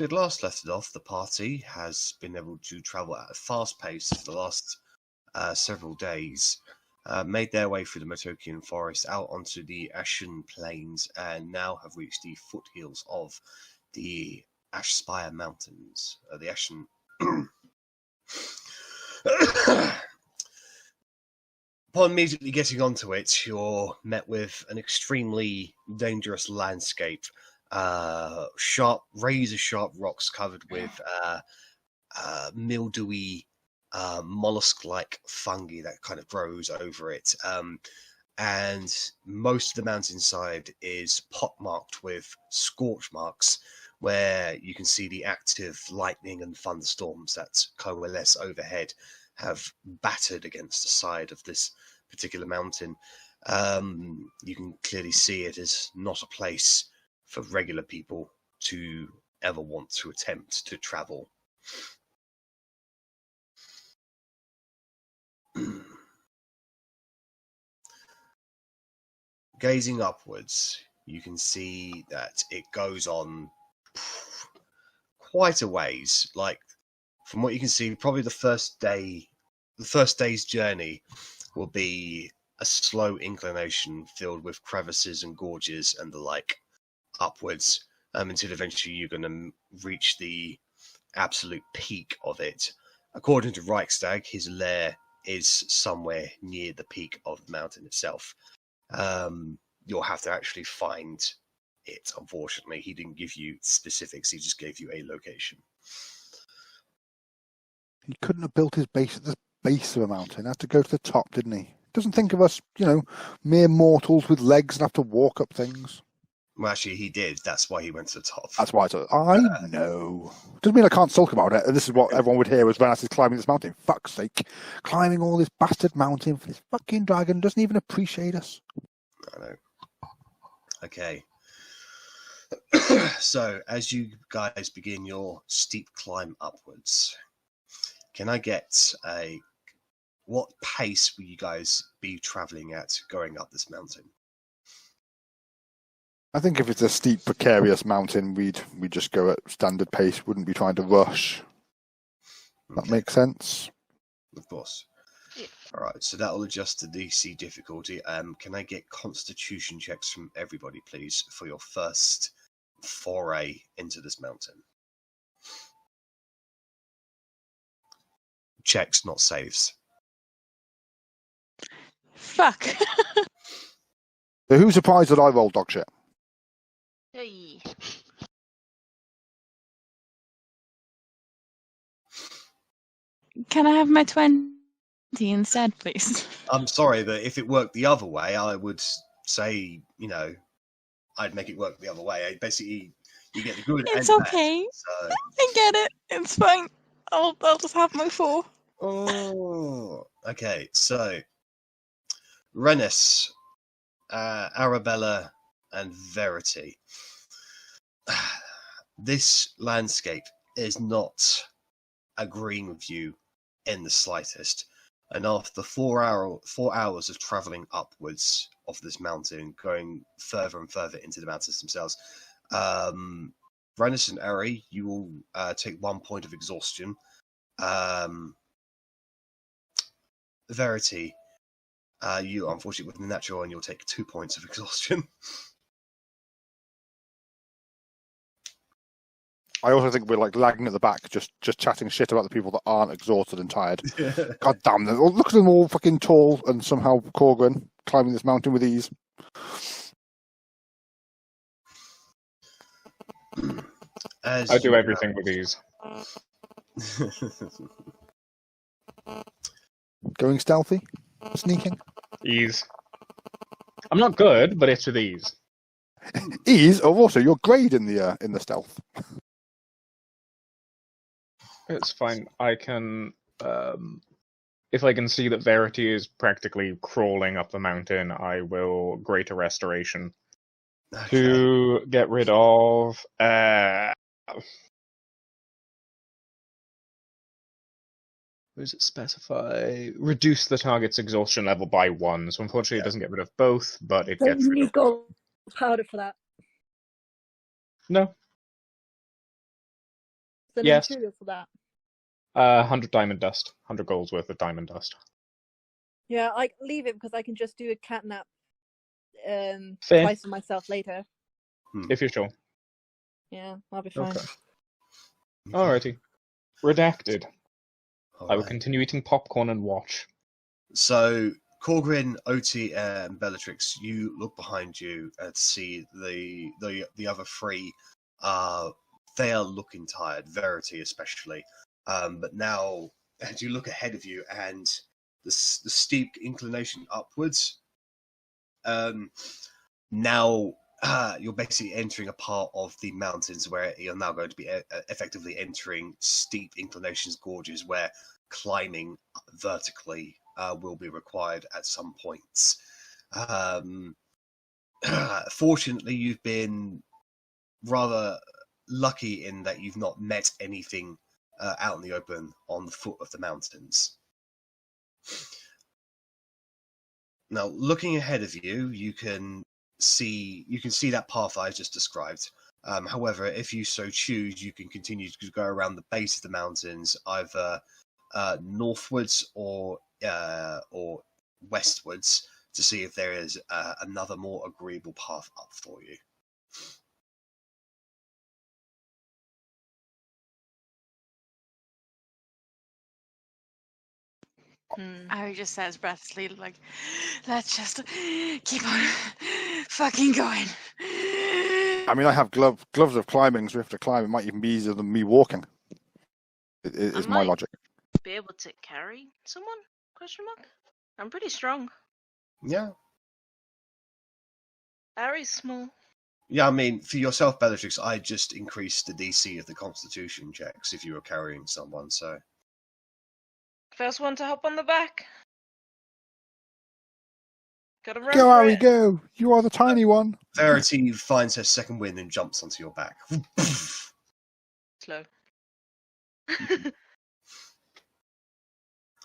we had last left it off, the party has been able to travel at a fast pace for the last several days, made their way through the Matokian forest out onto the Ashen Plains, and now have reached the foothills of the Ashspire Mountains. The Ashen... Upon immediately getting onto it, you're met with an extremely dangerous landscape. Razor-sharp rocks covered with mildewy, mollusk-like fungi that kind of grows over it. And most of the mountainside is pockmarked with scorch marks, where you can see the active lightning and thunderstorms that coalesce overhead have battered against the side of this particular mountain. You can clearly see it is not a place for regular people to ever want to attempt to travel. Gazing upwards, you can see that it goes on quite a ways. Like, from what you can see, probably the first day's journey will be a slow inclination filled with crevices and gorges and the like upwards, until eventually you're going to reach the absolute peak of it. According to Reichstag, his lair is somewhere near the peak of the mountain itself. You'll have to actually find it, unfortunately. He didn't give you specifics, he just gave you a location. He couldn't have built his base at the base of a mountain. He had to go to the top, didn't he? Doesn't think of us, mere mortals with legs and have to walk up things. Well, actually, he did. That's why he went to the top. That's why I know. Doesn't mean I can't sulk about it. This is what everyone would hear as Rennas is climbing this mountain. Fuck's sake. Climbing all this bastard mountain for this fucking dragon. Doesn't even appreciate us. I know. Okay. So, as you guys begin your steep climb upwards, can I get what pace will you guys be travelling at going up this mountain? I think if it's a steep, precarious mountain, we'd just go at standard pace. Wouldn't be trying to rush. That makes sense. Of course. Yeah. All right, so that will adjust the DC difficulty. Can I get Constitution checks from everybody, please, for your first foray into this mountain? Checks, not saves. Fuck. So who's surprised that I rolled dog shit? Hey. Can I have my 20 instead, please? I'm sorry, but if it worked the other way, I would say, I'd make it work the other way. Basically, you get the good It's and okay. bad. So... I get it. It's fine. I'll just have my 4. Oh, okay. So, Rennas, Arrabella, and Verity. This landscape is not agreeing with you in the slightest. And after 4 hours of travelling upwards of this mountain, going further and further into the mountains themselves, Rennas and Arri, you will take 1 point of exhaustion. Verity, you unfortunately with the natural one, you'll take 2 points of exhaustion. I also think we're lagging at the back, just chatting shit about the people that aren't exhausted and tired. God damn them! Look at them all fucking tall, and somehow Korgrin climbing this mountain with ease. I do everything with ease. Going stealthy, sneaking. Ease. I'm not good, but it's with ease. Ease, or also your grade in the stealth. It's fine. I can, if I can see that Verity is practically crawling up the mountain, I will Greater Restoration to get rid of. Where does it specify? Reduce the target's exhaustion level by 1. So unfortunately, it doesn't get rid of both, but it gets rid You've of. got powder for that. No. the Yes. material for that? 100 diamond dust. 100 gold's worth of diamond dust. Yeah, I leave it because I can just do a catnap Fair. twice for myself later. If you're sure. Yeah, I'll be fine. Okay. Alrighty. Redacted. I will Alright. continue eating popcorn and watch. So, Korgrin, Otti, and Bellatrix, you look behind you to see the other three. They are looking tired, Verity especially. But now, as you look ahead of you, and the steep inclination upwards, now you're basically entering a part of the mountains where you're now going to be effectively entering steep inclinations gorges where climbing vertically will be required at some points. Fortunately, you've been rather lucky in that you've not met anything out in the open on the foot of the mountains. Now, looking ahead of you, you can see that path I just described. However, if you so choose, you can continue to go around the base of the mountains, either northwards or westwards, to see if there is another more agreeable path up for you. Arri just says breathlessly, like, let's just keep on fucking going. I mean, I have gloves of climbing, so if to climb, it might even be easier than me walking. Is my might logic. Be able to carry someone? Question mark. I'm pretty strong. Yeah. Arri's small. Yeah, I mean, for yourself, Bellatrix, I just increased the DC of the Constitution checks if you were carrying someone, so... First one to hop on the back. Gotta run Go, for Arri, it. go! You are the tiny one. Verity finds her second wind and jumps onto your back. Slow.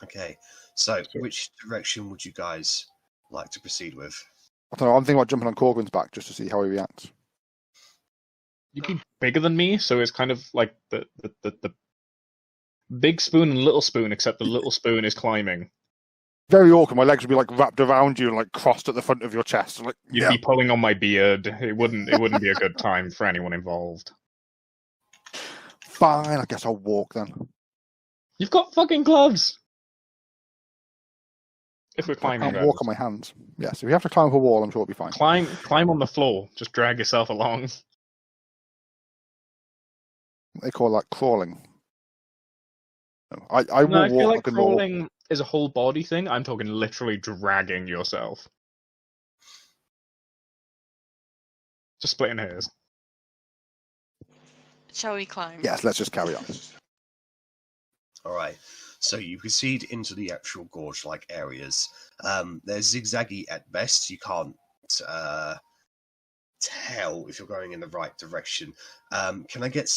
Okay, so which direction would you guys like to proceed with? I don't know, I'm thinking about jumping on Korgrin's back just to see how he reacts. You'd be bigger than me, so it's kind of like the big spoon and little spoon, except the little spoon is climbing. Very awkward. My legs would be like wrapped around you and like crossed at the front of your chest. Like, You'd be pulling on my beard. It wouldn't be a good time for anyone involved. Fine, I guess I'll walk then. You've got fucking gloves. If we're I climbing, can't walk on my hands. Yes, if we have to climb up a wall, I'm sure it'll be fine. Climb on the floor. Just drag yourself along. They call that crawling. I will No, I walk feel like like a normal. crawling is a whole body thing. I'm talking literally dragging yourself. Just splitting hairs. Shall we climb? Yes, let's just carry on. Alright, so you proceed into the actual gorge-like areas. They're zigzaggy at best. You can't tell if you're going in the right direction. Can I get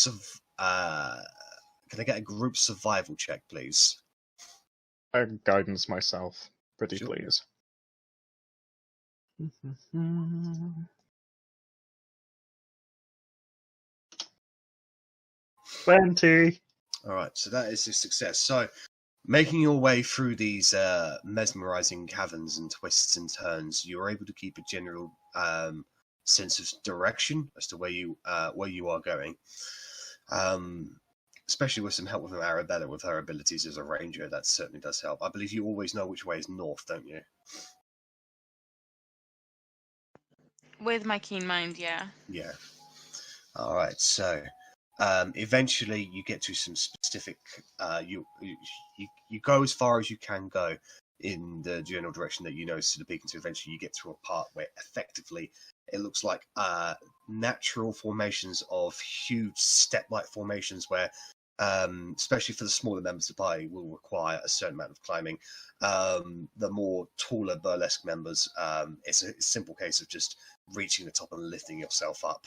a group survival check, please? I guidance myself, pretty Sure. please. 20. Alright, so that is a success. So, making your way through these mesmerizing caverns and twists and turns, you're able to keep a general sense of direction as to where you are going. Especially with some help with Arrabella with her abilities as a ranger, that certainly does help. I believe you always know which way is north, don't you? With my keen mind, yeah. Yeah. Alright, so eventually you get to some specific you go as far as you can go in the general direction that you know is to the peak, until eventually you get to a part where effectively it looks like natural formations of huge step-like formations where especially for the smaller members of the party will require a certain amount of climbing. The more taller burlesque members, it's a simple case of just reaching the top and lifting yourself up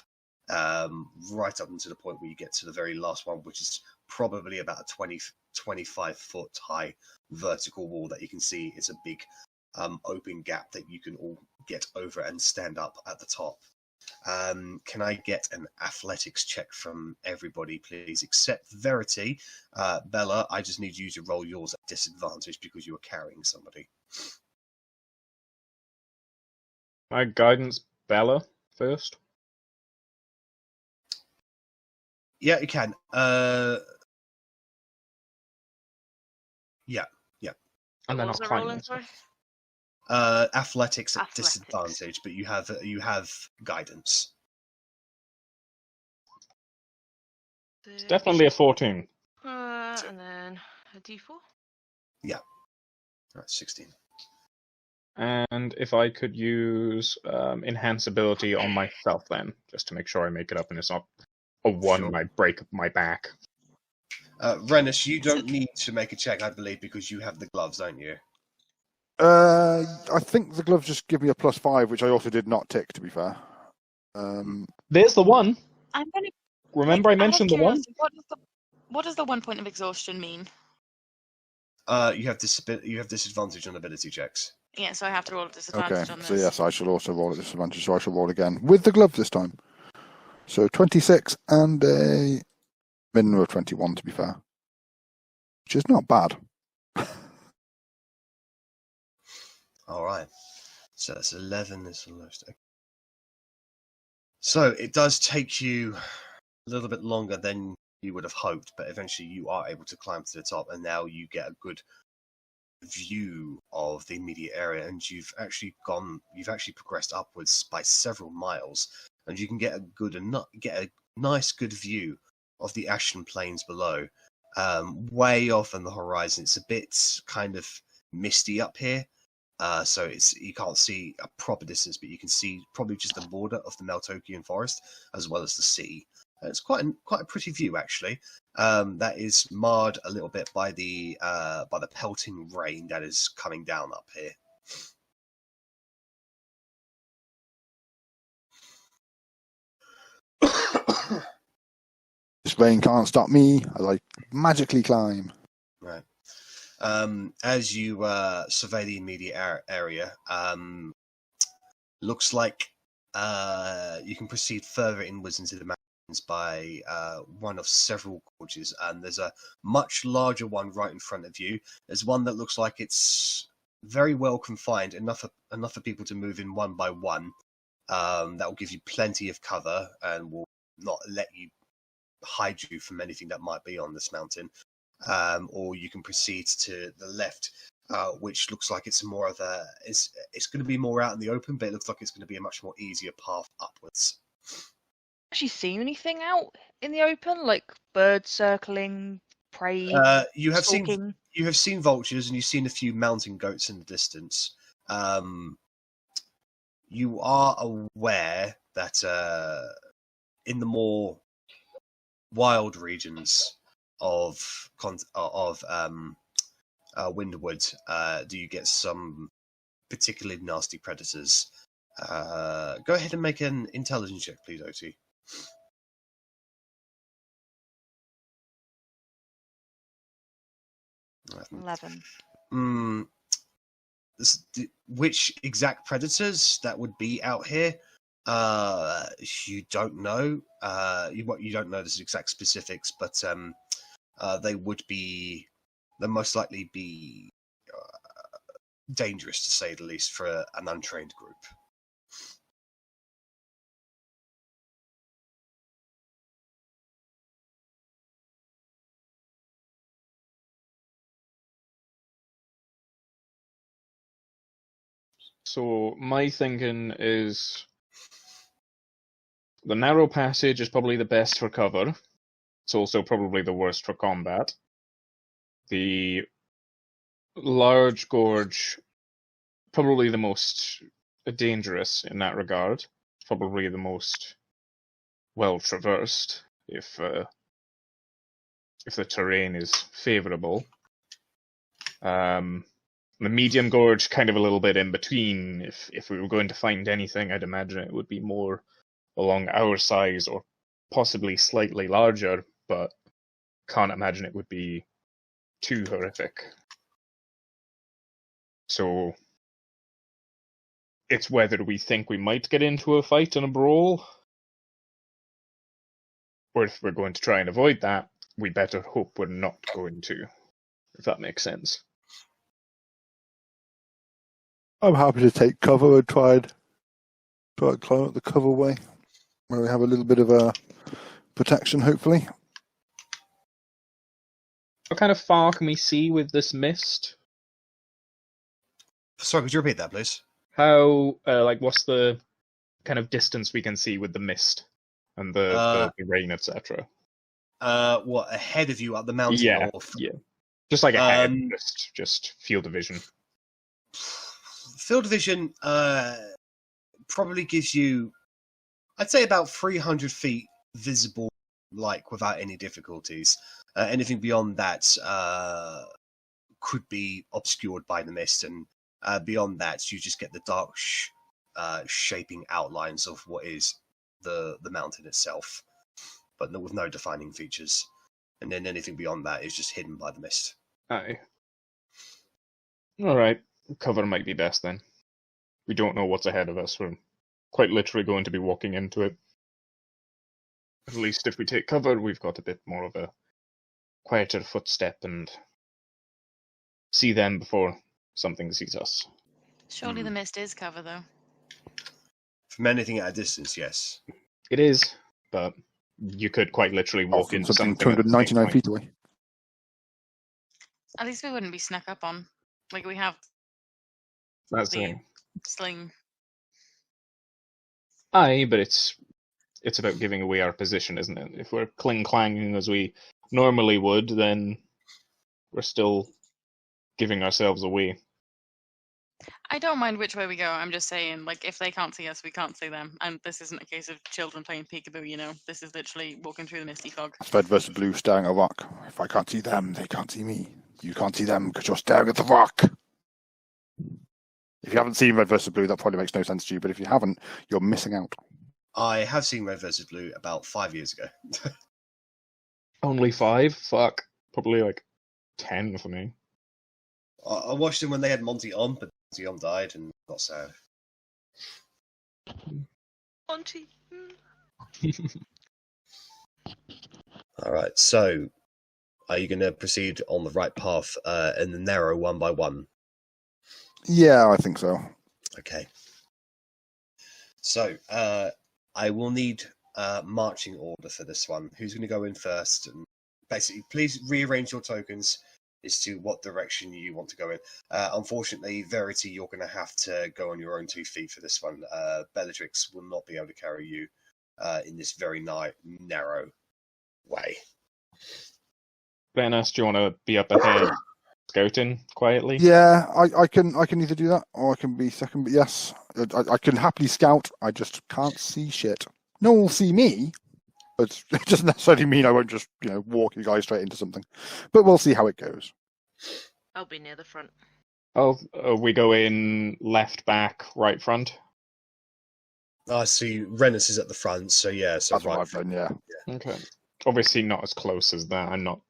right up until the point where you get to the very last one, which is probably about a 25 foot high vertical wall that you can see. It's a big open gap that you can all get over and stand up at the top. Can I get an athletics check from everybody, please? Except Verity. Bella, I just need you to roll yours at disadvantage because you are carrying somebody. My guidance Bella first. Yeah, you can. Yeah. And then I'll What was I climb rolling, myself. sorry? Athletics at Athletics. disadvantage, but you have guidance. It's definitely a 14. And then a D4. Right, 16. And if I could use enhance ability on myself then, just to make sure I make it up and it's not a 1 Sure. I break my back. Rennas, you don't need to make a check, I believe, because you have the gloves, don't you? I think the gloves just give me a +5, which I also did not tick, to be fair. There's the 1. I'm gonna. Remember I out of mentioned the 1? curiosity, what does the 1 point of exhaustion mean? You have disadvantage on ability checks. Yeah, so I have to roll a disadvantage Okay, on this. so yes, I shall also roll at disadvantage, so I shall roll again. With the gloves this time. So 26 and a minimum of 21, to be fair. Which is not bad. All right. So that's 11 is the lowest. So it does take you a little bit longer than you would have hoped, but eventually you are able to climb to the top, and now you get a good view of the immediate area, and you've actually progressed upwards by several miles, and you can get a nice good view of the Ashen Plains below. Way off on the horizon, it's a bit kind of misty up here. So you can't see a proper distance, but you can see probably just the border of the Meltokian forest as well as the sea. It's quite a pretty view, actually. That is marred a little bit by the pelting rain that is coming down up here. This rain can't stop me as I magically climb. Right. As you survey the immediate area, looks like you can proceed further inwards into the mountains by one of several gorges, and there's a much larger one right in front of you. There's one that looks like it's very well confined, enough for people to move in one by one. That will give you plenty of cover and will not let you hide you from anything that might be on this mountain. Or you can proceed to the left, which looks like it's more of it's going to be more out in the open, but it looks like it's going to be a much more easier path upwards. Actually seen anything out in the open, like birds circling, prey You have stalking? seen vultures, and you've seen a few mountain goats in the distance. You are aware that in the more wild regions of Windward, do you get some particularly nasty predators? Go ahead and make an intelligence check, please, Otti. $11. Which exact predators that would be out here? You don't know. You don't know the exact specifics, but they most likely be dangerous, to say the least, for an untrained group. So my thinking is the narrow passage is probably the best for cover. It's also probably the worst for combat. The large gorge, probably the most dangerous in that regard. It's probably the most well traversed if the terrain is favourable. The medium gorge, kind of a little bit in between. If we were going to find anything, I'd imagine it would be more along our size or possibly slightly larger, but can't imagine it would be too horrific. So it's whether we think we might get into a fight and a brawl, or if we're going to try and avoid that, we better hope we're not going to, if that makes sense. I'm happy to take cover and try and climb up the cover way, where we have a little bit of protection, hopefully. What kind of far can we see with this mist? Sorry, could you repeat that, please? How, what's the kind of distance we can see with the mist and the rain, etc.? What, ahead of you up the mountain? Yeah. Just like ahead, just field of vision. Field of vision probably gives you, I'd say, about 300 feet visible, without any difficulties. Anything beyond that could be obscured by the mist, and beyond that, you just get the dark shaping outlines of what is the mountain itself, but with no defining features. And then anything beyond that is just hidden by the mist. Aye. Alright, cover might be best then. We don't know what's ahead of us. We're quite literally going to be walking into it. At least if we take cover, we've got a bit more of a quieter footstep and see them before something sees us. Surely the mist is cover, though. From anything at a distance, yes. It is, but you could quite literally walk into something 299 feet away. At least we wouldn't be snuck up on. Like, we have That's the the thing. sling. Aye, but it's about giving away our position, isn't it? If we're cling-clanging as we normally would, then we're still giving ourselves away. I don't mind which way we go. I'm just saying, if they can't see us, we can't see them. And this isn't a case of children playing peekaboo, you know? This is literally walking through the misty fog. It's red versus blue staring at a rock. If I can't see them, they can't see me. You can't see them because you're staring at the rock. If you haven't seen red versus blue, that probably makes no sense to you. But if you haven't, you're missing out. I have seen Red vs. Blue about 5 years ago. Only 5? Fuck. Probably 10 for me. I watched them when they had Monty on, but Monty on died and got sad. Monty. Alright, so are you going to proceed on the right path in the narrow one by one? Yeah, I think so. Okay. So, I will need marching order for this one. Who's going to go in first? And basically, please rearrange your tokens as to what direction you want to go in. Unfortunately, Verity, you're going to have to go on your own 2 feet for this one. Bellatrix will not be able to carry you in this very narrow way. Rennas, do you want to be up ahead scouting quietly? Yeah, I can either do that or I can be second. But yes, I can happily scout. I just can't see shit. No one will see me, but it doesn't necessarily mean I won't just walk you guys straight into something. But we'll see how it goes. I'll be near the front. Oh, we go in left back, right front. I see Rennas is at the front, so yeah. So That's right what I've done. Yeah. Okay. Obviously not as close as that. I'm not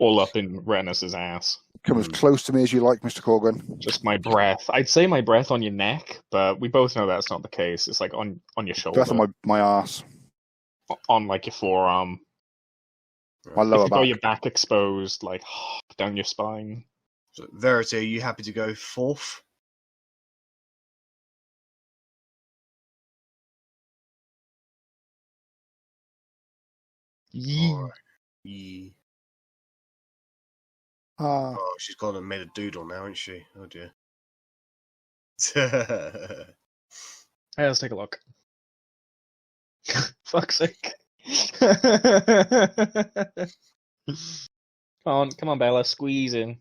all up in Rennas' ass. Come as close to me as you like, Mr. Korgrin. Just my breath. I'd say my breath on your neck, but we both know that's not the case. It's on your shoulder. Breath on my ass. On your forearm. My If lower you got back. your back exposed, down your spine. So, Verity, are you happy to go fourth? Yeah. Yeah. Ah. Oh, she's gone and made a doodle now, isn't she? Oh dear. Hey, let's take a look. Fuck's sake. Come on, Bella, squeeze in.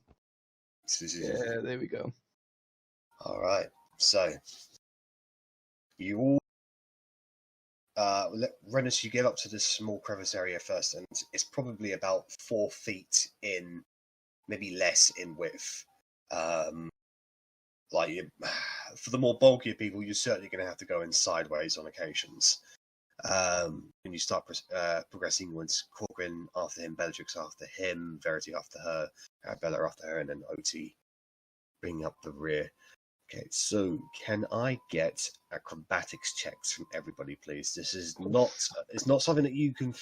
Yeah, there we go. All right. So you all, Rennas, you get up to this small crevice area first, and it's probably about 4 feet in, maybe less in width. For the more bulkier people, you're certainly going to have to go in sideways on occasions. And you start progressing once Korgrin after him, Bellatrix after him, Verity after her, Arrabella after her, and then Otti bringing up the rear. Okay, so can I get acrobatics checks from everybody, please? This is not it's not something that you can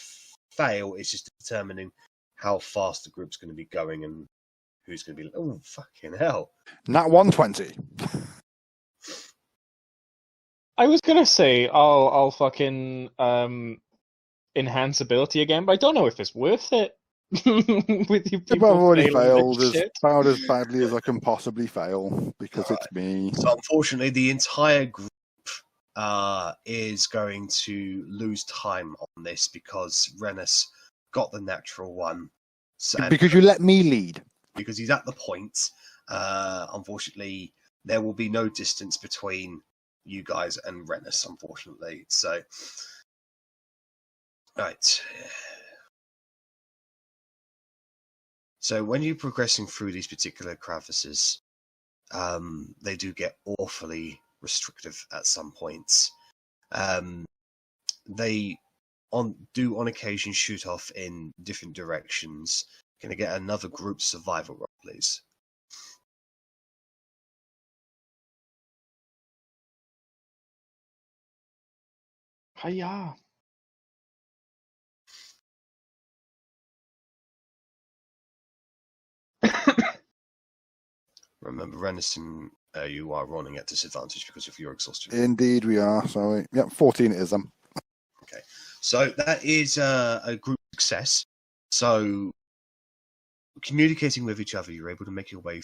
fail. It's just determining how fast the group's going to be going and who's going to be. Oh, fucking hell! Nat 120. I was gonna say I'll fucking enhance ability again, but I don't know if it's worth it. With you I've people already failing failed this as shit. about as badly as I can possibly fail because it's me. So unfortunately, the entire group is going to lose time on this because Rennas got the natural one. So, Because you let me lead. because he's at the point. Unfortunately, there will be no distance between you guys and Rennas, unfortunately. So, right. So when you're progressing through these particular crevices, they do get awfully restrictive at some points. They do on occasion shoot off in different directions. Can I get another group survival roll, please? Hiya. Remember, Renison, you are running at disadvantage because of your exhaustion. Indeed, we are. Sorry. Yep, 14 it is then. Okay, so that is a group success. So communicating with each other, you're able to make your way,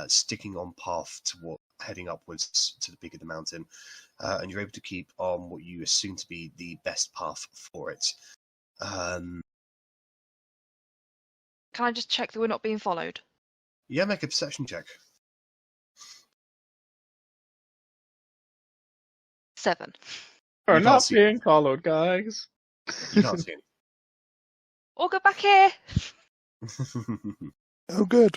sticking on path to heading upwards to the peak of the mountain, and you're able to keep on what you assume to be the best path for it. Can I just check that we're not being followed? Yeah, make a perception check. 7. We're You can't not see being followed, guys. You can't see Or go back here. anything. Oh, good.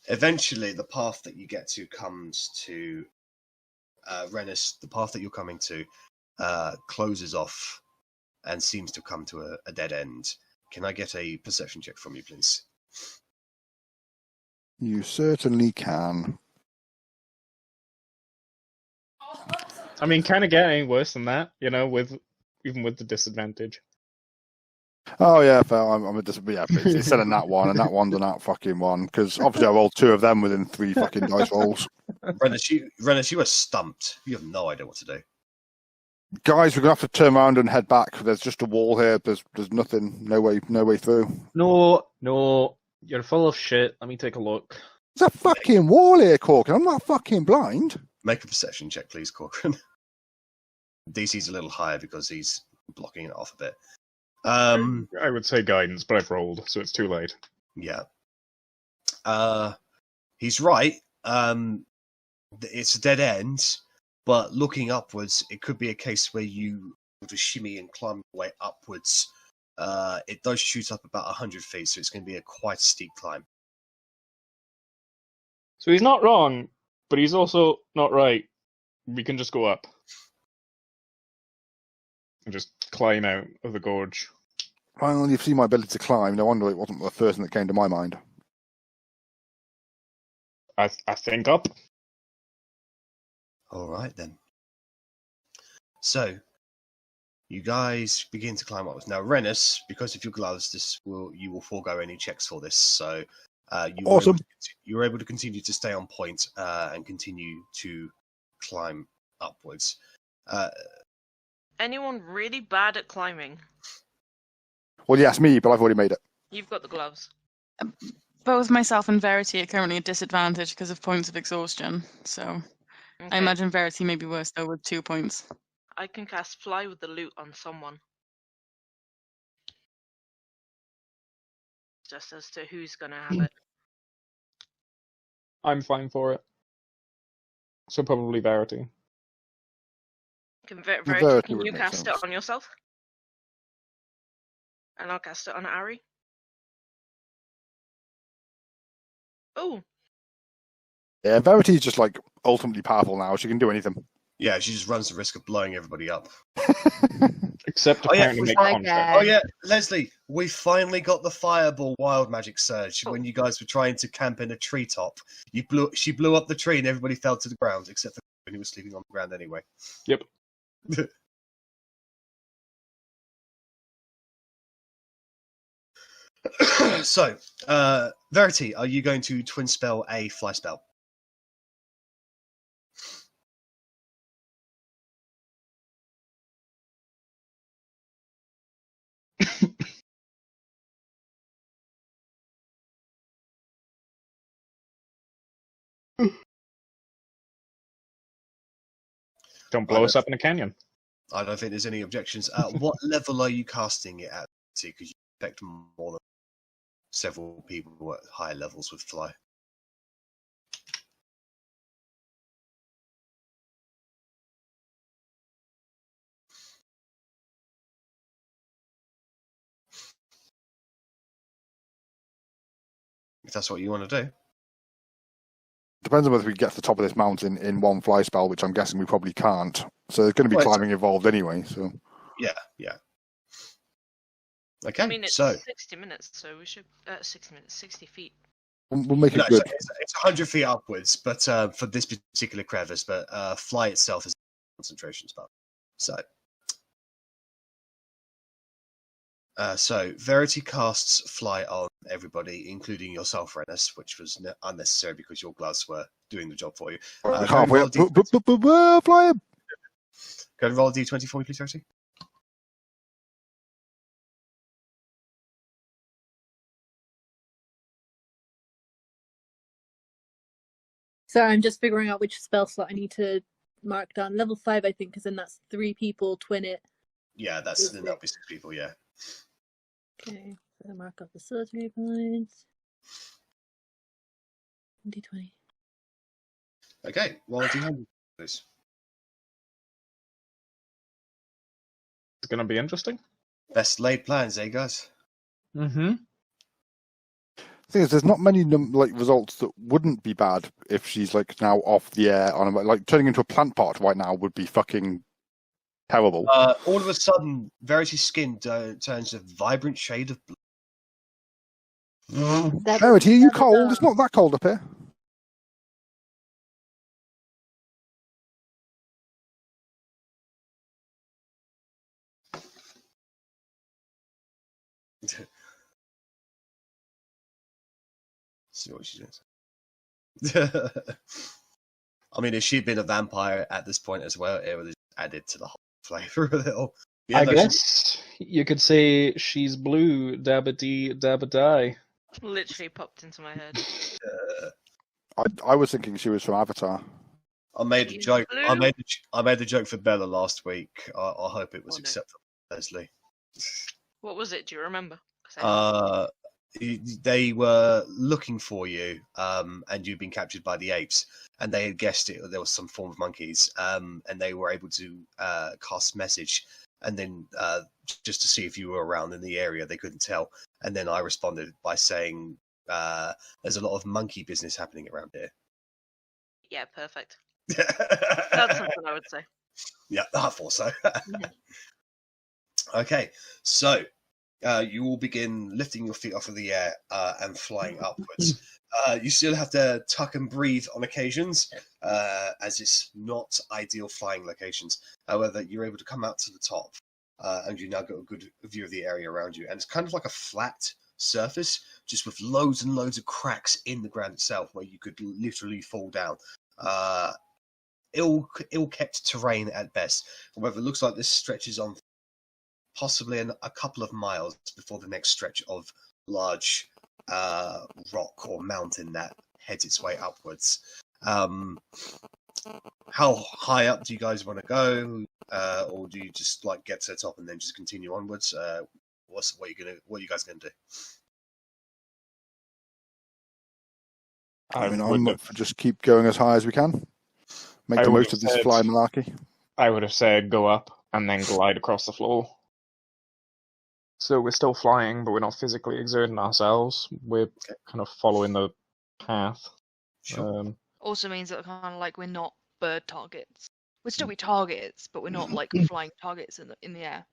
Eventually, the path that you get to comes to Rennas. The path that you're coming to closes off and seems to come to a dead end. Can I get a perception check from you, please? You certainly can. I mean, can it get any worse than that? You know, even with the disadvantage. Oh, yeah, fair. I'm a yeah, it's said a nat 1, and that one's a nat fucking 1, because obviously I rolled 2 of them within 3 fucking dice rolls. Rennas, you are stumped. You have no idea what to do. Guys, we're going to have to turn around and head back. There's just a wall here. There's nothing. No way through. No, you're full of shit. Let me take a look. There's a fucking wall here, Korgrin. I'm not fucking blind. Make a perception check, please, Korgrin. DC's a little higher because he's blocking it off a bit. I would say guidance, but I've rolled, so it's too late. Yeah. He's right. It's a dead end, but looking upwards, it could be a case where you just shimmy and climb your way upwards. It does shoot up about 100 feet, so it's going to be a quite steep climb. So he's not wrong, but he's also not right. We can just go up. And just climb out of the gorge. Well, you've seen my ability to climb. No wonder it wasn't the first thing that came to my mind. I think up. All right, then. So, you guys begin to climb upwards. Now, Rennas, because of your gloves, you will forego any checks for this. So, Awesome. You're able to continue to stay on point and continue to climb upwards. Anyone really bad at climbing? Well, yes, me, but I've already made it. You've got the gloves. Both myself and Verity are currently at disadvantage because of points of exhaustion. So Okay. I imagine Verity may be worse though with 2 points. I can cast Fly with the loot on someone. Just as to who's gonna have it. I'm fine for it. So probably Verity. Verity, Verity can would you make cast sense. it on yourself? And I'll cast it on Arri. Oh, Yeah, Verity's just like ultimately powerful now. She can do anything. Yeah, she just runs the risk of blowing everybody up. Except Oh, yeah, apparently make Okay. contact. Oh yeah, Lesley, we finally got the fireball wild magic surge when you guys were trying to camp in a treetop. She blew up the tree and everybody fell to the ground, except for when he was sleeping on the ground anyway. Yep. So, Verity, are you going to twin spell a fly spell? Don't blow us up in a canyon. I don't think there's any objections. What level are you casting it at? Because you affect more than several people at higher levels with fly. If that's what you want to do. Depends on whether we get to the top of this mountain in one fly spell, which I'm guessing we probably can't. So there's going to be climbing involved anyway. So Yeah. Okay, I mean, it's so 60 minutes, so we should 60 minutes, 60 feet. we'll make it no, good. it's 100 feet upwards, but for this particular crevice, but fly itself is a concentration spell. So Verity casts fly on everybody, including yourself, Rennas, which was unnecessary because your gloves were doing the job for you. Halfway up, fly him. Go and roll a d20 for me, please, Verity. Sorry, I'm just figuring out which spell slot I need to mark down. Level 5, I think, because then that's 3 people, twin it. Yeah, then that'll be 6 people, yeah. Okay, so mark up the sorcery points. D20. Okay, roll a d100, please. It's going to be interesting. Best laid plans, eh, guys? Mm-hmm. The thing is, there's not many results that wouldn't be bad if she's now off the air on turning into a plant pot right now would be fucking terrible. All of a sudden, Verity's skin turns a vibrant shade of blue. Verity, are you cold? It's not that cold up here. See what she does. I mean, if she'd been a vampire at this point as well, it would have added to the whole flavor a little. Yeah, I guess you could say she's blue, dabba-dee, dabba-die. Literally popped into my head. I was thinking she was from Avatar. I made a She's joke. blue. I made a joke for Bella last week. I hope it was Oh, no. acceptable, Lesley. What was it? Do you remember? 'Cause They were looking for you, and you'd been captured by the apes, and they had guessed it. There was some form of monkeys, and they were able to cast message, and then just to see if you were around in the area. They couldn't tell, and then I responded by saying, "There's a lot of monkey business happening around here." yeah, perfect. That's something I would say. Yeah, I thought so. Mhm. Okay, so you will begin lifting your feet off of the air and flying upwards. You still have to tuck and breathe on occasions, as it's not ideal flying locations. However, you're able to come out to the top, and you now got a good view of the area around you. And it's kind of like a flat surface, just with loads and loads of cracks in the ground itself, where you could literally fall down. Ill-kept terrain at best. However, it looks like this stretches on possibly a couple of miles before the next stretch of large rock or mountain that heads its way upwards. How high up do you guys want to go, or do you just get to the top and then just continue onwards? What are you guys gonna do? I'm up for just keep going as high as we can. Make the most of this fly malarkey. I would have said go up and then glide across the floor. So we're still flying, but we're not physically exerting ourselves. We're kind of following the path. Sure. Also means that we're not bird targets. We'd still be targets, but we're not like flying targets in the air.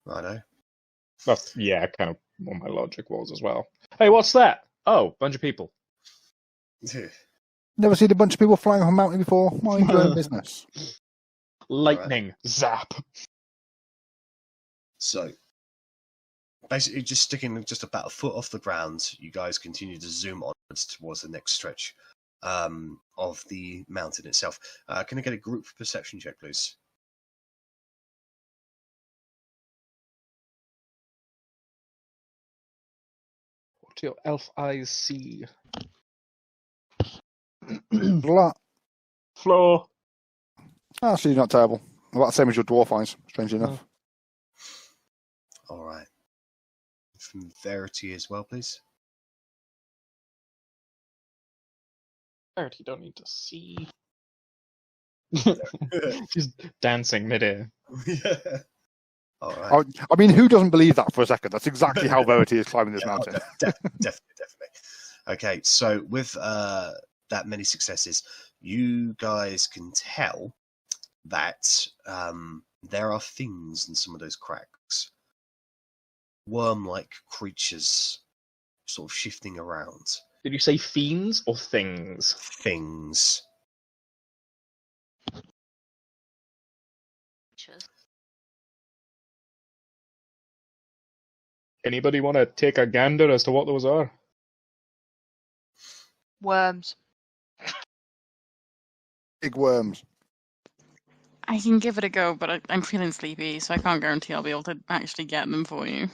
Righto. That's, yeah, kind of what my logic was as well. Hey, what's that? Oh, bunch of people. Never seen a bunch of people flying off a mountain before. Mind your own business. Lightning. Zap. So, basically, just sticking just about a foot off the ground, you guys continue to zoom onwards towards the next stretch of the mountain itself. Can I get a group perception check, please? What do your elf eyes see? Blah. Floor. Actually, not terrible. About the same as your dwarf eyes, strangely enough. All right. From Verity as well, please. Verity don't need to see. She's dancing midair. Yeah. All right. I mean, who doesn't believe that for a second? That's exactly how Verity is climbing this mountain. Definitely. Okay, so with that many successes, you guys can tell that there are things in some of those cracks. Worm-like creatures sort of shifting around. Did you say fiends or things? Things. Anybody want to take a gander as to what those are? Worms. Big worms. I can give it a go, but I'm feeling sleepy, so I can't guarantee I'll be able to actually get them for you.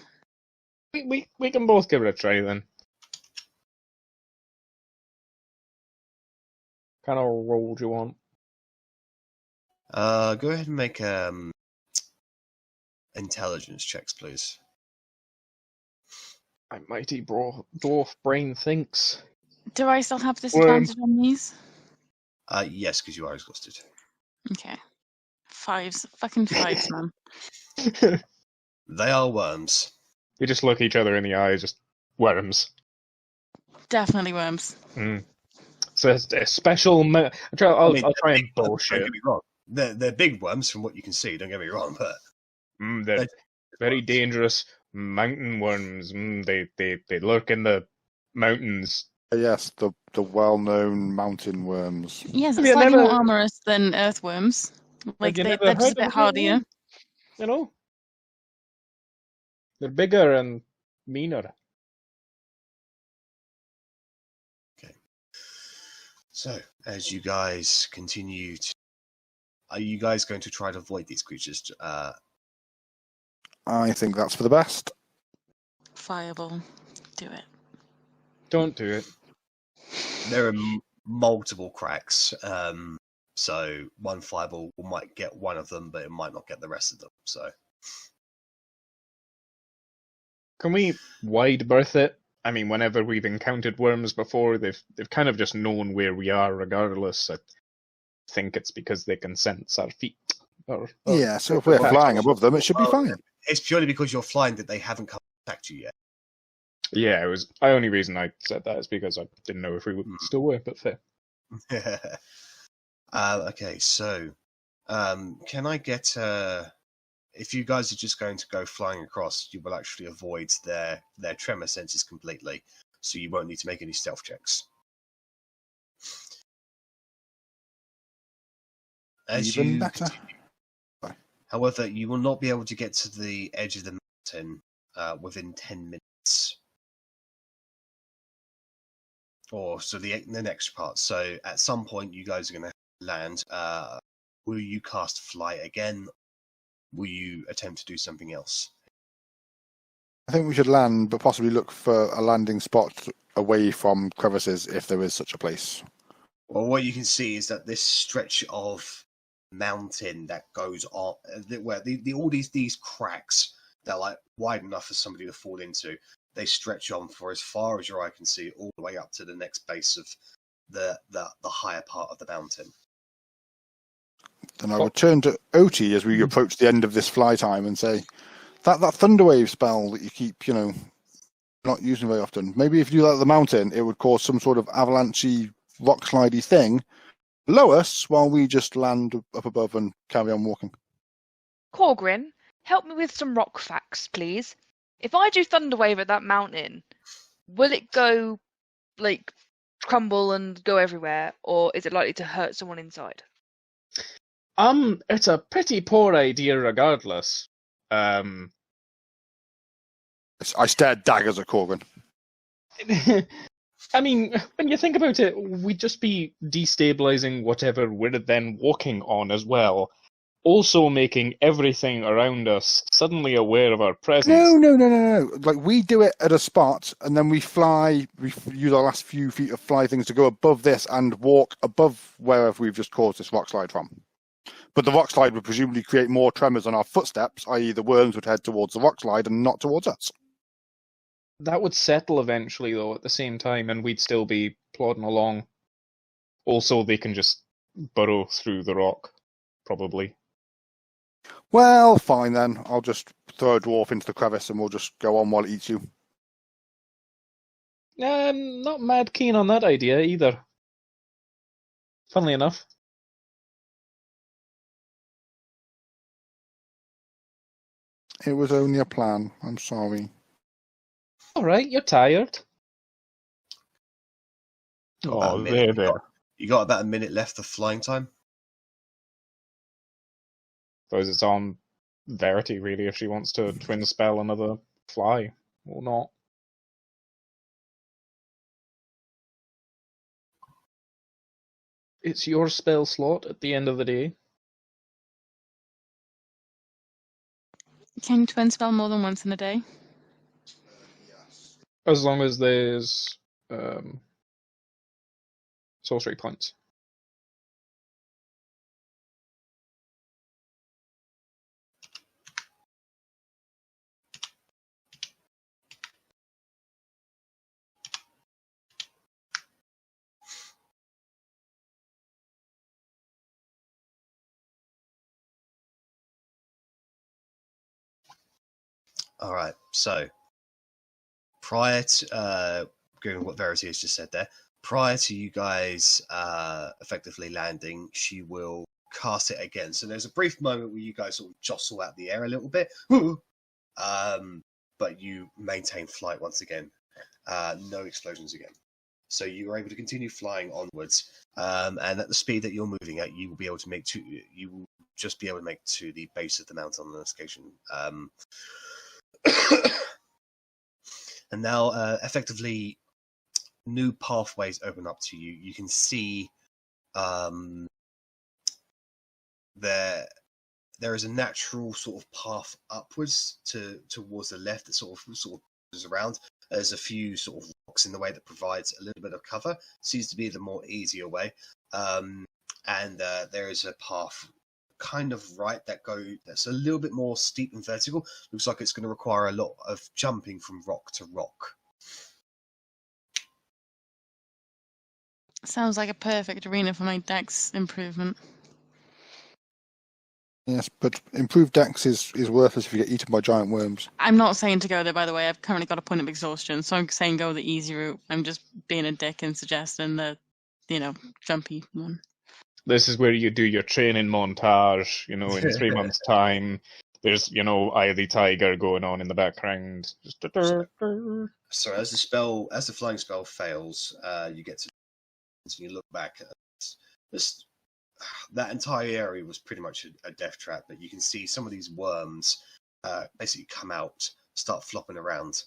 We can both give it a try then. Kind of roll do you want? Go ahead and make intelligence checks, please. My mighty dwarf brain thinks. Do I still have disadvantage on these? Yes, because you are exhausted. Okay. Fives. Fucking fives, man. They are worms. We just look each other in the eye, just worms. Definitely worms. So it's a special. I'll try and bullshit. Don't get me wrong. They're big worms from what you can see. Don't get me wrong, but they're very dangerous mountain worms. They lurk in the mountains. Yes, the well-known mountain worms. Yes, it's slightly more armorous than earthworms. Like they're just a bit hardier. You know, they're bigger and meaner. Okay. So, as you guys continue to... Are you guys going to try to avoid these creatures? I think that's for the best. Fireball. Do it. Don't do it. There are multiple cracks. So one fireball might get one of them, but it might not get the rest of them. So, can we wide berth it? I mean, whenever we've encountered worms before, they've kind of just known where we are, regardless. I think it's because they can sense our feet. Yeah, so if we're flying above them, it should be fine. It's purely because you're flying that they haven't come to attack you yet. Yeah, it was the only reason I said that is because I didn't know if we still were, but fair. Okay, so can I get if you guys are just going to go flying across, you will actually avoid their tremor senses completely, so you won't need to make any stealth checks. Even better. However, you will not be able to get to the edge of the mountain within 10 minutes. Or so the next part. So at some point, you guys are going to land. Will you cast flight again? Will you attempt to do something else? I think we should land, but possibly look for a landing spot away from crevices if there is such a place. Well, what you can see is that this stretch of mountain that goes on, where all these cracks that are like wide enough for somebody to fall into, they stretch on for as far as your eye can see, all the way up to the next base of the higher part of the mountain. Then I would turn to Otti as we approach the end of this fly time and say, that thunderwave spell that you keep, not using very often. Maybe if you do that at the mountain, it would cause some sort of avalanche rock slidey thing, below us while we just land up above and carry on walking. Korgrin, help me with some rock facts, please. If I do Thunderwave at that mountain, will it go, like, crumble and go everywhere, or is it likely to hurt someone inside? It's a pretty poor idea regardless. I stared daggers at Korgrin. I mean, when you think about it, we'd just be destabilizing whatever we're then walking on as well. Also making everything around us suddenly aware of our presence. No. Like, we do it at a spot, and then we fly. We use our last few feet of fly things to go above this and walk above wherever we've just caused this rock slide from. But the rock slide would presumably create more tremors on our footsteps, i.e. the worms would head towards the rock slide and not towards us. That would settle eventually, though, at the same time, and we'd still be plodding along. Also, they can just burrow through the rock, probably. Well, fine then. I'll just throw a dwarf into the crevice and we'll just go on while it eats you. Not mad keen on that idea, either. Funnily enough. It was only a plan. I'm sorry. Alright, you're tired. About a Oh, minute. there. You got about a minute left of flying time. Suppose it's on Verity, really, if she wants to twin spell another fly, or not. It's your spell slot at the end of the day. Can you twin spell more than once in a day? As long as there's sorcery points. All right. So prior to given what Verity has just said there, prior to you guys effectively landing, she will cast it again. So there's a brief moment where you guys sort of jostle out the air a little bit, but you maintain flight once again. No explosions again. So you are able to continue flying onwards, and at the speed that you're moving at, you will be able to make to you will just be able to make to the base of the mountain on this occasion. And now, effectively, new pathways open up to you. You can see there is a natural sort of path upwards towards the left that sort of goes around. There's a few sort of rocks in the way that provides a little bit of cover. Seems to be the more easier way. And there is a path kind of that's a little bit more steep and vertical. Looks like it's going to require a lot of jumping from rock to rock. Sounds like a perfect arena for my dex improvement. Yes, but improved dex is worthless if you get eaten by giant worms. I'm not saying to go there, by the way. I've currently got a point of exhaustion, so I'm saying go the easy route. I'm just being a dick and suggesting the, jumpy one. This is where you do your training montage, in 3 months' time. There's, Eye of the Tiger going on in the background. So as the flying spell fails, you get to you look back at that entire area was pretty much a death trap, but you can see some of these worms basically come out, start flopping around,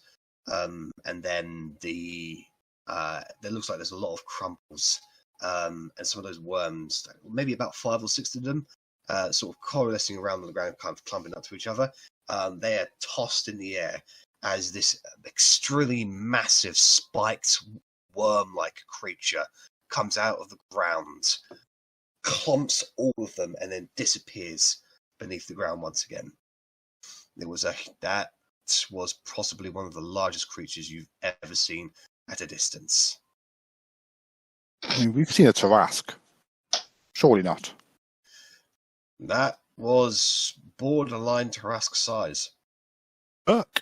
and then there looks like there's a lot of crumbles. And some of those worms, maybe about 5 or 6 of them, sort of coalescing around on the ground, kind of clumping up to each other. They are tossed in the air as this extremely massive spiked worm-like creature comes out of the ground, clumps all of them, and then disappears beneath the ground once again. That was possibly one of the largest creatures you've ever seen at a distance. I mean, we've seen a Tarask. Surely not. That was borderline Tarask size. Fuck.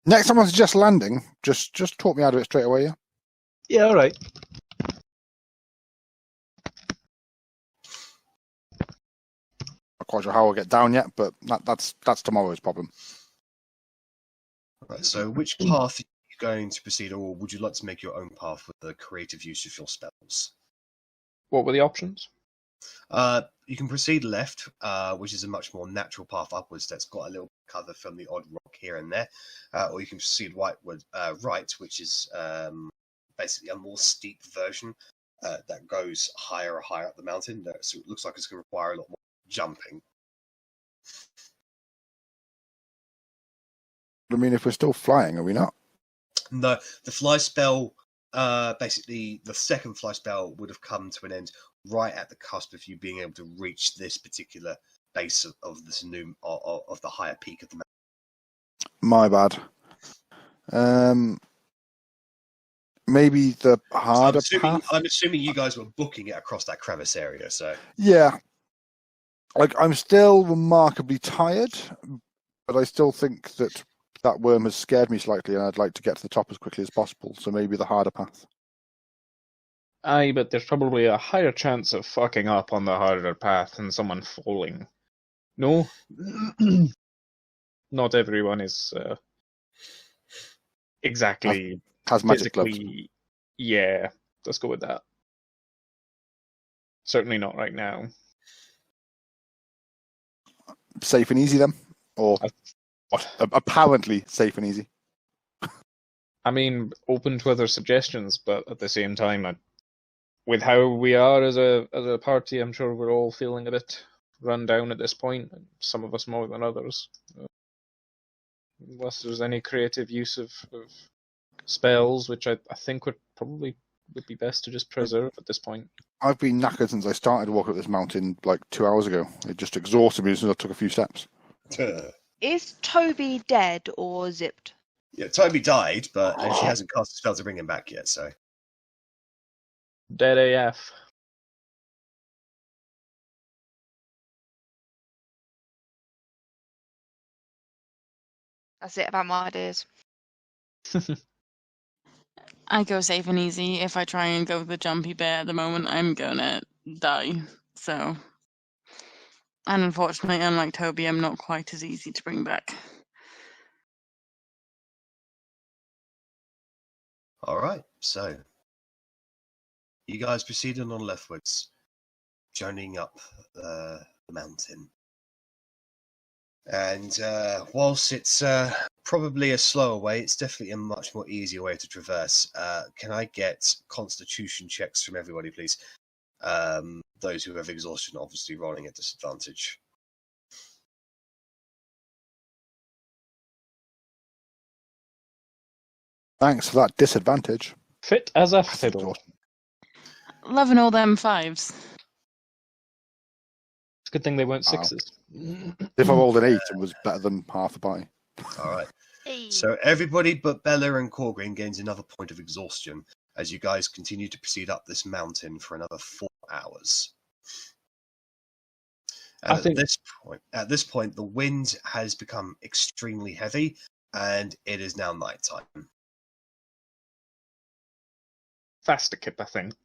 Next time I suggest landing, just talk me out of it straight away, yeah? Yeah, alright. quite sure how I'll get down yet, but that's tomorrow's problem. Right, so which path are you going to proceed, or would you like to make your own path with the creative use of your spells? What were the options? You can proceed left, which is a much more natural path upwards that's got a little cover from the odd rock here and there, or you can proceed right, which is basically a more steep version that goes higher and higher up the mountain. So it looks like it's going to require a lot more jumping. I mean, if we're still flying, are we not? No, the fly spell, basically the second fly spell would have come to an end right at the cusp of you being able to reach this particular base of this new of the higher peak of the mountain. My bad. Maybe the harder path. I'm assuming you guys were booking it across that crevice area, so Yeah. Like, I'm still remarkably tired, but I still think that worm has scared me slightly, and I'd like to get to the top as quickly as possible. So maybe the harder path. Aye, but there's probably a higher chance of fucking up on the harder path than someone falling. No? Not everyone is exactly Has magic gloves. physically... Yeah, let's go with that. Certainly not right now. Safe and easy then, or What? apparently safe and easy. I mean, open to other suggestions, but at the same time, with how we are as a party, I'm sure we're all feeling a bit run down at this point. Some of us more than others. Unless there's any creative use of spells, which I think would be best to just preserve at this point. I've been knackered since I started walking up this mountain like 2 hours ago. It just exhausted me as soon as I took a few steps. Is Toby dead or zipped? Yeah, Toby died, but and she hasn't cast a spell to bring him back yet, so. Dead AF. That's it about my ideas. I go safe and easy. If I try and go the jumpy bit at the moment, I'm gonna die. So, and unfortunately, unlike Toby, I'm not quite as easy to bring back. All right, so you guys proceeded on leftwards, journeying up the mountain. And whilst it's probably a slower way, it's definitely a much more easier way to traverse. Can I get constitution checks from everybody, please? Those who have exhaustion, obviously rolling at disadvantage. Thanks for that disadvantage. Fit as a fiddle. Loving all them fives. It's a good thing they weren't Wow. sixes. If I rolled an 8, it was better than half the party. All right. Hey. So everybody but Bella and Korgrin gains another point of exhaustion as you guys continue to proceed up this mountain for another 4 hours. And at this point, the wind has become extremely heavy, and it is now nighttime. Faster kip, I think.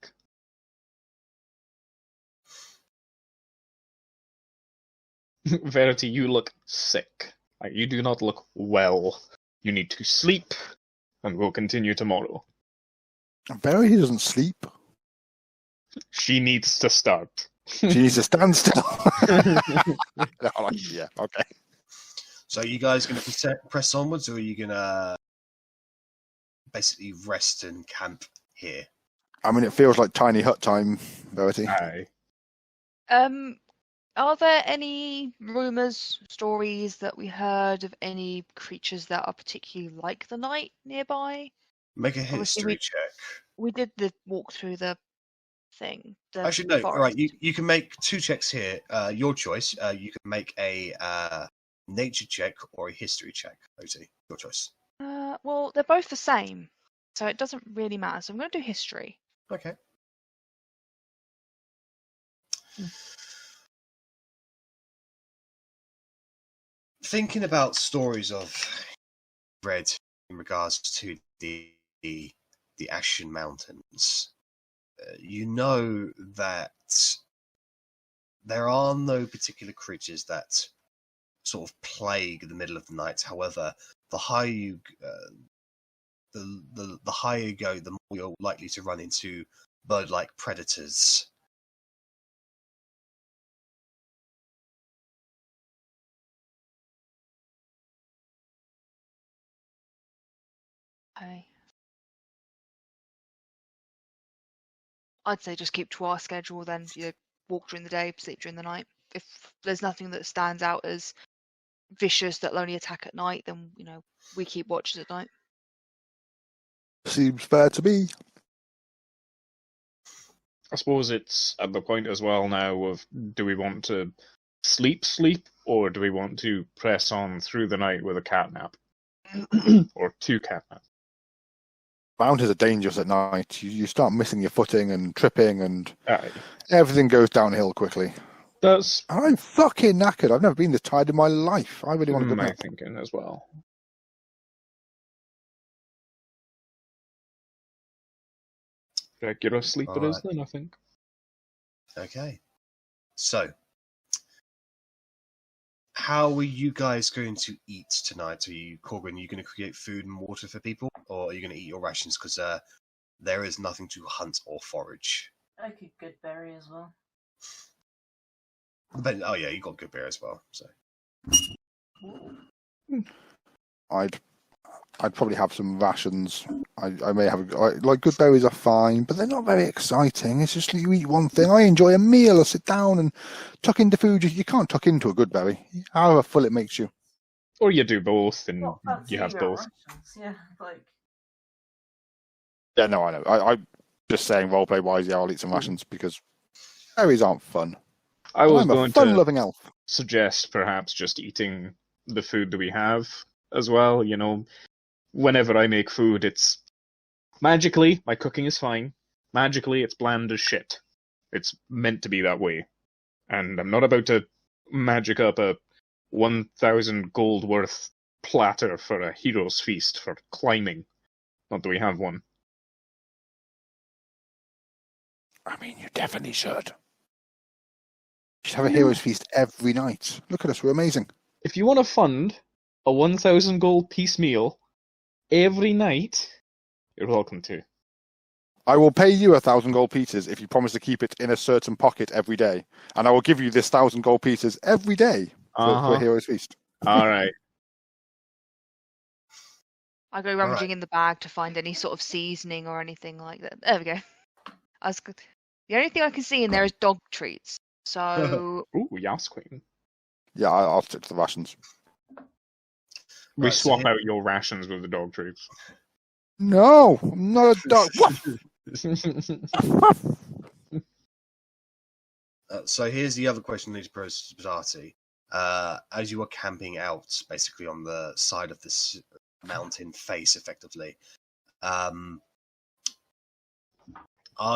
Verity, you look sick. Like, you do not look well. You need to sleep, and we'll continue tomorrow. Verity doesn't sleep. She needs to start. She needs to stand still. Yeah, okay. So are you guys going to press onwards, or are you going to basically rest and camp here? I mean, it feels like tiny hut time, Verity. Aye. Are there any rumours, stories that we heard of any creatures that are particularly like the night nearby? Make a Obviously, history check. We did the walk through the thing. The Actually, no. forest. All right, you can make 2 checks here. Your choice. You can make a nature check or a history check. Otti, your choice. Well, they're both the same, so it doesn't really matter. So I'm going to do history. Okay. Thinking about stories of read in regards to the Ashen Mountains, you know that there are no particular creatures that sort of plague the middle of the night. However, the higher you the higher you go, the more you're likely to run into bird-like predators. Okay. I'd say just keep to our schedule then. Walk during the day, sleep during the night. If there's nothing that stands out as vicious that'll only attack at night, then we keep watches at night. Seems fair to me. I suppose it's at the point as well now of, do we want to sleep, or do we want to press on through the night with a cat nap? Or 2 cat naps? Mountains are dangerous at night. You start missing your footing and tripping, and Aye. everything goes downhill quickly. That's I'm fucking knackered. I've never been this tired in my life. I really want to go my back. thinking as well. Regular sleep it is then, I think. Okay. So, how are you guys going to eat tonight? Korgrin, are you going to create food and water for people? Or are you going to eat your rations? Because there is nothing to hunt or forage. I could good berry as well. But, oh yeah, you got good beer as well. So I'd probably have some rations. I may have like good berries are fine, but they're not very exciting. It's just you eat one thing. I enjoy a meal. I sit down and tuck into food. You can't tuck into a good berry, however full it makes you. Or you do both, and Well, that's you have your both. rations, yeah, like. Yeah, no, I know. I'm just saying roleplay wise. Yeah, I'll eat some rations because berries aren't fun. I was I'm going a to fun-loving elf. suggest perhaps just eating the food that we have as well. Whenever I make food, it's magically my cooking is fine. Magically, it's bland as shit. It's meant to be that way, and I'm not about to magic up a 1,000 gold worth platter for a hero's feast for climbing. Not that we have one. I mean, you definitely should. You should have a hero's feast every night. Look at us, we're amazing. If you want to fund a 1,000 gold piece meal every night, you're welcome to. I will pay you 1,000 gold pieces if you promise to keep it in a certain pocket every day, and I will give you this 1,000 gold pieces every day for a hero's feast. All right. I go rummaging in the bag to find any sort of seasoning or anything like that. There we go. The only thing I can see in there is dog treats. So Ooh, yes, Queen. Yeah, I'll stick to the rations. We Right, so swap here- out your rations with the dog treats. No, I'm not a dog. So here's the other question I need to pose to Verity. As you are camping out, basically on the side of this mountain face, effectively, are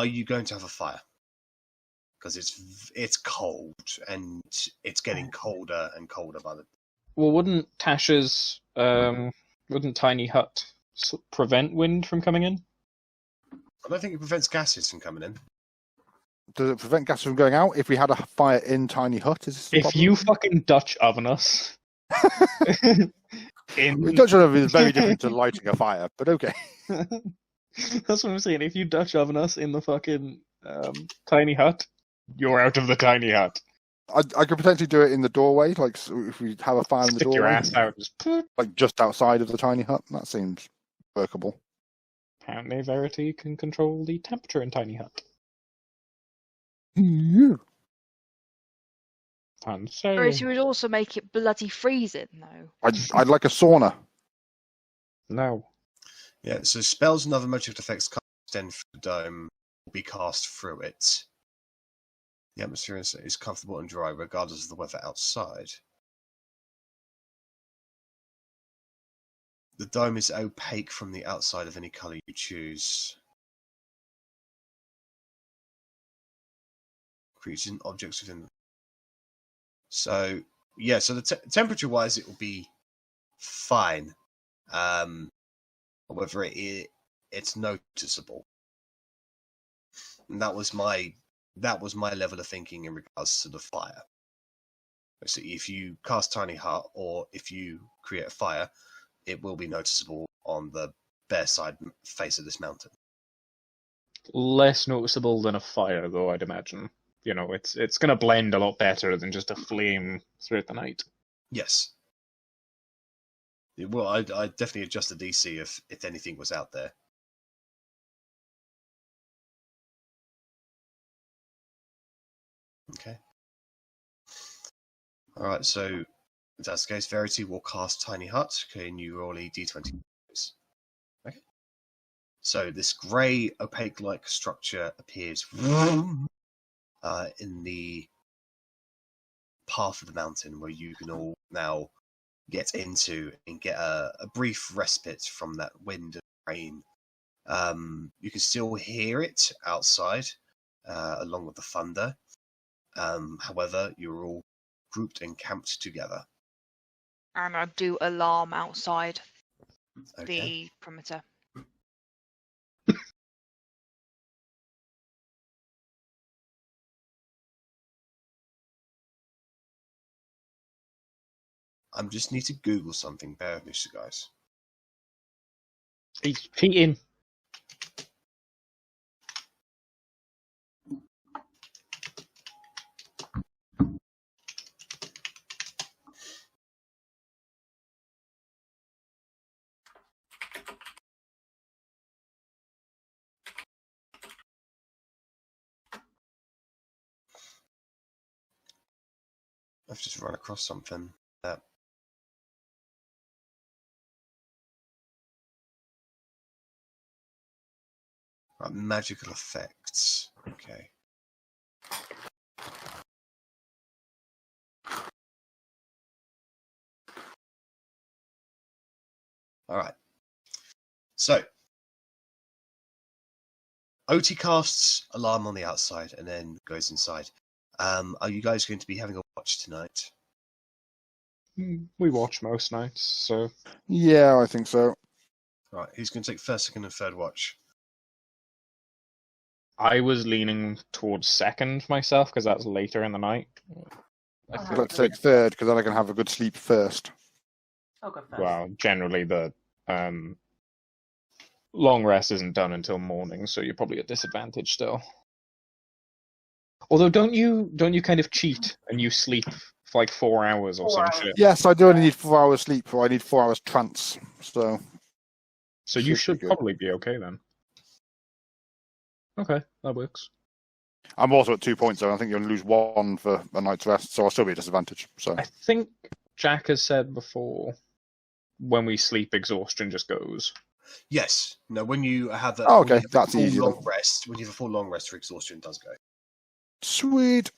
you going to have a fire? Because it's cold and it's getting colder and colder by the. Well, wouldn't Tasha's wouldn't tiny hut prevent wind from coming in? I don't think it prevents gases from coming in. Does it prevent gas from going out if we had a fire in Tiny Hut? Is this the If problem? you fucking Dutch oven us, Dutch oven is very different to lighting a fire, but okay. That's what I'm saying. If you Dutch oven us in the fucking tiny hut, you're out of the tiny hut. I could potentially do it in the doorway, like if we have a fire in the Stick doorway, your ass out. Just like just outside of the tiny hut. That seems workable. apparently, Verity can control the temperature in tiny hut. Yeah. And so, Or you would also make it bloody freezing, though. I'd like a sauna. no. Yeah, so spells and other magic effects can't extend through the dome will be cast through it. The atmosphere is comfortable and dry regardless of the weather outside. The dome is opaque from the outside of any colour you choose. Creatures and objects within. So, yeah, so the temperature-wise, it will be fine. However, it's noticeable. And that was my that was my level of thinking in regards to the fire. So if you cast Tiny Hut, or if you create a fire, it will be noticeable on the bare side face of this mountain. Less noticeable than a fire, though, I'd imagine. You know, it's going to blend a lot better than just a flame throughout the night. Yes. Well, I definitely adjust the DC if anything was out there. Okay. All right, so if that's the case, Verity will cast Tiny Hut. Can you roll a d20? Okay. So this grey, opaque-like structure appears in the path of the mountain where you can all now get into and get a brief respite from that wind and rain. You can still hear it outside, along with the thunder. However, you're all grouped and camped together. And I do alarm outside Okay. the perimeter. I just need to Google something. Bear with me, guys. He's cheating. I've just run across something that magical effects. Okay. All right. So, Otti casts alarm on the outside and then goes inside. Are you guys going to be having a watch tonight? We watch most nights, so... Yeah, I think so. All right. Who's going to take first, second, and third watch? I was leaning towards second myself, because that's later in the night. Let's take third, because then I can have a good sleep first. I'll go first. Well, generally the long rest isn't done until morning, so you're probably at disadvantage still. Although, don't you kind of cheat and you sleep for like 4 hours or 4 some hours. shit? Yes, I do only need 4 hours sleep, or I need 4 hours trance. So You should should be good. probably be okay then. Okay, that works. I'm also at 2 points, though. I think you'll lose 1 for a night's rest, so I'll still be at disadvantage. So I think Jack has said before, when we sleep, exhaustion just goes. Yes. No. When you have a Oh, okay, when you have that's a full easy long then. rest, when you have a full long rest, your exhaustion does go. sweet.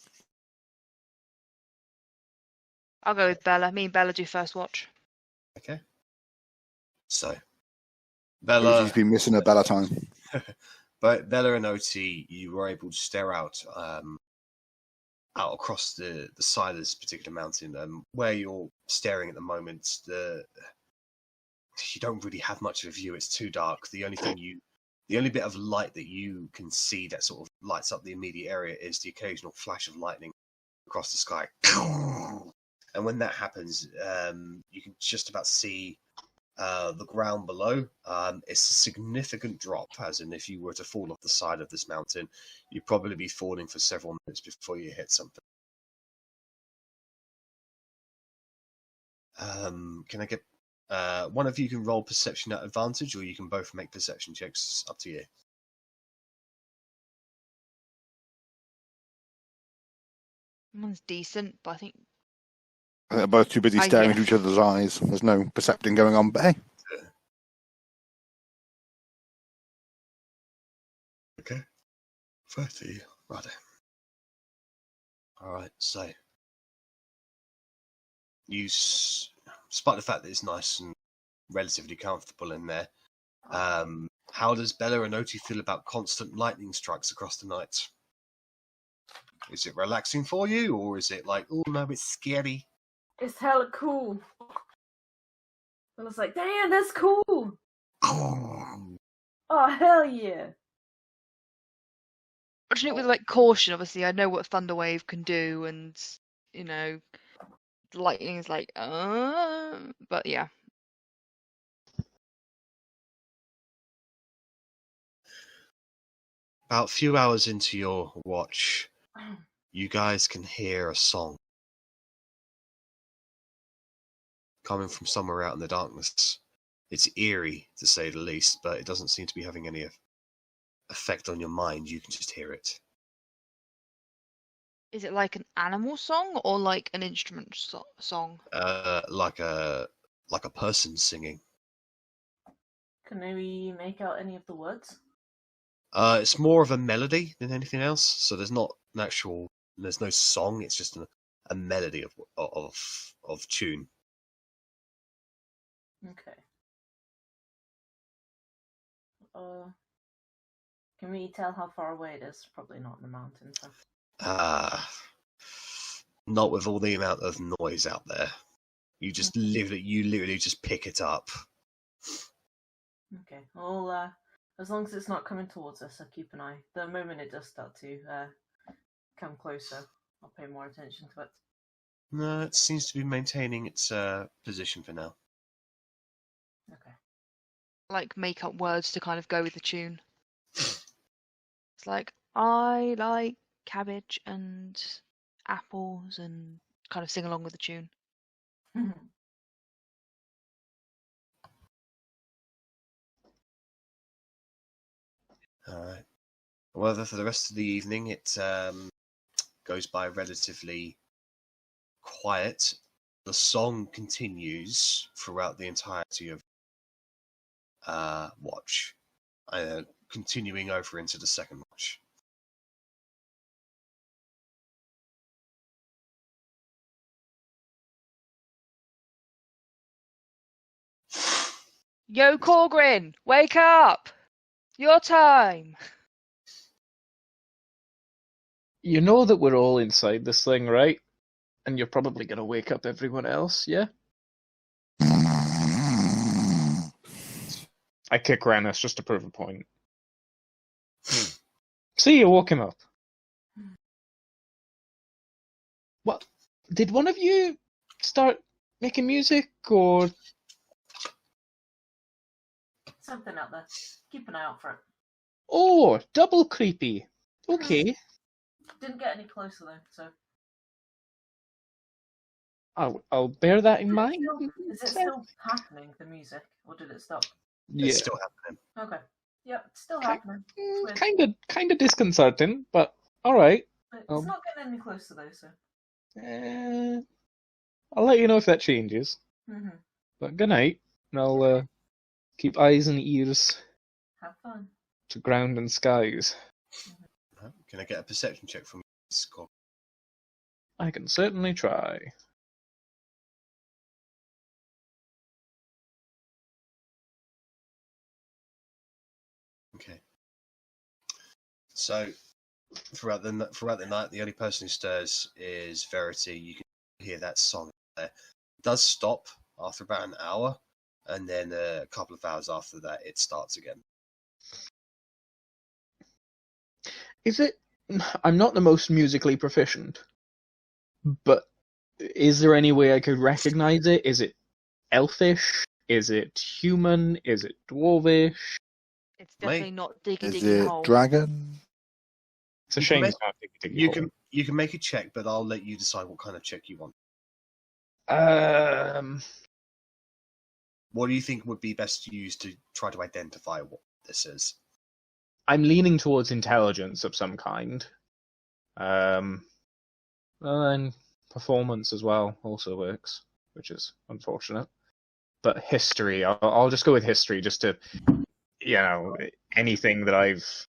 I'll go with Bella. Me and Bella do first watch. Okay. So, She's Bella, been missing her Bella time. but Bella and Otti, you were able to stare out across the side of this particular mountain. Where you're staring at the moment, you don't really have much of a view. It's too dark. The only bit of light that you can see that sort of lights up the immediate area is the occasional flash of lightning across the sky. And when that happens, you can just about see the ground below. It's a significant drop, as in if you were to fall off the side of this mountain, you'd probably be falling for several minutes before you hit something. Can I get one of you can roll perception at advantage, or you can both make perception checks. Up to you. One's decent, but I think They're both too busy staring into each other's eyes. There's no percepting going on, but hey. Okay. 30. Right. Alright, so despite the fact that it's nice and relatively comfortable in there, how does Bella and Otti feel about constant lightning strikes across the night? Is it relaxing for you, or is it like, oh no, it's scary? It's hella cool. I was like, damn, that's cool. Oh, hell yeah. approaching it with like caution. Obviously, I know what Thunderwave can do, and you know, lightning is like, but yeah. About a few hours into your watch, you guys can hear a song coming from somewhere out in the darkness. It's eerie, to say the least, but it doesn't seem to be having any effect on your mind. You can just hear it. Is it like an animal song or like an instrument song? Like a person singing. Can we make out any of the words? It's more of a melody than anything else. So there's not an actual. There's no song. It's just a melody of tune. Okay. Can we tell how far away it is? Probably not in the mountains. So. Not with all the amount of noise out there. You just literally just pick it up. Okay. Well, as long as it's not coming towards us, I'll keep an eye. The moment it does start to come closer, I'll pay more attention to it. No, it seems to be maintaining its position for now. Okay. Like make up words to kind of go with the tune. It's like, I like cabbage and apples, and kind of sing along with the tune. Alright. Well, for the rest of the evening, it goes by relatively quiet. The song continues throughout the entirety of watch, continuing over into the second watch. Yo, Korgrin, wake up! Your time! You know that we're all inside this thing, right? And you're probably going to wake up everyone else, yeah? I kick Rennas just to prove a point. See, you woke him up. What? Did one of you start making music, or...? Something out there. Keep an eye out for it. Oh, double creepy. Okay. Didn't get any closer though, so. I'll bear that in mind. Is it still happening, the music, or did it stop? Yeah. It's still happening. Okay. Yep, it's still happening. It's weird. Kind of disconcerting, but all right. But it's not getting any closer though, so. I'll let you know if that changes. Mm-hmm. But good night, and I'll keep eyes and ears Have fun. to ground and skies. Can I get a perception check from Scott? I can certainly try. Okay. So throughout the night, the only person who stirs is Verity. You can hear that song there. It does stop after about an hour, and then a couple of hours after that, it starts again. Is it? I'm not the most musically proficient, but is there any way I could recognize it? Is it elfish? Is it human? Is it dwarvish? It's definitely not diggy Is diggy it hole. dragon? It's a You shame can it's not diggy You hole. can make a check, but I'll let you decide what kind of check you want. What do you think would be best used to try to identify what this is? I'm leaning towards intelligence of some kind. And performance as well also works, which is unfortunate. But history, I'll just go with history, just to, anything that I've.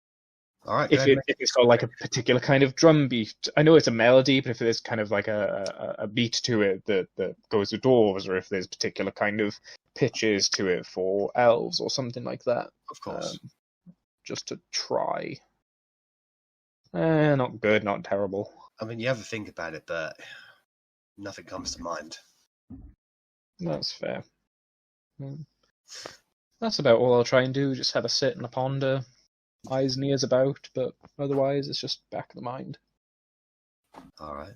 All right. If it's got like a particular kind of drum beat, I know it's a melody, but if there's kind of like a beat to it that goes with dwarves, or if there's particular kind of pitches to it for elves or something like that. Of course. Just to try. Not good, not terrible. I mean, you have to think about it, but nothing comes to mind. That's fair. That's about all I'll try and do. Just have a sit and a ponder. eyes and ears about, but otherwise it's just back of the mind. All right.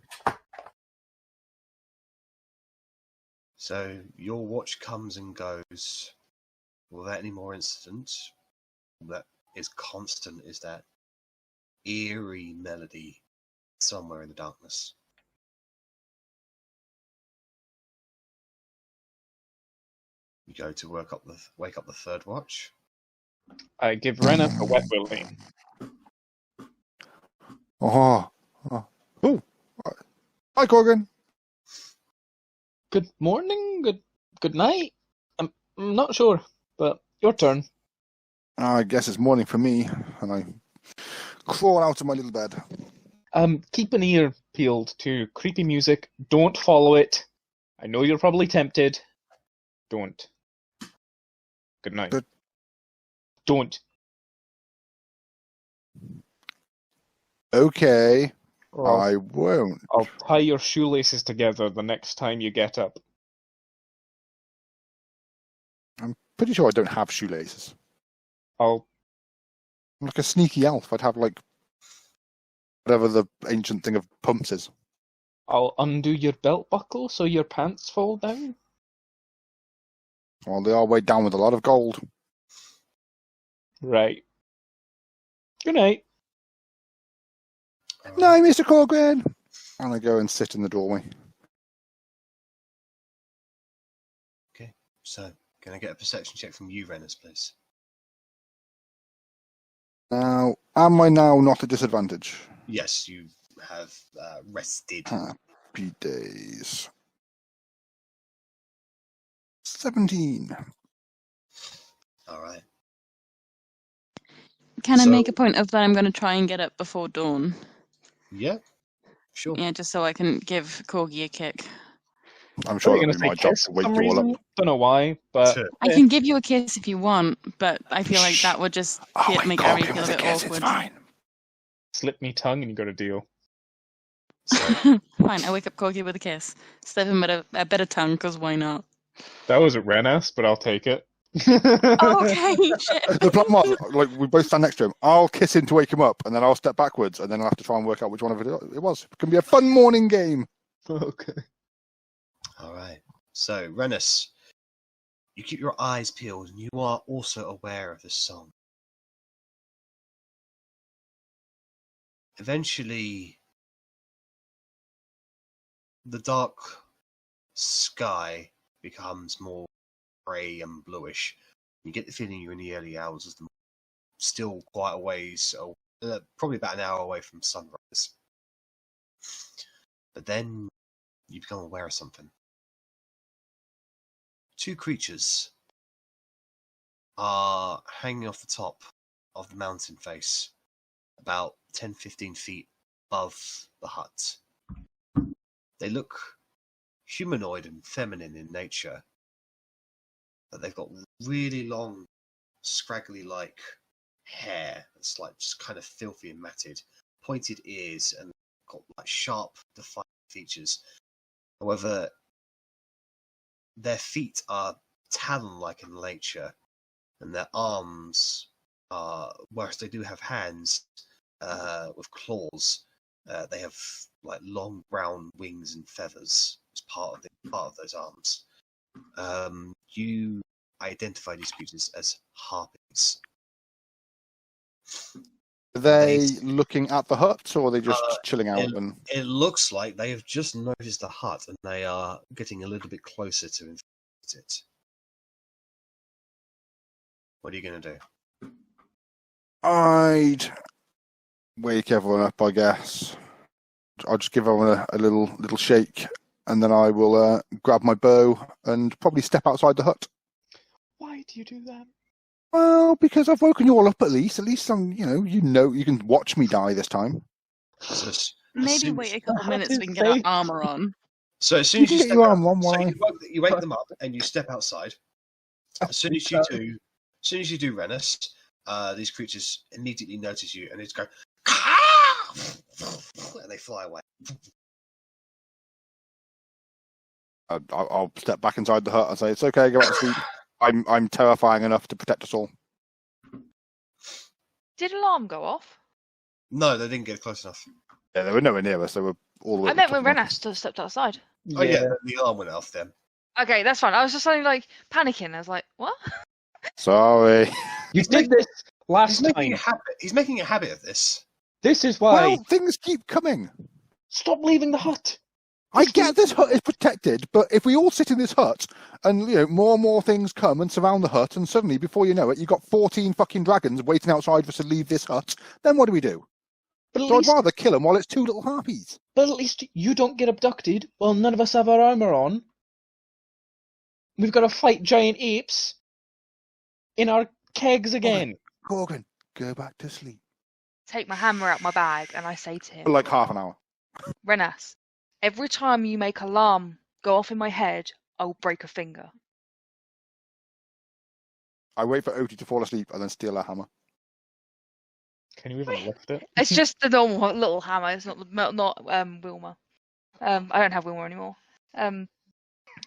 So your watch comes and goes without any more incidents. That is constant is that eerie melody somewhere in the darkness. You go to wake up the third watch. I give Rennas a wet willy. Oh. Hi, Korgrin. Good morning, good night. I'm not sure, but your turn. I guess it's morning for me, and I crawl out of my little bed. Keep an ear peeled to creepy music. Don't follow it. I know you're probably tempted. Don't. Good night. Good. Don't. Okay, Or I won't. I'll tie your shoelaces together the next time you get up. I'm pretty sure I don't have shoelaces. I'll I'm like a sneaky elf. I'd have like whatever the ancient thing of pumps is. I'll undo your belt buckle so your pants fall down. Well, they are weighed down with a lot of gold. Right. Good night. All No, right. Mr. Korgrin! And I go and sit in the doorway. So, can I get a perception check from you, Rennas, please? Now, am I now not at disadvantage? Yes, you have rested. Happy days. 17. All right. Can I make So- a point of that I'm going to try and get up before dawn? Yeah, sure. Yeah, just so I can give Corgi a kick. I'm Are sure you it'll going be to my say job kiss to for wake some you all reason? up. Don't know why, but Sure. I can give you a kiss if you want, but I feel like that would just make Arri Korgrin feel a with bit kiss, awkward. It's fine. slip me tongue and you got a deal. So, Fine, I wake up Corgi with a kiss. Slip him a bit of tongue, because why not? That was at Rennas, but I'll take it. Oh, okay, shit. The plan was, like, we both stand next to him. I'll kiss him to wake him up, and then I'll step backwards, and then I'll have to try and work out which one of it was. It can be a fun morning game. Okay. all right. So, Rennas, you keep your eyes peeled, and you are also aware of this song. Eventually, the dark sky becomes more grey and bluish. You get the feeling you're in the early hours of the morning, still quite a ways, probably about an hour away from sunrise. But then you become aware of something. Two creatures are hanging off the top of the mountain face, about 10-15 feet above the hut. They look humanoid and feminine in nature, but they've got really long, scraggly-like hair that's like just kind of filthy and matted, pointed ears, and got like sharp, defined features. However, their feet are talon-like in nature, and their arms are, whilst they do have hands with claws, they have like long brown wings and feathers as part of those arms. You identify these creatures as harpies. Are they They- looking at the hut, or are they just chilling out? And It looks like they have just noticed the hut and they are getting a little bit closer to infect it. What are you going to do? I'd wake everyone up, I guess. I'll just give everyone a little shake, and then I will grab my bow and probably step outside the hut. Why do you do that? Well, because I've woken you all up at least. At least I'm, you can watch me die this time. So as Maybe soon wait as- a couple That minutes so we is can get our safe. armor on. So as soon You as can you get step your out, arm on so while you wake them up and you step outside. As soon as you do, Rennas, these creatures immediately notice you and they just go, and they fly away. I'll step back inside the hut and say, "It's okay, go back to sleep. I'm terrifying enough to protect us all." Did alarm go off? No, they didn't get close enough. Yeah, they were nowhere near us. They were all the way. I at the meant top when of the Rennas stepped outside. Oh yeah, the alarm went off then. Okay, that's fine. I was just suddenly like panicking. I was like, what? Sorry. You did this last He's making time. a habit. He's making a habit of this. This is why. Well, things keep coming. Stop leaving the hut. I get this hut is protected, but if we all sit in this hut and more and more things come and surround the hut, and suddenly, before you know it, you've got 14 fucking dragons waiting outside for us to leave this hut, then what do we do? But at So least, I'd rather kill them while it's 2 little harpies. but at least you don't get abducted. Well, none of us have our armor on. We've got to fight giant apes in our kegs again. Korgrin, go back to sleep. Take my hammer out my bag and I say to him, For like half an hour. Rennas, every time you make alarm go off in my head, I will break a finger. I wait for Otti to fall asleep and then steal her hammer. Can you even lift it? It's just the normal little hammer. It's not Wilma. I don't have Wilma anymore. I'm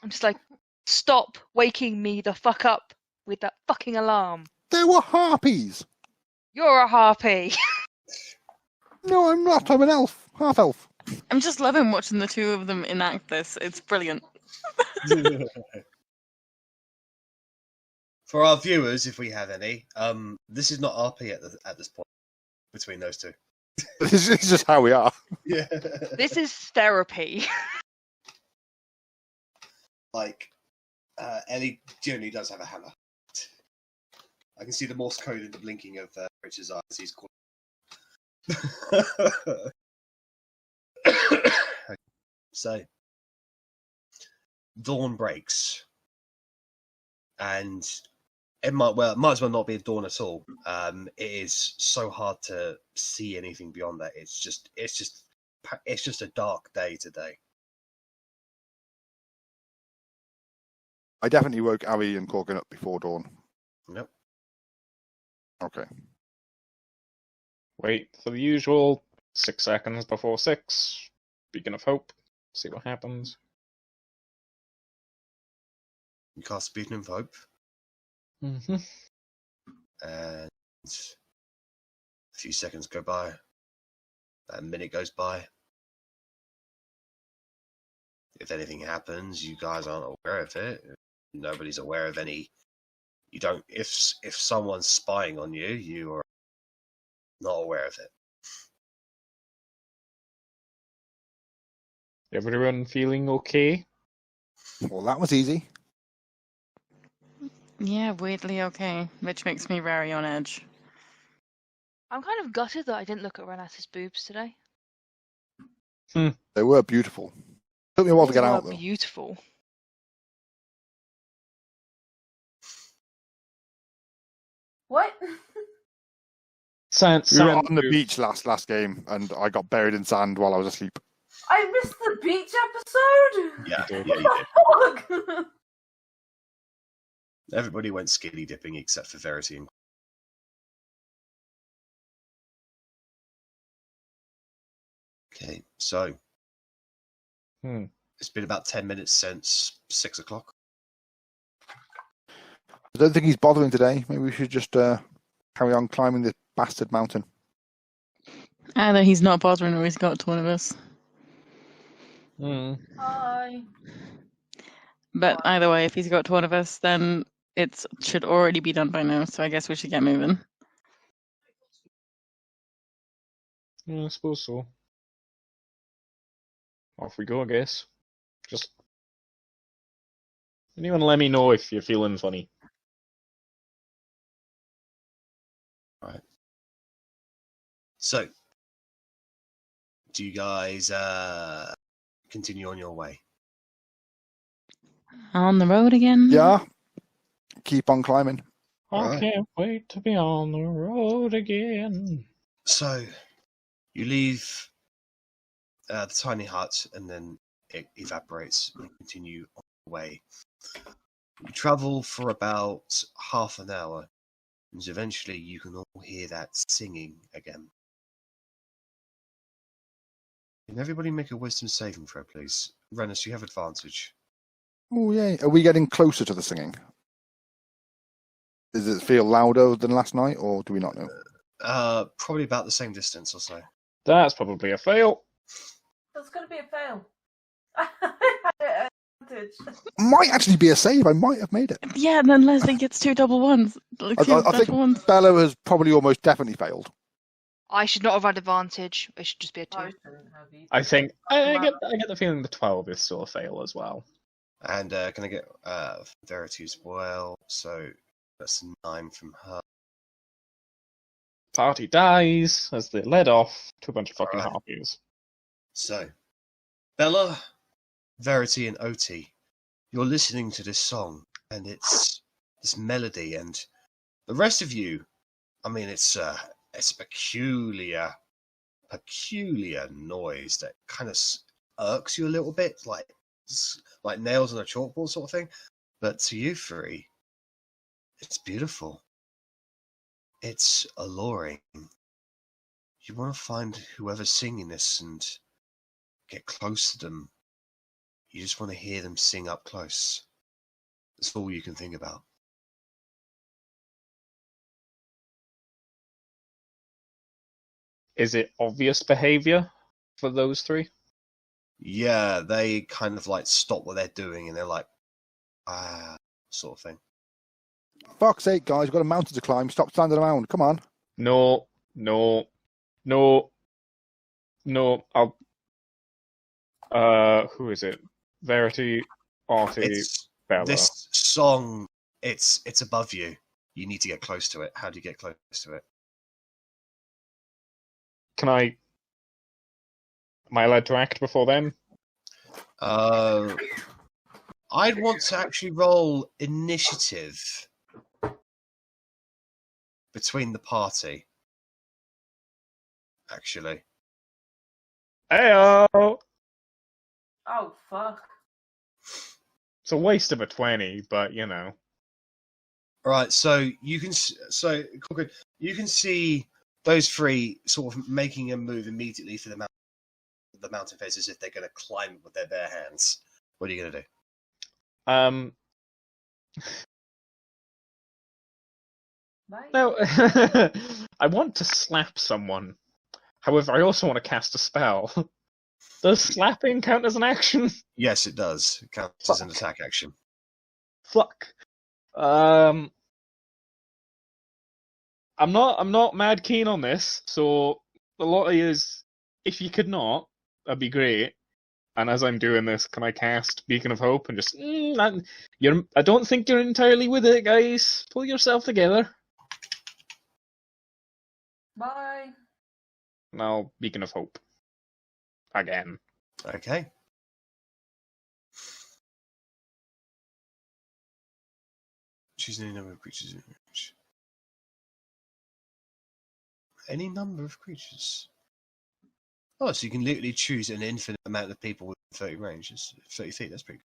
just like, stop waking me the fuck up with that fucking alarm. There were harpies! You're a harpy. No, I'm not. I'm an elf. Half elf. I'm just loving watching the two of them enact this. It's brilliant. For our viewers, if we have any, this is not RP at this point between those two. This is just how we are. Yeah. This is therapy. Like, Ellie generally does have a hammer. I can see the Morse code in the blinking of Richard's eyes. He's called. So, dawn breaks, and it might as well not be a dawn at all. It is so hard to see anything beyond that. It's just a dark day today. I definitely woke Arri and Korgrin up before dawn. Nope. Okay. Wait for the usual 6 seconds before 6. Beacon of hope. See what happens. You cast Beacon of Hope, Mm-hmm. and a few seconds go by. A minute goes by. If anything happens, you guys aren't aware of it. Nobody's aware of any. You don't. If someone's spying on you, you are not aware of it. Everyone feeling okay? Well, that was easy. Yeah, weirdly okay, which makes me very on edge. I'm kind of gutted that I didn't look at Renas's boobs today. They were beautiful. Took me a while to They get were out, though. beautiful. What? We were Sand on the boobs. beach last game, and I got buried in sand while I was asleep. I missed the beach episode. Yeah, did. yeah, you did. What the fuck? Everybody went skinny dipping except for Verity. Okay, so it's been about 10 minutes since 6 o'clock. I don't think he's bothering today. Maybe we should just carry on climbing this bastard mountain. Either he's not bothering or he's got to one of us. Hi. But either way, if he's got to one of us, then it should already be done by now, so I guess we should get moving. Yeah, I suppose so. Off we go, I guess. Just anyone let me know if you're feeling funny. Right. So, do you guys continue on your way? On the road again? Yeah. Keep on climbing. I Alright. can't wait to be on the road again. So, you leave the tiny hut and then it evaporates and continue on the way. You travel for about half an hour and eventually you can all hear that singing again. Can everybody make a wisdom saving throw, please? Rennas, you have advantage. Oh, yay. Are we getting closer to the singing? Does it feel louder than last night, or do we not know? Probably about the same distance or so. That's probably a fail. That's going to be a fail. Advantage. Might actually be a save. I might have made it. Yeah, and then Lesley gets 2 double ones. Like, I 2 think natural ones. Bella has probably almost definitely failed. I should not have had advantage. It should just be a 2. I shouldn't have either. I think I get the feeling the 12 is still a fail as well. And can I get Verity as well? So that's 9 from her. Party dies as they're led off to a bunch of fucking Alright. harpies. So, Bella, Verity, and Otti, you're listening to this song, and it's this melody, and the rest of you, I mean, it's a peculiar noise that kind of irks you a little bit, like nails on a chalkboard sort of thing. But to you three, it's beautiful. It's alluring. You want to find whoever's singing this and get close to them. You just want to hear them sing up close. That's all you can think about. Is it obvious behavior for those 3? Yeah, they kind of like stop what they're doing and they're like, sort of thing. Fuck's sake, guys, we've got a mountain to climb. Stop standing around. Come on. No. Who is it? Verity, Otti, Bella. This song, it's above you. You need to get close to it. How do you get close to it? Am I allowed to act before then? I'd want to actually roll initiative between the party. Actually. Heyo! Oh, fuck. It's a waste of a 20, but you know. Right, so you can Korgrin, you can see those 3 sort of making a move immediately for the mountain face as if they're going to climb it with their bare hands. What are you going to do? Bye. No, I want to slap someone. However, I also want to cast a spell. Does slapping count as an action? Yes, it does. It counts as an attack action. Fuck. I'm not mad keen on this, so the lottery is, if you could not, that'd be great. And as I'm doing this, can I cast Beacon of Hope and just, I don't think you're entirely with it, guys. Pull yourself together. Bye. Now, Beacon of Hope. Again. Okay. Choose any number of creatures in range. Any number of creatures. Oh, so you can literally choose an infinite amount of people within 30 range. It's 30 feet, that's pretty good.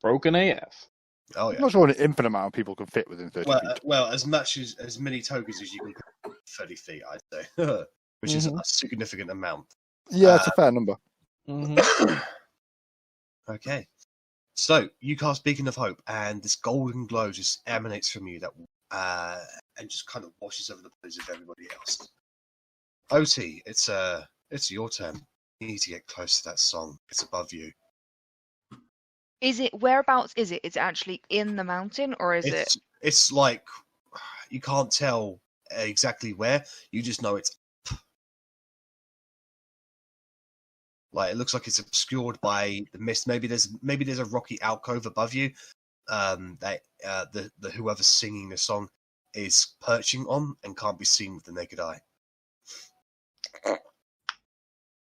Broken AF. Oh, I'm yeah. not sure an infinite amount of people can fit within 30 feet. Well, as many tokens as you can put 30 feet, I'd say. Which is a significant amount. Yeah, it's a fair number. Okay. So, you cast Beacon of Hope, and this golden glow just emanates from you that and just kind of washes over the bodies of everybody else. Otti, it's your turn. You need to get close to that song. It's above you. Is it whereabouts? Is it? Is it actually in the mountain, or is it? It's like you can't tell exactly where. You just know it's like it looks like it's obscured by the mist. Maybe there's a rocky alcove above you. That the whoever's singing the song is perching on and can't be seen with the naked eye.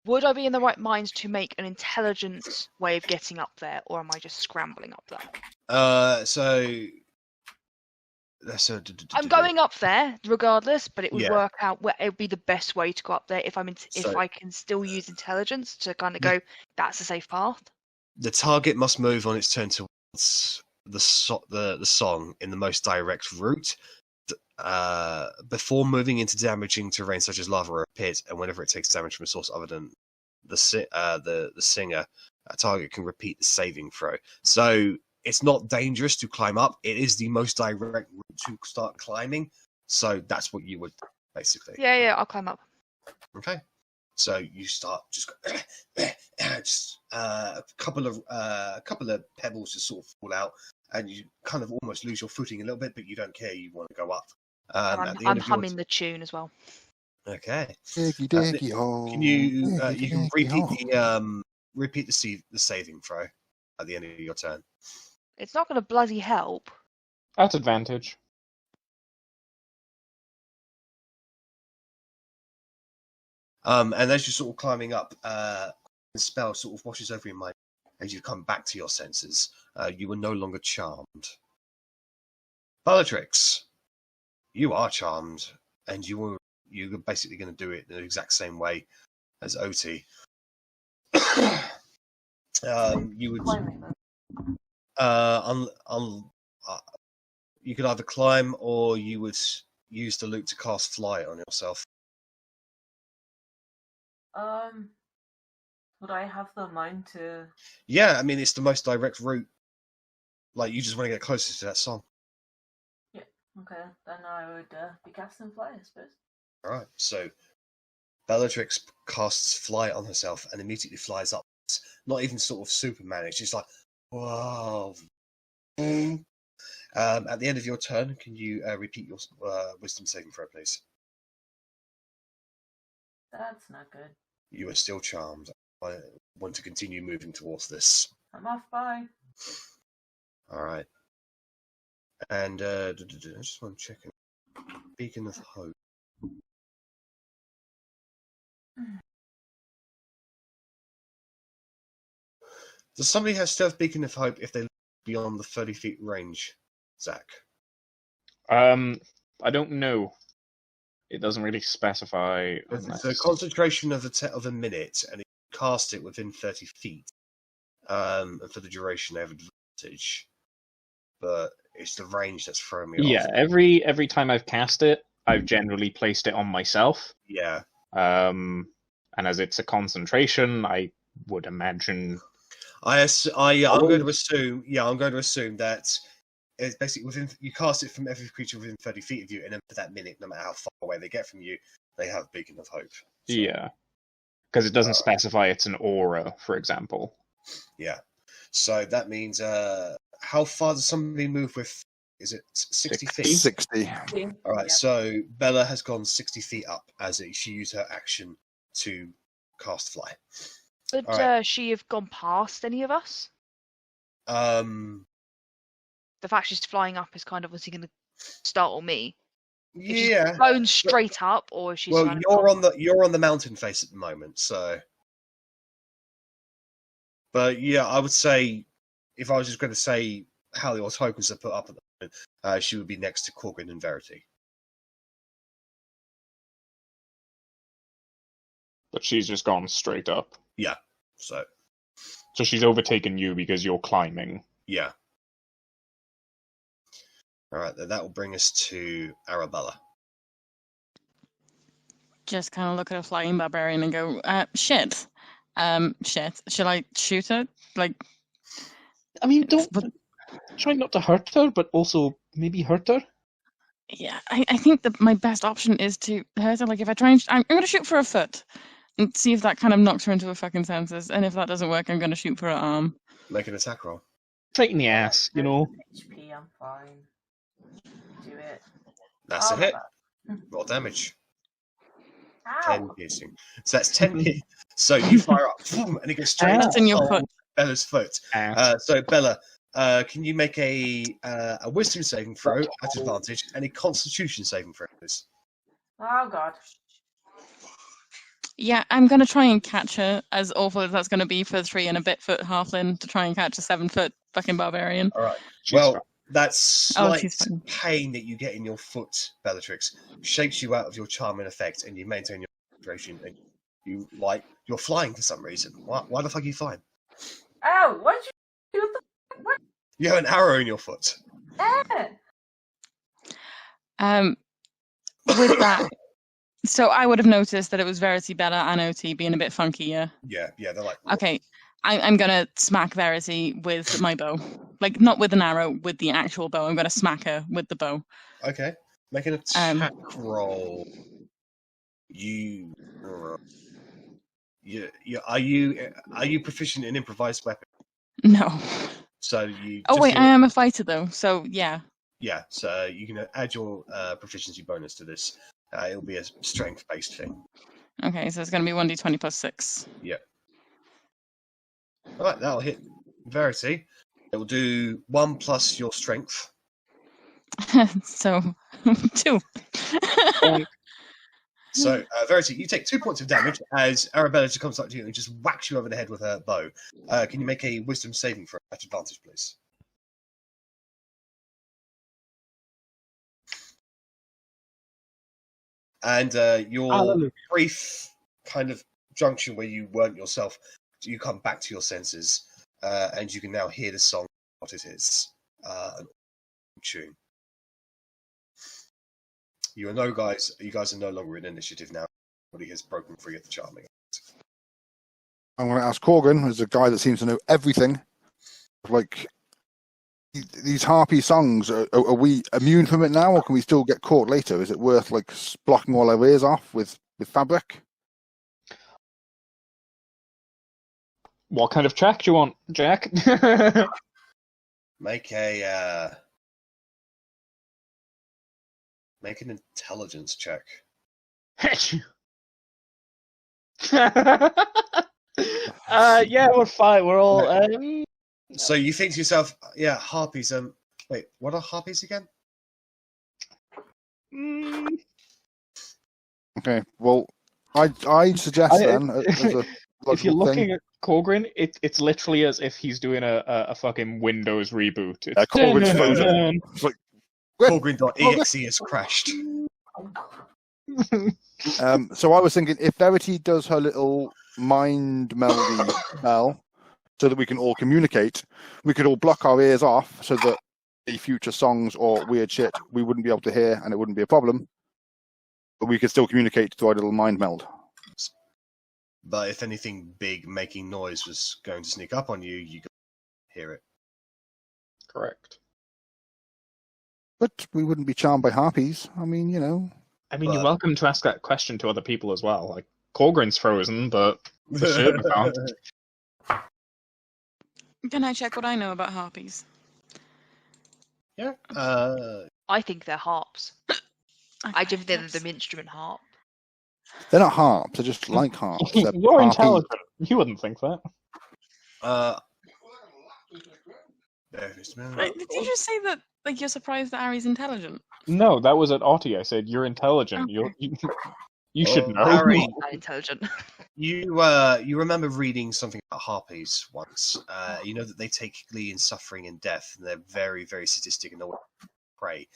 Would I be in the right mind to make an intelligence way of getting up there, or am I just scrambling up there? I'm going up there regardless, but it would work out where it would be the best way to go up there if I can still use intelligence to kind of go. That's a safe path. The target must move on its turn towards the song in the most direct route. Before moving into damaging terrain such as lava or a pit, and whenever it takes damage from a source other than the singer, a target can repeat the saving throw. So it's not dangerous to climb up. It is the most direct route to start climbing, So that's what you would basically. Yeah, I'll climb up. Okay. So you start just a couple of pebbles just sort of fall out, and you kind of almost lose your footing a little bit, but you don't care. You want to go up. I'm humming the tune as well. Okay. Diggy diggy hole. Can you you can diggy, repeat the saving throw at the end of your turn? It's not going to bloody help. At advantage. And as you're sort of climbing up, the spell sort of washes over your mind as you come back to your senses. You were no longer charmed. Bellatrix, you are charmed, and you're basically going to do it in the exact same way as Otti. You would you could either climb or you would use the loot to cast fly on yourself. Would I have the mind to? Yeah, I mean it's the most direct route. Like you just want to get closer to that song. Yeah. Okay, then I would be casting fly, I suppose. All right. So Bellatrix casts fly on herself and immediately flies up. It's not even sort of Superman. It's just like whoa. At the end of your turn, can you repeat your wisdom saving throw, please? That's not good. You are still charmed. I want to continue moving towards this. I'm off. Bye. All right. And I just want to check. Beacon of Hope. Does somebody have stealth Beacon of Hope if they live beyond the 30 feet range, Zach? I don't know. It doesn't really specify. It's a concentration of a minute, and you cast it within 30 feet. And for the duration, they have advantage. But it's the range that's throwing me off. Yeah, every time I've cast it, I've generally placed it on myself. Yeah. And as it's a concentration, I would imagine. I'm going to assume that it's basically you cast it from every creature within 30 feet of you, and then for that minute, no matter how far away they get from you, they have Beacon of Hope. So, yeah, because it doesn't specify it's an aura, for example. Yeah, so that means how far does somebody move with? Is it 60 feet? 60. All right, so Bella has gone 60 feet up as she used her action to cast fly. Would she have gone past any of us? The fact she's flying up is kind of obviously going to startle me. If she's flown straight up, or if she's you're on the mountain face at the moment, so. But yeah, I would say if I was just going to say how your tokens are put up at the moment, she would be next to Korgrin and Verity. But she's just gone straight up. Yeah, so she's overtaken you because you're climbing. Yeah. All right, then that will bring us to Arrabella. Just kind of look at a flying barbarian and go, shit. Shit. Shall I shoot her? Like, I mean, try not to hurt her, but also maybe hurt her. Yeah, I think that my best option is to hurt her. Like, if I try and I'm going to shoot for her foot and see if that kind of knocks her into her fucking senses. And if that doesn't work, I'm going to shoot for her arm. Make an attack roll. Right in the ass, you know. HP, I'm fine. Do it. That's a hit. Roll damage. Ow. 10 piercing. So that's 10 hit. So you fire up, and it goes straight in your foot. Bella's foot. So Bella, can you make a wisdom saving throw at advantage and a constitution saving throw, please? Oh god. Yeah, I'm going to try and catch her, as awful as that's going to be for a 3 and a bit foot halfling, to try and catch a 7 foot fucking barbarian. All right. That slight pain that you get in your foot, Bellatrix, shakes you out of your charm and effect, and you maintain your concentration, and you're flying for some reason. Why the fuck are you flying? Ow! Why'd you do the what? You have an arrow in your foot. With that, so I would have noticed that it was Verity, Bella, and Otti being a bit funky, yeah? Yeah, they're like... Okay, I'm going to smack Verity with my bow. Like, not with an arrow, with the actual bow. I'm going to smack her with the bow. Okay. Make an attack roll. Are you proficient in improvised weapons? No. So you. Oh just wait, roll- I am a fighter though, so yeah. Yeah, so you can add your proficiency bonus to this. It'll be a strength-based thing. Okay, so it's going to be 1d20 plus 6. Yep. All right, that'll hit Verity. It will do 1 plus your strength. So 2. So, Verity, you take 2 points of damage as Arrabella just comes up to you and just whacks you over the head with her bow. Can you make a wisdom saving throw at advantage, please? And your brief kind of junction where you weren't yourself, you come back to your senses, and you can now hear the song, what it is, an tune. You guys are no longer in initiative now. Everybody has broken free of the charming. I'm going to ask Korgrin, who's the guy that seems to know everything. Like, these harpy songs, are we immune from it now, or can we still get caught later? Is it worth, like, blocking all our ears off with fabric? What kind of check do you want, Jack? Make an intelligence check. Yeah, we're fine. We're all. So you think to yourself, yeah, harpies. Wait, what are harpies again? Okay, well, I suggest then, as a if you're logical looking thing, at Korgrin, it's literally as if he's doing a fucking Windows reboot. It's Korgrin's frozen. It's like, Korgrin.exe has crashed. so I was thinking, if Verity does her little mind melding spell, so that we can all communicate, we could all block our ears off, so that any future songs or weird shit we wouldn't be able to hear, and it wouldn't be a problem. But we could still communicate through our little mind meld. But if anything big making noise was going to sneak up on you, you could hear it. Correct. But we wouldn't be charmed by harpies. I mean, you know. I mean, you're welcome to ask that question to other people as well. Like, Korgrin's frozen, but for sure we can't. Can I check what I know about harpies? Yeah. I think they're harps. I Okay, give them yes. the instrument harp. They're not harps, they're just like harps. They're You're harpy. intelligent. You wouldn't think that. Wait, did you just say that, like, you're surprised that Arri's intelligent? No, that was at Otti. I said, you're intelligent. Okay. You should know. Arri. Intelligent. You remember reading something about harpies once. You know that they take glee in suffering and death, and they're very, very sadistic and always prey.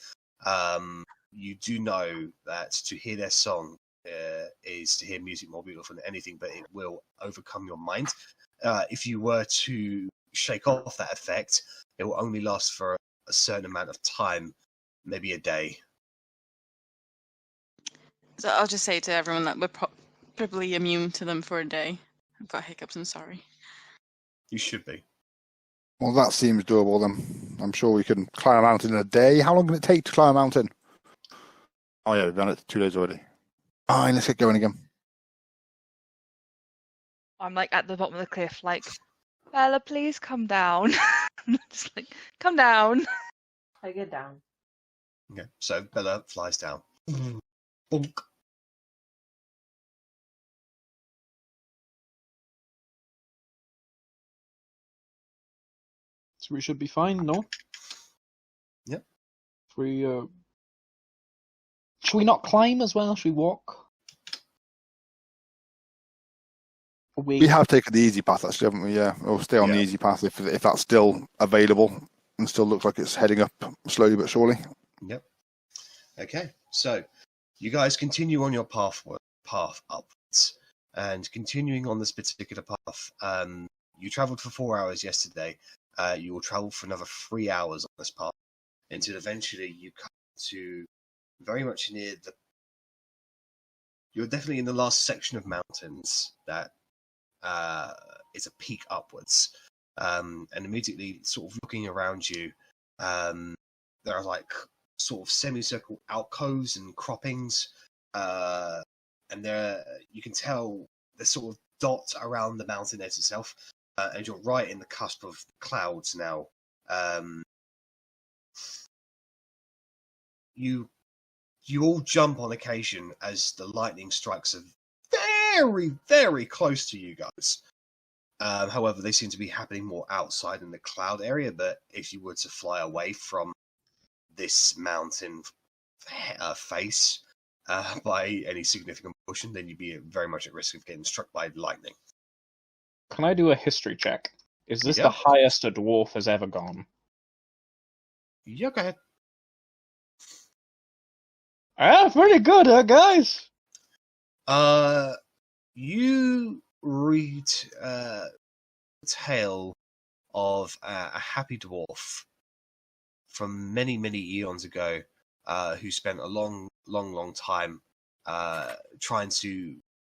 You do know that to hear their song is to hear music more beautiful than anything, but it will overcome your mind. If you were to shake off that effect, it will only last for a certain amount of time, maybe a day. So I'll just say to everyone that we're probably immune to them for a day. I've got hiccups, I'm sorry. You should be. Well, that seems doable then. I'm sure we can climb a mountain in a day. How long can it take to climb a mountain? Oh yeah, we've done it 2 days already. Fine, let's get going again. I'm like at the bottom of the cliff, like, Bella, please come down. Just like, come down. I get down. Okay, so Bella flies down. Bonk. So we should be fine, no? Yep. Should we not climb as well? Should we walk? We have taken the easy path, actually, haven't we? Yeah, we'll stay on the easy path if that's still available and still looks like it's heading up slowly but surely. Yep. Okay, so you guys continue on your path upwards, and continuing on this particular path. You travelled for 4 hours yesterday. You will travel for another 3 hours on this path until eventually you come to very much near the. You're definitely in the last section of mountains that is a peak upwards, and immediately, sort of looking around you, there are like sort of semicircle alcoves and croppings, and you can tell the sort of dot around the mountain edge itself, and you're right in the cusp of clouds now. You all jump on occasion as the lightning strikes are very, very close to you guys. However, they seem to be happening more outside in the cloud area, but if you were to fly away from this mountain face by any significant portion, then you'd be very much at risk of getting struck by lightning. Can I do a history check? Is this Yeah. the highest a dwarf has ever gone? Yeah, go ahead. Ah, pretty good, guys? You read a tale of a happy dwarf from many, many eons ago, who spent a long time trying to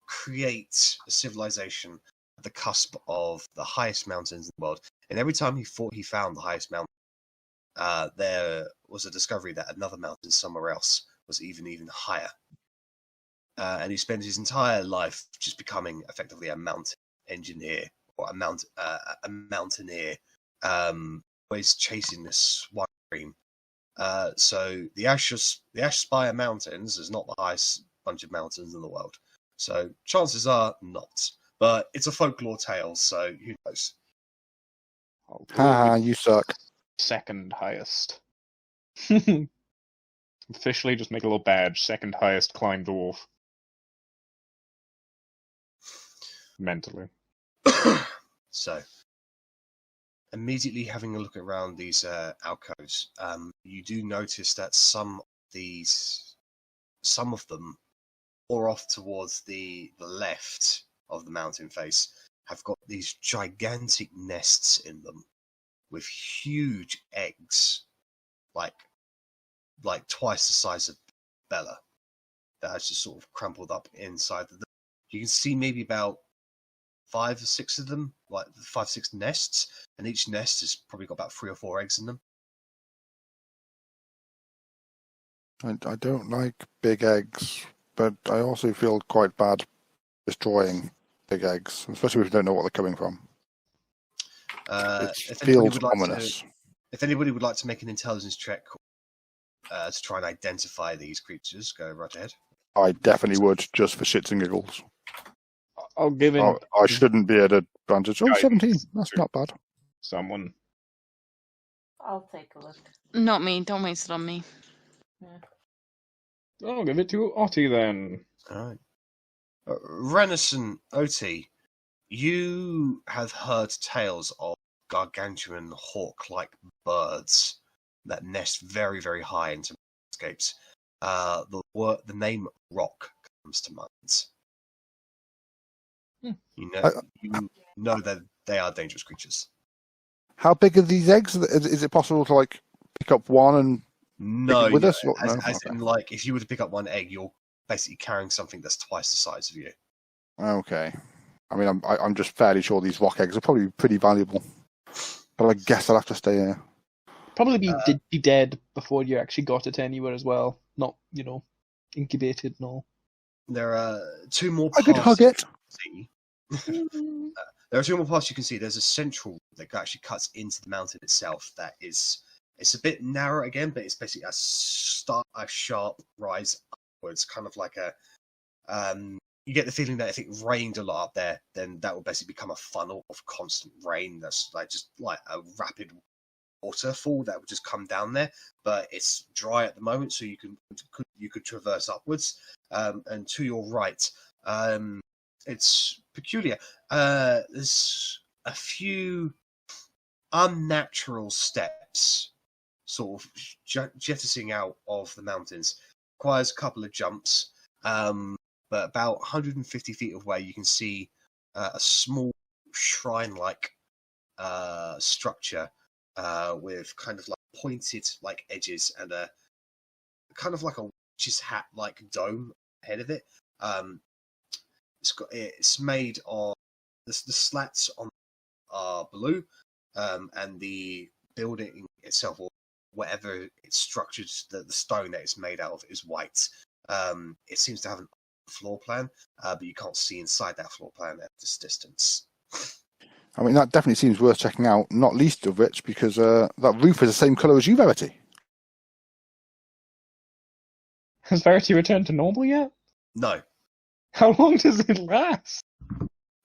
create a civilization at the cusp of the highest mountains in the world. And every time he thought he found the highest mountain, there was a discovery that another mountain somewhere else was even higher. And he spent his entire life just becoming effectively a mountain engineer or a mountaineer, always chasing this one dream. So the Ashspire Mountains is not the highest bunch of mountains in the world. So chances are not. But it's a folklore tale, so who knows? I'll go Haha, with you suck. second highest. Officially, just make a little badge. Second highest climb dwarf. Mentally. So, immediately having a look around these alcoves, you do notice that some of them, or off towards the left of the mountain face, have got these gigantic nests in them with huge eggs, like twice the size of Bella, that has just sort of crumpled up inside of them. You can see maybe about 5 or 6 of them, like 5 or 6 nests, and each nest has probably got about 3 or 4 eggs in them. I don't like big eggs, but I also feel quite bad destroying big eggs, especially if you don't know what they're coming from. It feels ominous. If anybody would like to make an intelligence check to try and identify these creatures, go right ahead. I definitely would, just for shits and giggles. I'll give in. I shouldn't be at advantage. Oh, Guidance 17. That's not bad. Someone. I'll take a look. Not me. Don't waste it on me. Yeah. I'll give it to Otti then. All right. Rennas and Otti, you have heard tales of gargantuan hawk-like birds that nest very, very high into landscapes. The name rock comes to mind. You know that they are dangerous creatures. How big are these eggs? Is it possible to pick up one and No, with no, us? Or, as, no? as Okay. in if you were to pick up one egg, you're basically carrying something that's twice the size of you. Okay. I mean, I'm just fairly sure these rock eggs are probably pretty valuable. But I guess I'll have to stay here. Probably be dead before you actually got it anywhere as well. Not, incubated and all. There are 2 more I paths could hug it. you can see. There are 2 more paths you can see. There's a central that actually cuts into the mountain itself. It's a bit narrow again, but it's basically a sharp rise upwards, kind of like a. You get the feeling that if it rained a lot up there, then that will basically become a funnel of constant rain. That's just like a rapid waterfall that would just come down there. But it's dry at the moment, so you could traverse upwards. And to your right, it's peculiar. There's a few unnatural steps, sort of jettisoning out of the mountains. Requires a couple of jumps. But about 150 feet away, you can see a small shrine-like structure with kind of like pointed edges and a kind of like a witch's hat-like dome ahead of it. It's made of the slats on are blue, and the building itself, or whatever it's structured, the stone that it's made out of is white. It seems to have a floor plan, but you can't see inside that floor plan at this distance. I mean, that definitely seems worth checking out, not least of which because that roof is the same colour as you, Verity. Has Verity returned to normal yet? No, How long does it last?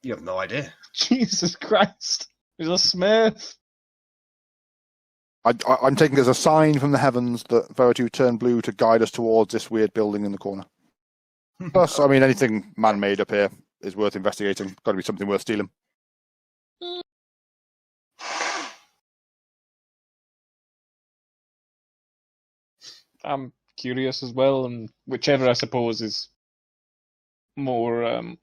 you have no idea. Jesus Christ. He's a smurf. I'm taking it as a sign from the heavens that Verity would turn blue to guide us towards this weird building in the corner. Plus, I mean, anything man-made up here is worth investigating. Got to be something worth stealing. I'm curious as well, and whichever I suppose is more, I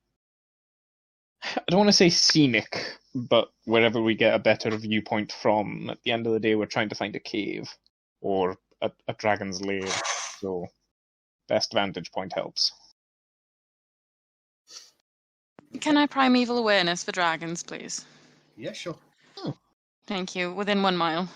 don't want to say scenic, but wherever we get a better viewpoint from. At the end of the day, we're trying to find a cave or a dragon's lair, so best vantage point helps. Can I primeval awareness for dragons, please? Yeah, sure. Thank you. Within 1 mile.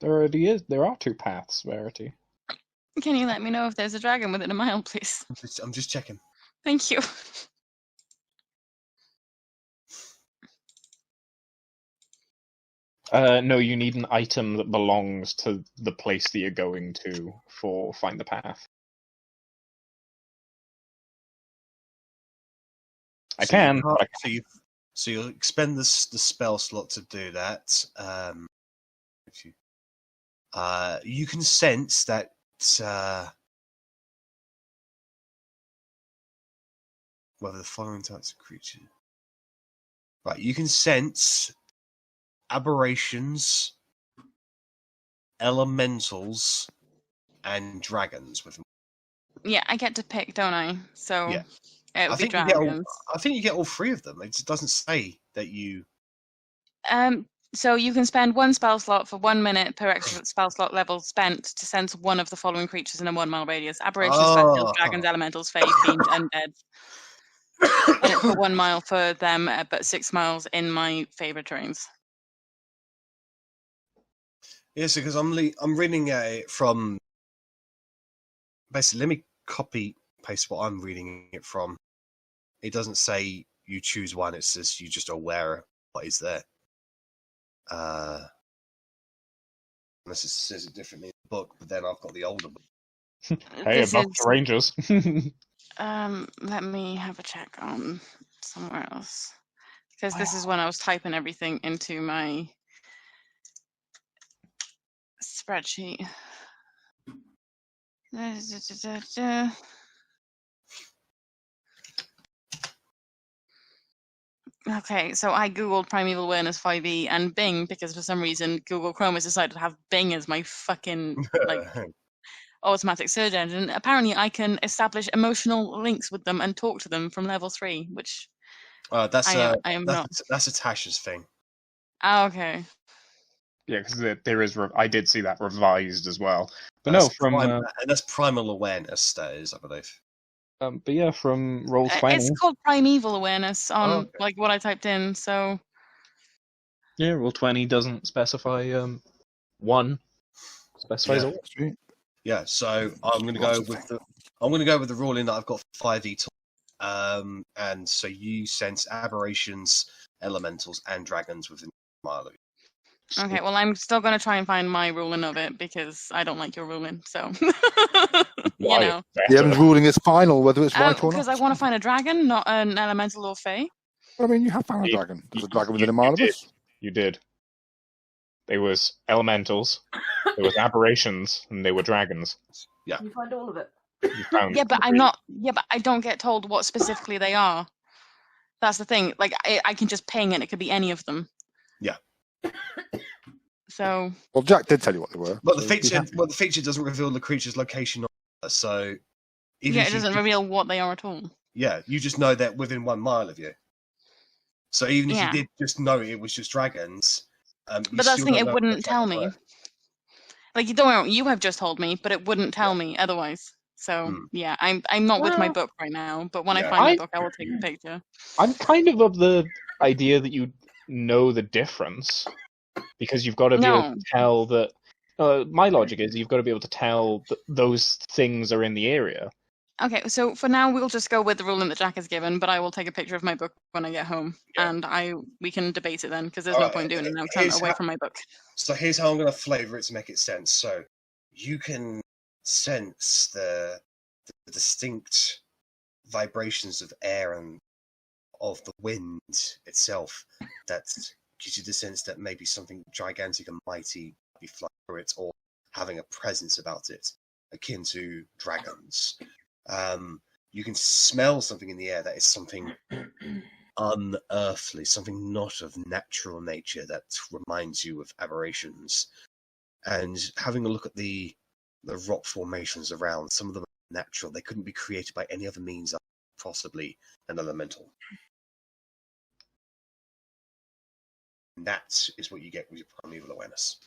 There already is. There are 2 paths, Verity. Can you let me know if there's a dragon within 1 mile, please? I'm just checking. Thank you. No, you need an item that belongs to the place that you're going to for find the path. I So can, you but I can't- So you'll expend the spell slot to do that. You can sense that whether the following types of creature. Right, you can sense aberrations, elementals, and dragons with them. Yeah, I get to pick, don't I? So Yeah. it would I be think dragons. you get all 3 of them. It doesn't say that you. So you can spend 1 spell slot for 1 minute per extra spell slot level spent to sense one of the following creatures in a 1 mile radius: aberrations, fat dragons, elementals, fae, fiend, undead. And it's for 1 mile for them, but 6 miles in my favorite terrains. Yes, because I'm reading it from. Basically, let me copy paste what I'm reading it from. It doesn't say you choose one; it says you just aware of what is there. Unless it says it differently in the book, but then I've got the older book. Hey, This above is- the Rangers. Let me have a check on somewhere else. Because this is when I was typing everything into my spreadsheet. Okay, so I googled Primeval Awareness 5e and Bing because for some reason Google Chrome has decided to have Bing as my fucking automatic search engine. Apparently I can establish emotional links with them and talk to them from level 3, which that's I am not. That's a Tasha's thing. Oh, okay. Yeah, because there is. I did see that revised as well. But no, from and that's primal awareness. That is, I believe. but yeah, from Roll20. It's called Primeval Awareness on okay. like what I typed in. So Yeah, Roll20 doesn't specify one. Specifies all. Yeah, so I'm going to go with the ruling that I've got 5e tool. And so you sense aberrations, elementals, and dragons within a mile of you. okay, well I'm still going to try and find my ruling of it because I don't like your ruling. So you know, The Evan's ruling is final, whether it's right or because not. I want to find a dragon, not an elemental or fae. Well, I mean, you have found a dragon. There's a dragon within a mile of us. You did. There was elementals, there was aberrations, and there were dragons. Yeah. You find all of it. You found Yeah, but I'm not. Yeah, but I don't get told what specifically they are. That's the thing. Like I can just ping and it could be any of them. Yeah. So. Well, Jack did tell you what they were. But so the feature doesn't reveal the creature's location. So. Even Yeah, if it doesn't reveal what they are at all. Yeah, you just know that within 1 mile of you. So even if you did just know it was just dragons. But that's the thing, it wouldn't tell me. Like, you don't worry, you have just told me, but it wouldn't tell me otherwise. So yeah, I'm not with my book right now, but when I Yeah. find my book, I will take a picture. I'm kind of the idea that you know the difference, because you've got to be able No. to tell that. My logic is you've got to be able to tell that those things are in the area. Okay, so for now we'll just go with the ruling that Jack has given, but I will take a picture of my book when I get home, and we can debate it then, because there's no Alright, point doing it now. here's Turn away how- from my book. So here's how I'm going to flavour it to make it sense. So you can sense the distinct vibrations of air and of the wind itself that gives you the sense that maybe something gigantic and mighty might be flying through it, or having a presence about it, akin to dragons. You can smell something in the air that is something unearthly, something not of natural nature that reminds you of aberrations. And having a look at the rock formations around, some of them are natural. They couldn't be created by any other means, possibly an elemental. And that is what you get with your primeval awareness.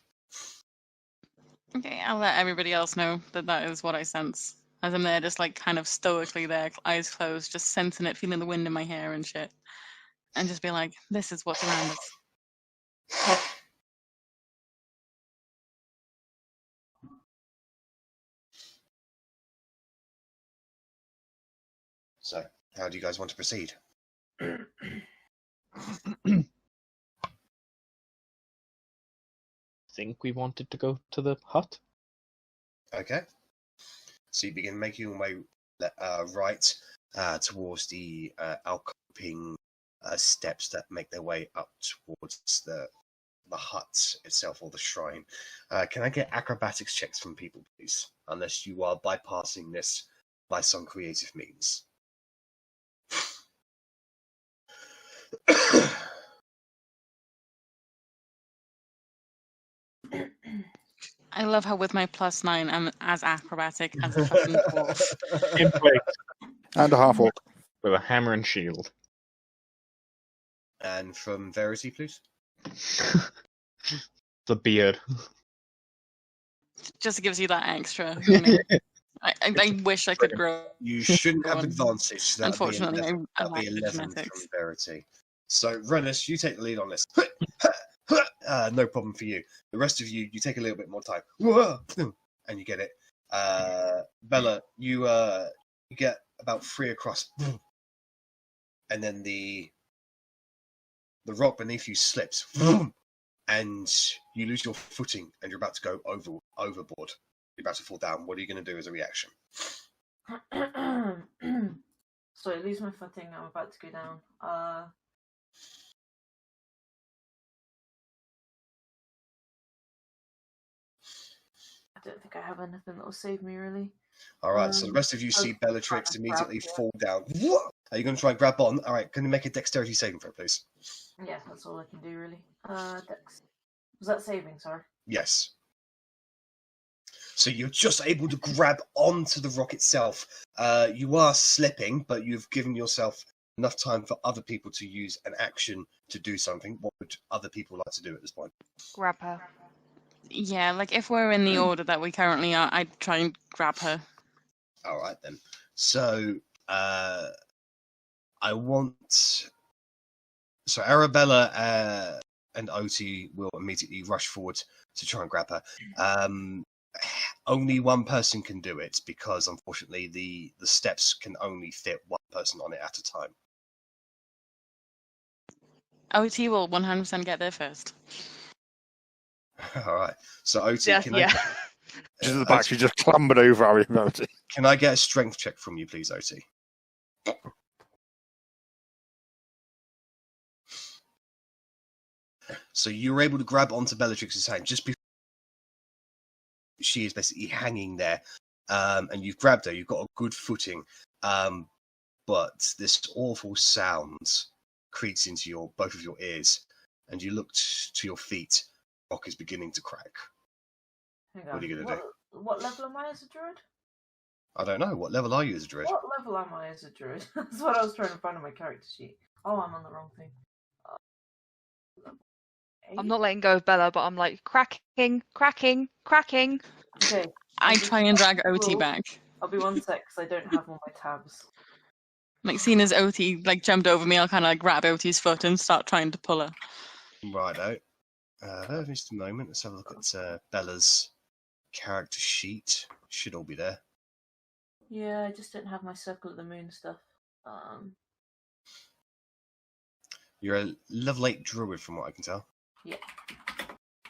Okay, I'll let everybody else know that that is what I sense. As I'm there, just like kind of stoically there, eyes closed, just sensing it, feeling the wind in my hair and shit. And just be like, this is what's around us. So, how do you guys want to proceed? Think we wanted to go to the hut? Okay. So you begin making your way right towards the outcropping steps that make their way up towards the hut itself, or the shrine. Can I get acrobatics checks from people, please? Unless you are bypassing this by some creative means. I love how with my +9, I'm as acrobatic as a fucking dwarf. In place And a half-orc. with a hammer and shield. And from Verity, please. The beard. Just gives you that extra, you know. I wish I could grow. You shouldn't have one. advantage. So that'd Unfortunately, be 11, I that'd be lack the 11 genetics. from Verity. So, Rennas, you take the lead on this. No problem for you. The rest of you take a little bit more time. And you get it. Bella, you get about 3 across. And then the rock beneath you slips. And you lose your footing, and you're about to go overboard. You're about to fall down. What are you going to do as a reaction? So I lose my footing. I'm about to go down. I don't think I have anything that will save me, really. All right, so the rest of you see Bellatrix immediately fall down. What? Are you going to try and grab on? All right, can you make a dexterity saving throw, please? Yeah, that's all I can do, really. Dex. Was that saving, sorry? Yes. So you're just able to grab onto the rock itself. You are slipping, but you've given yourself enough time for other people to use an action to do something. What would other people like to do at this point? Grab her. Yeah, like if we're in the order that we currently are, I'd try and grab her. All right, then. So I want... So Arrabella and Otti will immediately rush forward to try and grab her. Only one person can do it, because unfortunately the steps can only fit one person on it at a time. OT will 100% get there first. All right. So Otti, Yeah, can yeah. She's at the back. She just clambered over Arri. Can I get a strength check from you, please, Otti? So you were able to grab onto Bellatrix's hand just before she is basically hanging there, and you've grabbed her. You've got a good footing, but this awful sound creaks into both of your ears, and you look to your feet. Rock is beginning to crack. Hang on. What are you going to do? What level am I as a druid? I don't know. What level are you as a druid? What level am I as a druid? That's what I was trying to find on my character sheet. Oh, I'm on the wrong thing. I'm not letting go of Bella, but I'm like cracking. Okay. I try and drag OT Roll. back. I'll be 1 sec because I don't have all my tabs. Like, seeing as Otti like jumped over me, I'll kind of like grab Oti's foot and start trying to pull her. Righto. Bear with me just a moment. Let's have a look at Bella's character sheet. Should all be there. Yeah, I just don't have my Circle of the Moon stuff. You're a level 8 druid, from what I can tell. Yeah.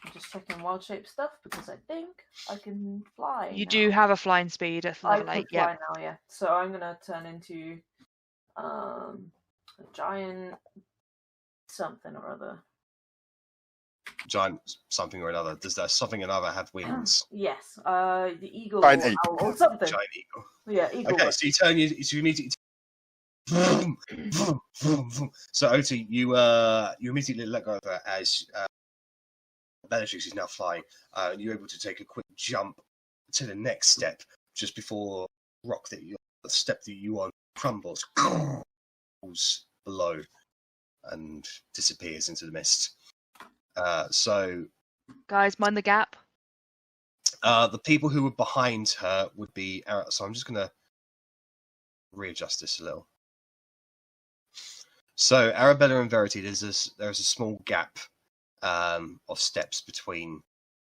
I'm just checking wild shape stuff because I think I can fly. You now. do have a flying speed at I level can 8, yeah. fly now, yeah. So I'm gonna turn into a giant something or other. Giant something or another. Does that something or another have wings? Yes, the eagle Giant or ape. owl or something. Giant eagle. Yeah, eagle. Okay, so you immediately. Vroom, vroom, vroom, vroom. So Otti, you immediately let go of her as Bellatrix is now flying. You're able to take a quick jump to the next step just before the step that you on crumbles below and disappears into the mist. So Guys, mind the gap. the people who were behind her would be. So I'm just going to readjust this a little. So Arrabella and Verity, there's a small gap of steps between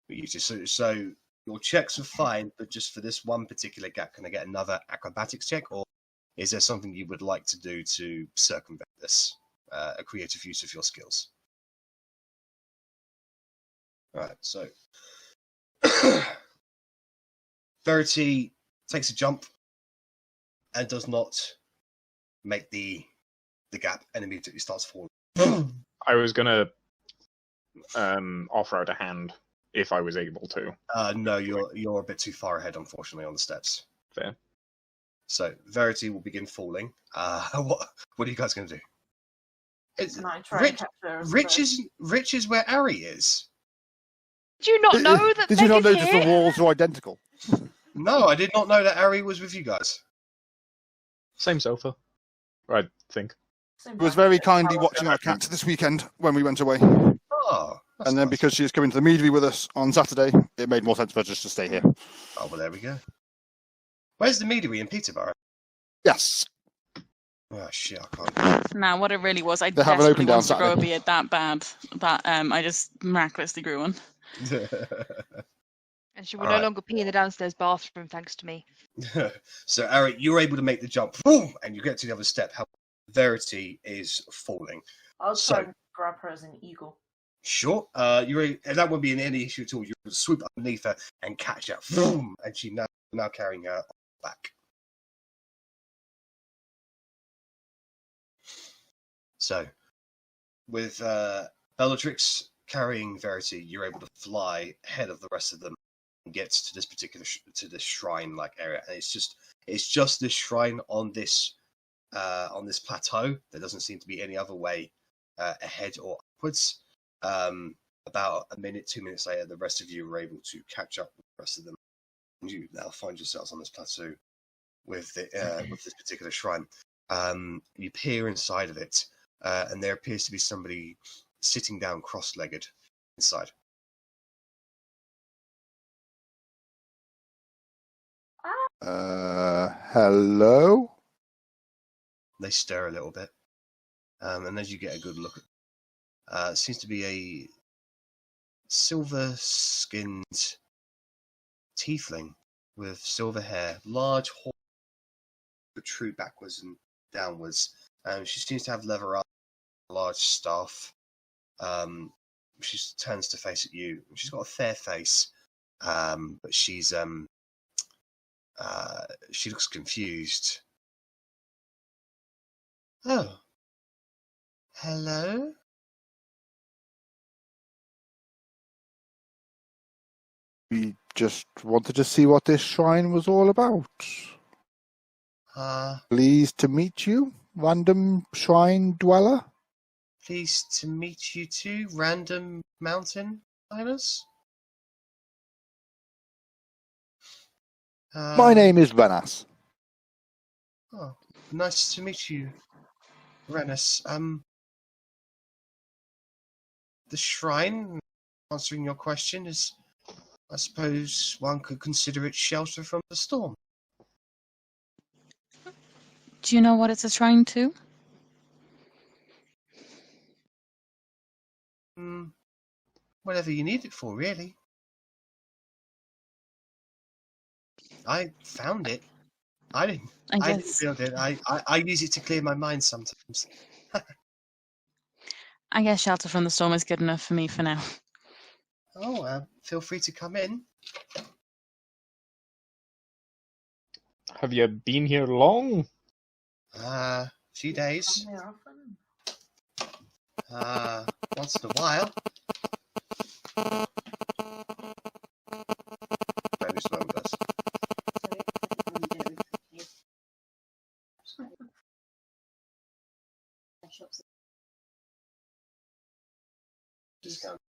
you two. So your checks are fine, but just for this one particular gap, can I get another acrobatics check, or is there something you would like to do to circumvent this? A creative use of your skills. All right, so Verity takes a jump and does not make the gap and immediately starts falling. I was gonna offer out a hand if I was able to. No, you're a bit too far ahead, unfortunately, on the steps. Fair. So Verity will begin falling. What are you guys going to do? Can I try and capture her first? Rich is where Arri is. Did you not know that Did you not they notice here? the walls are identical? No, I did not know that Arri was with you guys. Same sofa, I think. Same He was blanket. very kindly watching our cat this weekend when we went away. Oh, that's And then nice. because she was coming to the meadery with us on Saturday, it made more sense for her just to stay here. Oh, well, there we go. Where's the meadery in Peterborough? Yes. Oh, shit, I can't. Nah, what it really was, I They have an open desperately down wanted to grow a Saturday. beard that bad that I just miraculously grew one. And she will All no right. longer pee in the downstairs bathroom thanks to me. So, Arri, you're able to make the jump, boom, and you get to the other step. How Verity is falling. I'll So- try and grab her as an eagle. Sure. And that wouldn't be any issue at all. You would swoop underneath her and catch her, boom, and she now carrying her back. So, with Bellatrix carrying Verity, you're able to fly ahead of the rest of them and get to this particular to this shrine-like area. And it's just this shrine on this plateau. There doesn't seem to be any other way ahead or upwards. About a minute, 2 minutes later, the rest of you are able to catch up with the rest of them. And you now find yourselves on this plateau with this particular shrine. You peer inside of it. And there appears to be somebody sitting down cross-legged inside. Hello? They stir a little bit. And as you get a good look, it seems to be a silver-skinned tiefling with silver hair, large horns protrude backwards and downwards. She seems to have leather armor, a large staff. She turns to face at you. She's got a fair face, but she looks confused. Oh, hello. We just wanted to see what this shrine was all about. Pleased to meet you, random shrine dweller. Pleased to meet you too, random mountain climbers. My name is Rennas. Oh, nice to meet you, Rennas. The shrine, answering your question, is, I suppose one could consider it shelter from the storm. Do you know what it's a shrine to? Whatever you need it for, really. I found it. I didn't build it. I use it to clear my mind sometimes. I guess shelter from the storm is good enough for me for now. Oh, feel free to come in. Have you been here long? Few days. Come here often? Once in a while. Maybe it's numbers. Discount.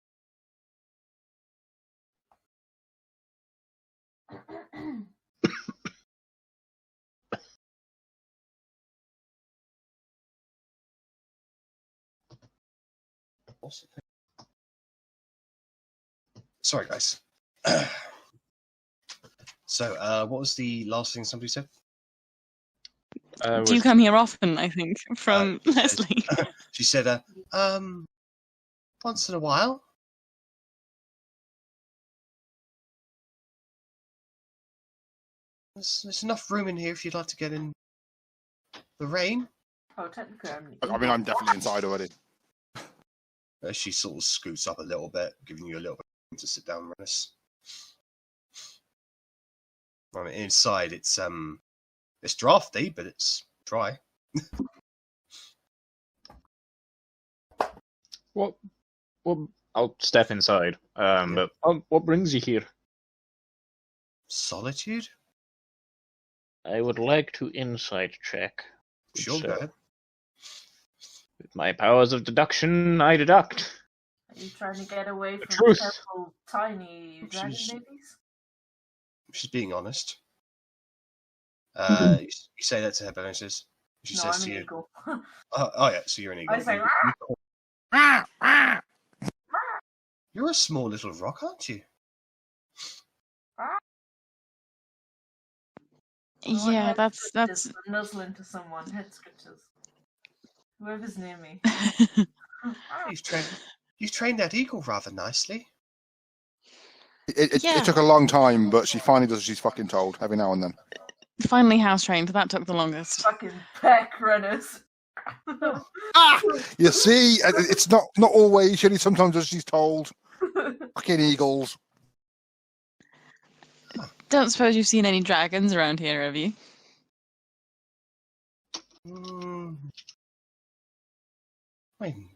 Sorry, guys. So, what was the last thing somebody said? Do you come here often, I think, from Lesley? She said, once in a while. There's enough room in here if you'd like to get in the rain. Oh, technically, I'm definitely inside already. She sort of scoots up a little bit, giving you a little bit to sit down, Rennas. I mean, inside it's drafty, but it's dry. What? I'll step inside. But what brings you here? Solitude? I would like to insight check. Sure, go ahead. With my powers of deduction, I deduct. Are you trying to get away from truth. several tiny dragon babies? She's being honest. You say that to her, but she No, says I'm to an you. eagle. Oh yeah, so you're an eagle. I say, You're a small little rock, aren't you? Yeah, that's nuzzling to someone. Head scratches. Whoever's near me. You've trained that eagle rather nicely. It took a long time, but she finally does as she's fucking told every now and then. Finally house trained. That took the longest. Fucking peck, Rennas. You see, it's not always. She only sometimes does as she's told. Fucking eagles. Don't suppose you've seen any dragons around here, have you? I mean,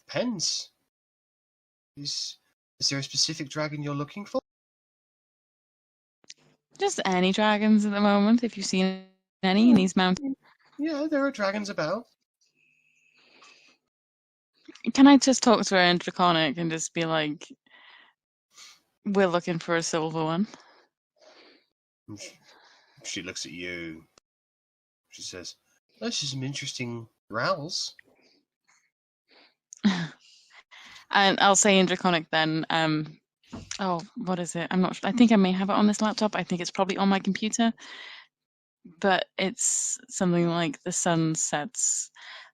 depends. Is there a specific dragon you're looking for? Just any dragons at the moment, if you've seen any in these mountains. Yeah, there are dragons about. Can I just talk to her in Draconic and just be like, we're looking for a silver one? She looks at you. She says, "Those are some interesting growls." And I'll say in Draconic then, what is it? I'm not sure. I think I may have it on this laptop. I think it's probably on my computer. But it's something like the sun sets.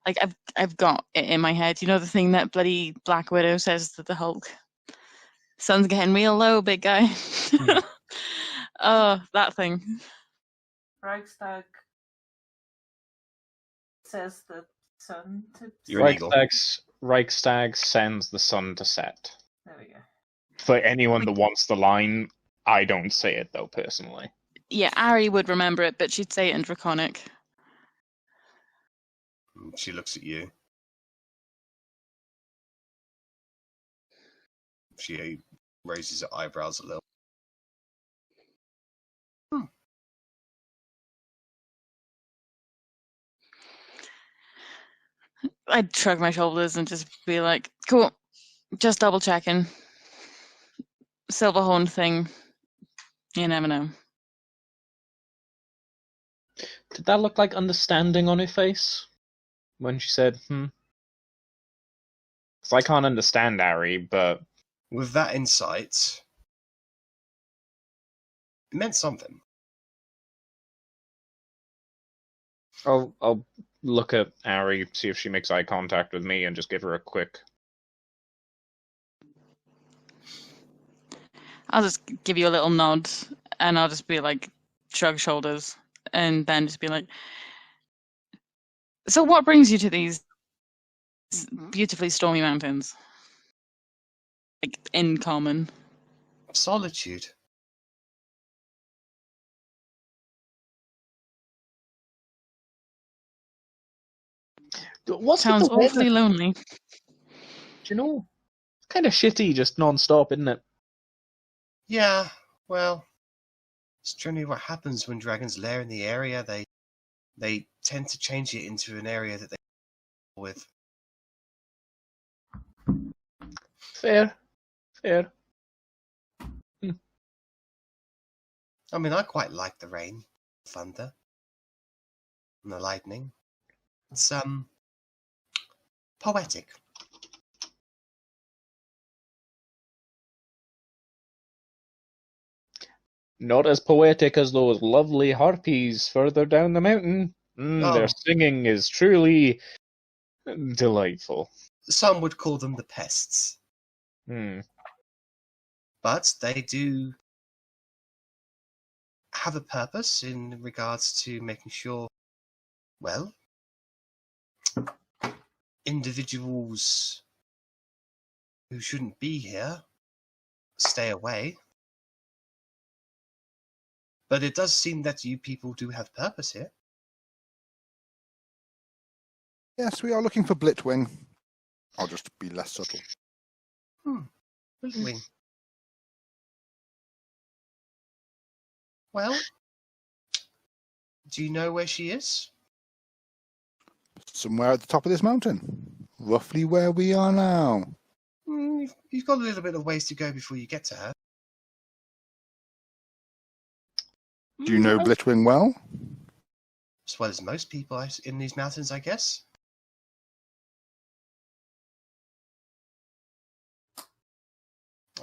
Like I've got it in my head. You know the thing that bloody Black Widow says to the Hulk? Sun's getting real low, big guy. Oh, that thing. Reichstag says the sun to Reichstag sends the sun to set. There we go. For anyone that wants the line, I don't say it though personally. Yeah, Arri would remember it, but she'd say it in Draconic. She looks at you. She raises her eyebrows a little. I'd shrug my shoulders and just be like, cool, just double checking. Silverhorn thing. You never know. Did that look like understanding on her face? When she said, Because I can't understand Arri, but... With that insight, it meant something. I'll look at Arri, see if she makes eye contact with me, and just give her a quick. I'll just give you a little nod, and I'll just be like, shrug shoulders, and then just be like, so what brings you to these beautifully stormy mountains? Like, in common. Solitude. What's Sounds with the weather? awfully lonely. Do you know? It's kind of shitty, just non-stop, isn't it? Yeah, well, it's generally what happens when dragons lair in the area. They tend to change it into an area that they with. Fair. I mean, I quite like the rain, thunder, and the lightning. It's poetic. Not as poetic as those lovely harpies further down the mountain. Their Oh. singing is truly delightful. Some would call them the pests, Hmm. but they do have a purpose in regards to making sure, well, individuals who shouldn't be here stay away. But it does seem that you people do have purpose here. Yes, we are looking for Blitwing. I'll just be less subtle. Wing. Well, do you know where she is? Somewhere at the top of this mountain. Roughly where we are now. You've got a little bit of ways to go before you get to her. Do you know Blitwing well? As well as most people in these mountains, I guess.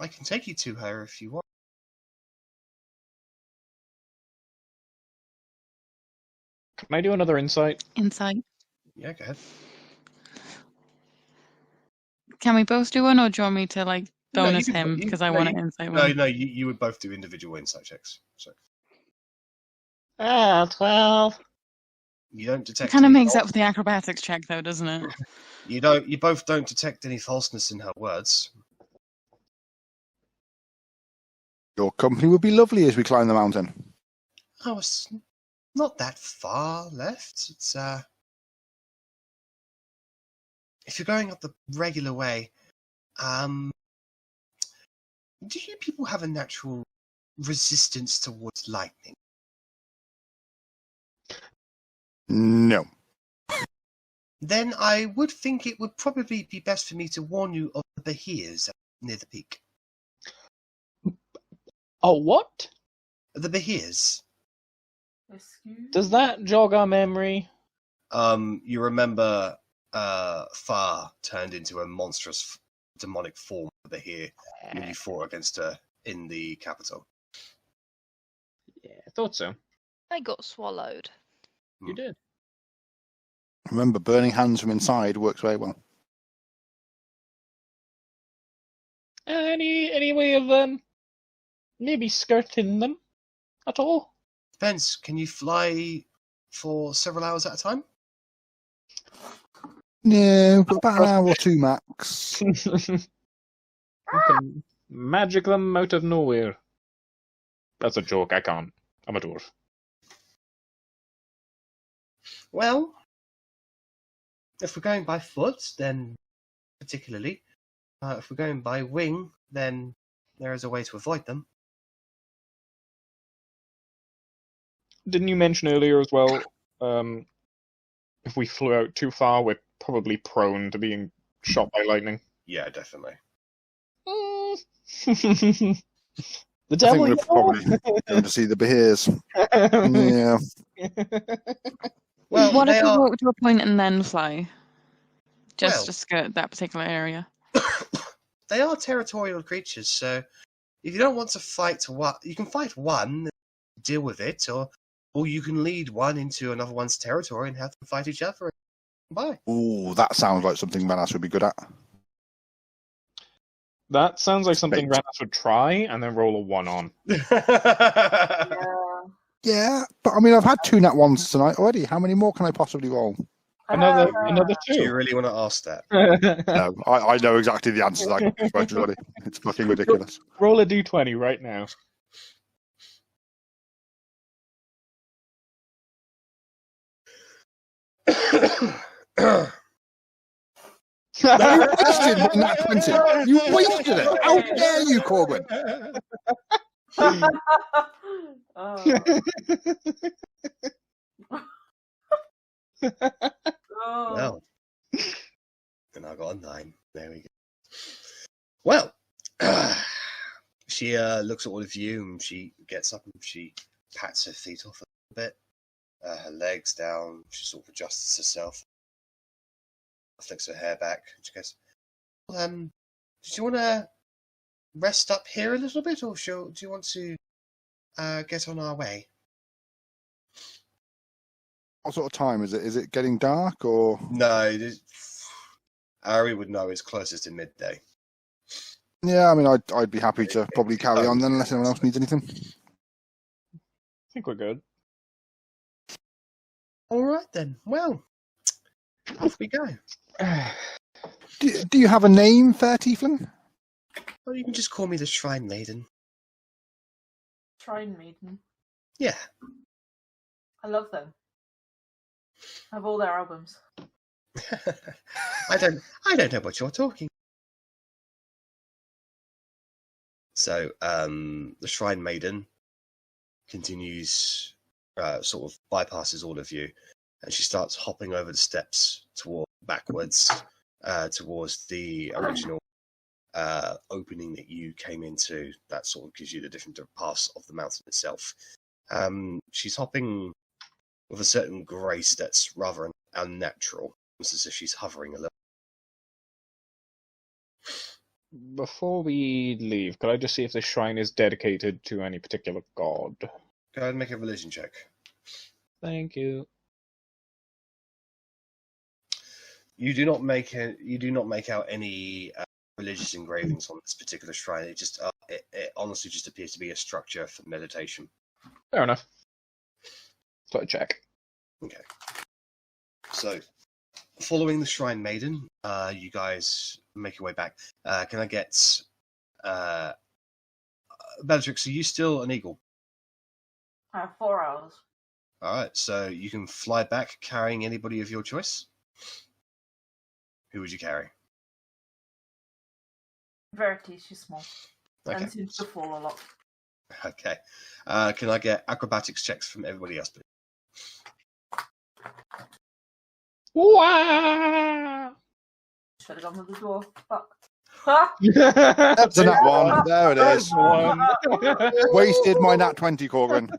I can take you to her if you want. Can I do another insight? Insight. Yeah, go ahead. Can we both do one, or do you want me to like No, you bonus can- him you- because I no, want you- to insight one? No, you would both do individual insight checks. So 12. you don't It detect. kind of any makes up false- for the acrobatics check, though, doesn't it? You both don't detect any falseness in her words. Your company would be lovely as we climb the mountain. Oh, it's not that far left. It's if you're going up the regular way, do you people have a natural resistance towards lightning? No. Then I would think it would probably be best for me to warn you of the Beheers near the peak. Oh, what? The Beheers. Excuse? Does that jog our memory? You remember Far turned into a monstrous demonic form of the Behir when you fought against her in the capital. Yeah, I thought so. I got swallowed. You did. Remember, burning hands from inside works very well. Any way of maybe skirting them at all? Depends. Can you fly for several hours at a time? No, but about an hour or two max. I can magic them out of nowhere. That's a joke. I can't. I'm a dwarf. Well, if we're going by foot, then particularly. If we're going by wing, then there is a way to avoid them. Didn't you mention earlier as well, if we flew out too far, we're probably prone to being shot by lightning? Yeah, definitely. The I devil, think we're probably going to see the Beheers. Yeah. Well, What they if we are. walk to a point and then fly? Just Well- to skirt that particular area. They are territorial creatures, so if you don't want to fight one, you can fight one, deal with it, or or you can lead one into another one's territory and have them fight each other. Bye. Ooh, that sounds like something Rennas would be good at. That sounds like something Rennas would try and then roll a 1 on. Yeah, but I mean, I've had 2 nat 1s tonight already. How many more can I possibly roll? Another 2. Do you really want to ask that? No, I know exactly the answer to that question already. It's fucking ridiculous. Roll a d20 right now. You wasted my nat 20. You wasted it. How dare you, Korgrin? Well, and I got a 9. There we go. Well, she looks at all of you and she gets up and she pats her feet off a little bit, her legs down. She sort of adjusts herself, flicks her hair back. She goes, well, did you want to rest up here a little bit, or do you want to get on our way? What sort of time is it? Is it getting dark or? No, Arri would know it's closest to midday. Yeah, I mean, I'd be happy to probably carry on then, unless anyone else needs anything. I think we're good. All right then. Well, off we go. Do you have a name, fair tiefling? Well, you can just call me the Shrine Maiden. Shrine Maiden. Yeah. I love them. I have all their albums. I don't know what you're talking. So, the Shrine Maiden continues, sort of bypasses all of you, and she starts hopping over the steps backwards towards the original opening that you came into. That sort of gives you the different paths of the mountain itself. She's hopping with a certain grace that's rather unnatural. It's as if she's hovering a little. Before we leave, could I just see if this shrine is dedicated to any particular god? Go ahead and make a religion check. Thank you. You do not make out any religious engravings on this particular shrine. It just it honestly just appears to be a structure for meditation. Fair enough. So I check. Okay. So, following the Shrine Maiden, you guys make your way back. Can I get Bellatrix? Are you still an eagle? I have 4 hours. All right. So you can fly back carrying anybody of your choice. Who would you carry? Verity, she's small. Okay. And seems to fall a lot. Okay. Can I get acrobatics checks from everybody else, please? Wow! Should have gone with the dwarf. Fuck. That's a nat 1. There it is. Wasted my nat 20, Korgrin.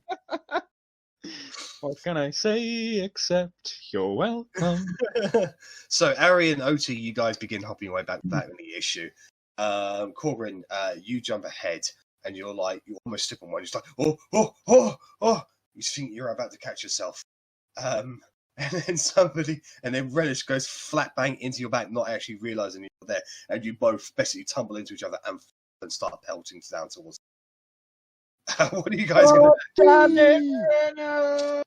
What can I say except you're welcome? So, Arri and Otti, you guys begin hopping your way back without any issue. Korgrin, you jump ahead, and you almost slip on one. You're like, oh! You think you're about to catch yourself. And then Rennas goes flat bang into your back, not actually realizing you're there, and you both basically tumble into each other and start pelting down towards. What are you guys going to do?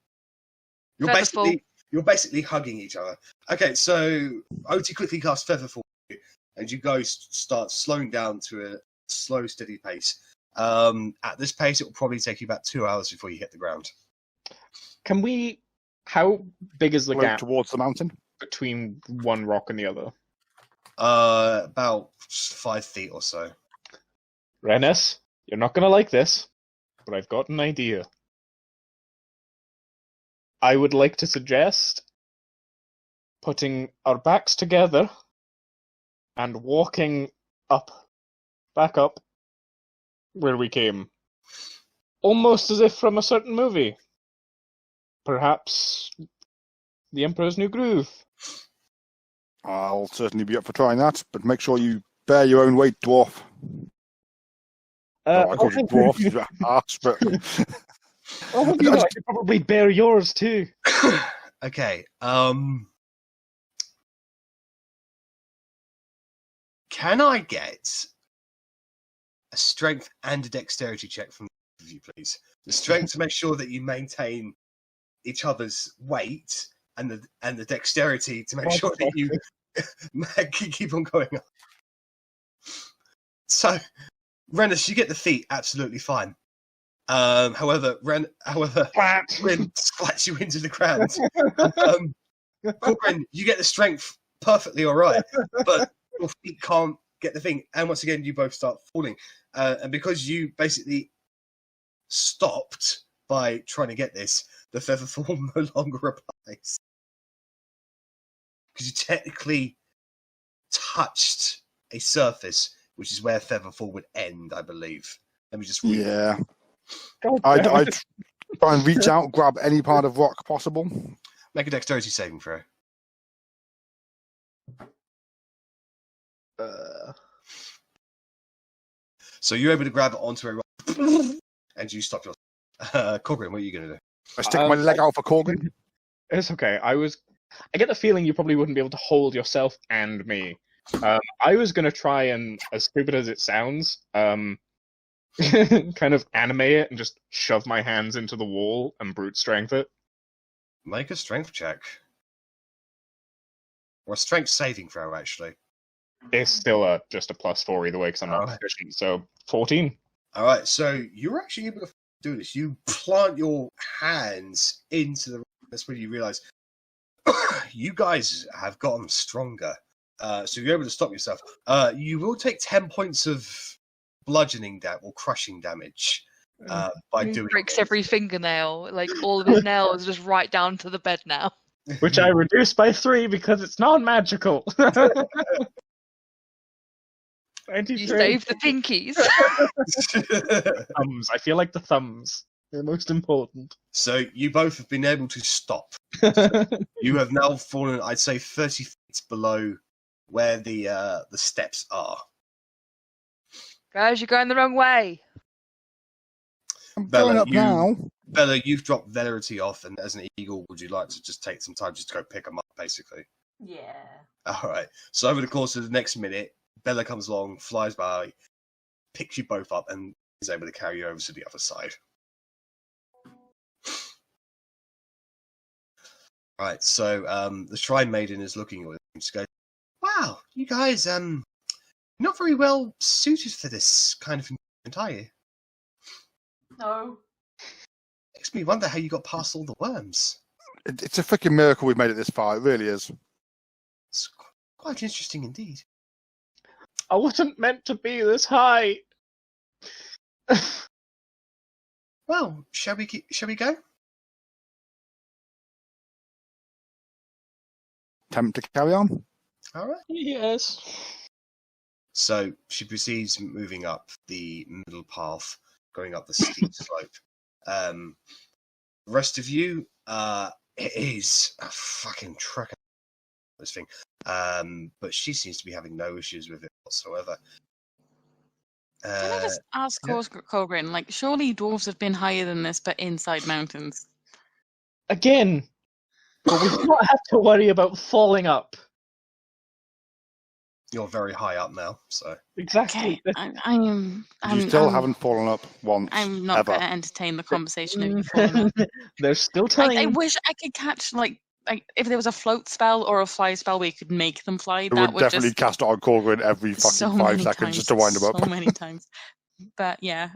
You're basically hugging each other. Okay, so Otti quickly casts Feather for you, and you guys start slowing down to a slow, steady pace. At this pace, it will probably take you about 2 hours before you hit the ground. Can we? How big is the gap towards the mountain between one rock and the other? About 5 feet or so. Rennas, you're not gonna like this, but I've got an idea. I would like to suggest putting our backs together and walking back up, where we came. Almost as if from a certain movie. Perhaps The Emperor's New Groove. I'll certainly be up for trying that, but make sure you bear your own weight, dwarf. I call you dwarf, arse, but... Oh, you know, I could probably bear yours too. Okay. Can I get a strength and a dexterity check from both of you, please? The strength to make sure that you maintain each other's weight, and the dexterity to make sure that you keep on going up. So, Rennas, you get the feat absolutely fine. However, Ren splats you into the ground. Korgrin, you get the strength perfectly all right, but your feet can't get the thing. And once again, you both start falling. And because you basically stopped by trying to get this, the feather fall no longer applies. Because you technically touched a surface, which is where feather fall would end, I believe. Let me just read. Yeah. I'd try and reach out, grab any part of rock possible. Make a dexterity saving throw. So you're able to grab it onto a rock, and you stop your. Korgrin, what are you going to do? I stick my leg out for Korgrin. It's okay. I get the feeling you probably wouldn't be able to hold yourself and me. I was going to try and, as stupid as it sounds, kind of animate it and just shove my hands into the wall and brute strength it. Make a strength check. Or a strength saving throw, actually. It's still just a +4 either way because I'm not proficient. So 14. All right, so you're actually able to do this. You plant your hands into the. That's when you realise you guys have gotten stronger. So you're able to stop yourself. You will take 10 points of bludgeoning or crushing damage by doing. Breaks every fingernail. Like all of his nails just right down to the bed now. Which I reduced by 3 because it's non-magical. You saved the pinkies. Thumbs. I feel like the thumbs. They're most important. So you both have been able to stop. You have now fallen, I'd say, 30 feet below where the steps are. Guys, you're going the wrong way. I'm going up now. Bella, you've dropped Verity off, and as an eagle, would you like to just take some time just to go pick them up, basically? Yeah. All right. So over the course of the next minute, Bella comes along, flies by, picks you both up, and is able to carry you over to the other side. Right. So the Shrine Maiden is looking at you and just goes, "Wow, you guys, not very well suited for this kind of environment, are you?" No. Makes me wonder how you got past all the worms. It's a freaking miracle we've made it this far. It really is. It's quite interesting indeed. I wasn't meant to be this high. Well, shall we go? Attempt to carry on. All right. Yes. So she proceeds moving up the middle path, going up the steep slope. The rest of you, it is a fucking trek. This thing, but she seems to be having no issues with it whatsoever. Can I just ask Korgrin, like, surely dwarves have been higher than this, but inside mountains? Again, but we do not have to worry about falling up. You're very high up now, so exactly. Okay. You still haven't fallen up once. I'm not going to entertain the conversation of you falling up. There's still time. I wish I could catch like if there was a float spell or a fly spell where you could make them fly. We would definitely just cast it on Korgrin every fucking 5 seconds just to wind them up. So many times. But yeah,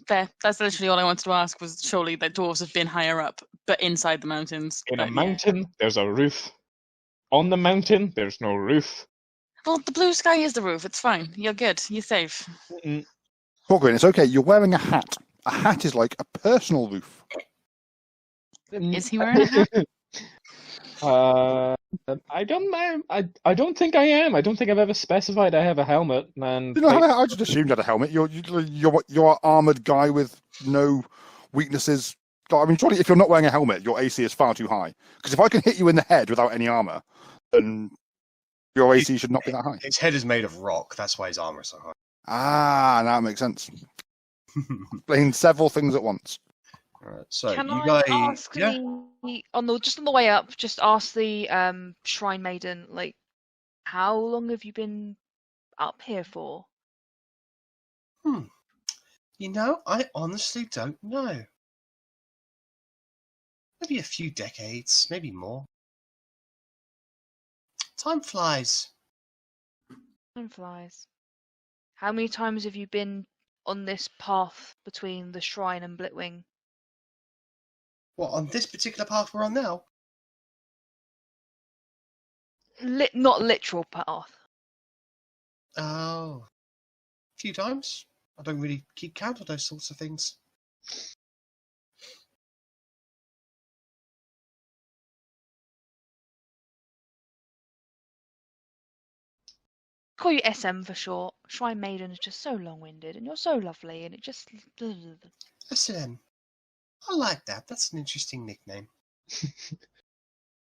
there. That's literally all I wanted to ask was surely that dwarves have been higher up, but inside the mountains. In a mountain, there's a roof. On the mountain, there's no roof. Well, the blue sky is the roof. It's fine. You're good. You're safe. Korgrin, it's okay. You're wearing a hat. A hat is like a personal roof. Is he wearing a hat? I don't know. I don't think I am. I don't think I've ever specified I have a helmet. And I just assumed you had a helmet. You're an armored guy with no weaknesses. I mean, surely if you're not wearing a helmet, your AC is far too high. Because if I can hit you in the head without any armor, then your AC should not be that high. His head is made of rock. That's why his armor is so high. Ah, that makes sense. Explain several things at once. Alright, so Can you I guys, ask yeah. just on the way up, just ask the Shrine Maiden, like, how long have you been up here for? You know, I honestly don't know. Maybe a few decades, maybe more. Time flies. Time flies. How many times have you been on this path between the shrine and Blitwing? What, on this particular path we're on now? Not literal path. Oh, a few times. I don't really keep count of those sorts of things. Call you SM for short. Shrine Maiden is just so long-winded, and you're so lovely, and it just. SM. I like that. That's an interesting nickname.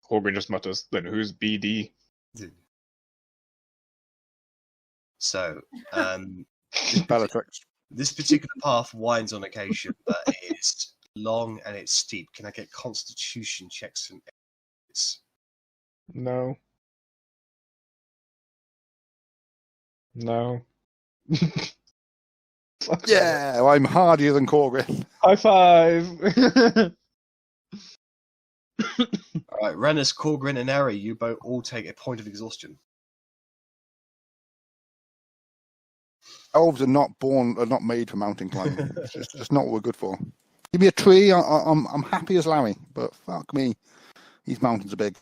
Korgrin just mutters, then who's BD? So, Bellatrix. this particular path winds on occasion, but it's long and it's steep. Can I get constitution checks from enemies? No. No. Yeah, well, I'm hardier than Korgrin. High five! Alright, Rennas, Korgrin, and Arri, you both all take a point of exhaustion. Elves are not made for mountain climbing. It's just not what we're good for. Give me a tree, I'm happy as Larry, but fuck me, these mountains are big.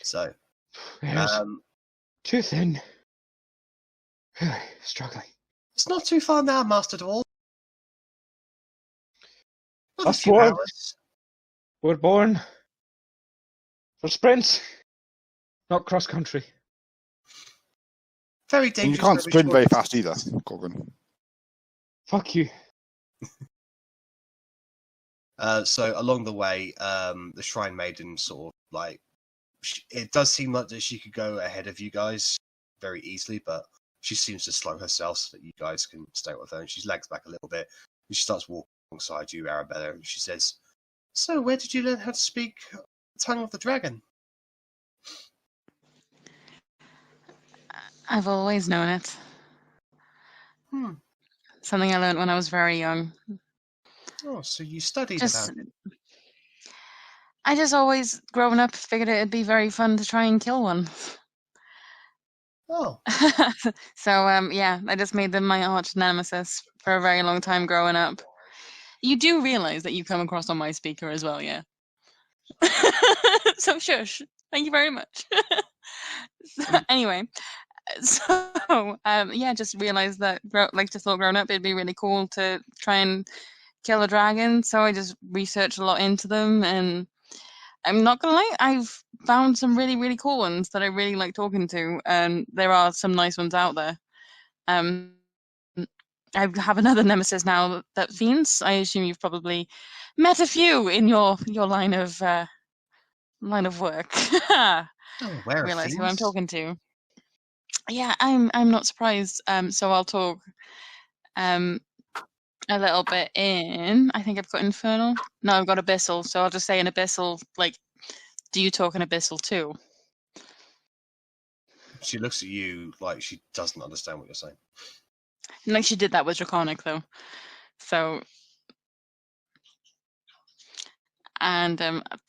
So, Too thin. Struggling. it's not too far now, Master Dwarf. Not a Us few dwarves. hours. We're born for sprints, not cross country. Very And dangerous. you can't very sprint short very fast distance. either, Korgrin. Fuck you. So along the way, the Shrine Maiden sort of like, it does seem like that she could go ahead of you guys very easily, but she seems to slow herself so that you guys can stay with her. And she lags back a little bit. And she starts walking alongside you, Arrabella, and she says, "So, where did you learn how to speak the tongue of the dragon?" I've always known it. Something I learned when I was very young. Oh, so you studied about it. I just always, growing up, figured it'd be very fun to try and kill one. Oh. So, yeah, I just made them my arch nemesis for a very long time growing up. You do realize that you come across on my speaker as well, yeah? So, shush. Thank you very much. Anyway, so, yeah, just realized that, just thought growing up, it'd be really cool to try and kill a dragon. So I just researched a lot into them, and I'm not gonna lie, I've found some really, really cool ones that I really like talking to, and there are some nice ones out there. I have another nemesis now that fiends. I assume you've probably met a few in your line of work. Realize who I'm talking to. Yeah, I'm not surprised. So I'll talk a little bit in. I think I've got Infernal. No, I've got Abyssal. So I'll just say in Abyssal, like, do you talk in Abyssal too? She looks at you like she doesn't understand what you're saying. Like she did that with Draconic though. So, and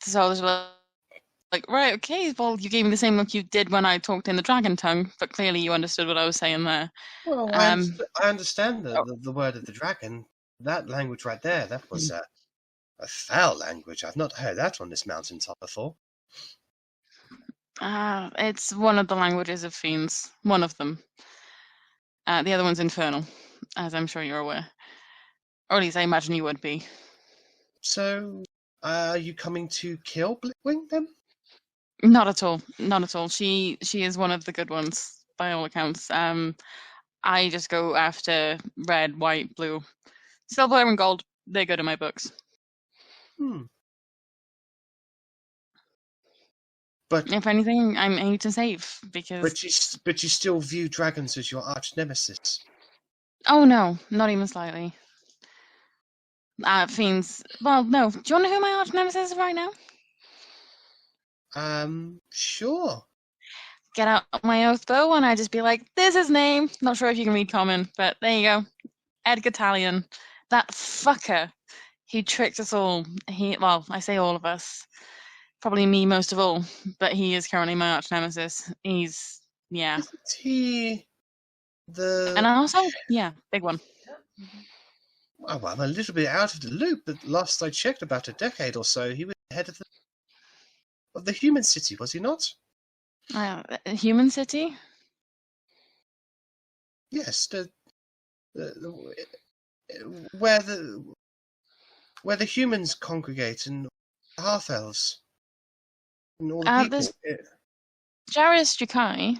so I was like, right, okay, well, you gave me the same look you did when I talked in the dragon tongue, but clearly you understood what I was saying there. Well, I understand the word of the dragon. That language right there, that was a foul language. I've not heard that on this mountaintop before. It's one of the languages of fiends. One of them. The other one's Infernal, as I'm sure you're aware. Or at least I imagine you would be. So, are you coming to kill Blitwing then? Not at all. Not at all. She is one of the good ones, by all accounts. I just go after red, white, blue. Silver and gold, they're good in my books. But if anything, I'm aiming to save because. But you still view dragons as your arch nemesis. Oh no, not even slightly. Fiends. Well, no. Do you want to know who my arch nemesis is right now? Sure. Get out my oath bow and I just be like, "This is his name." Not sure if you can read common, but there you go. Edgar Talion. That fucker. He tricked us all. Well, I say all of us. Probably me most of all, but he is currently my arch nemesis. Yeah. Isn't he the... And also, yeah, big one. Oh, well, I'm a little bit out of the loop, but last I checked, about a decade or so, he was the head of the human city, was he not? Human city? Yes, where the humans congregate and half elves and all the people. Jarius Jukai.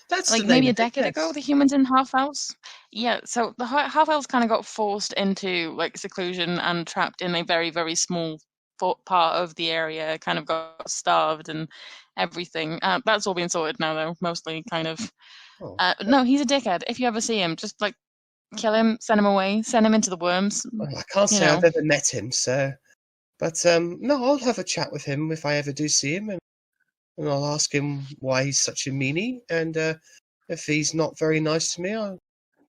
That's like the maybe name a of it, decade ago, yes. the humans in half elves. Yeah, so the half elves kind of got forced into like seclusion and trapped in a very, very small part of the area. Kind of got starved and everything. That's all been sorted now, though. Mostly, kind of. No, he's a dickhead. If you ever see him, just like kill him, send him away, send him into the worms. Well, I can't say I've ever met him, so. But no, I'll have a chat with him if I ever do see him, and I'll ask him why he's such a meanie, and if he's not very nice to me, I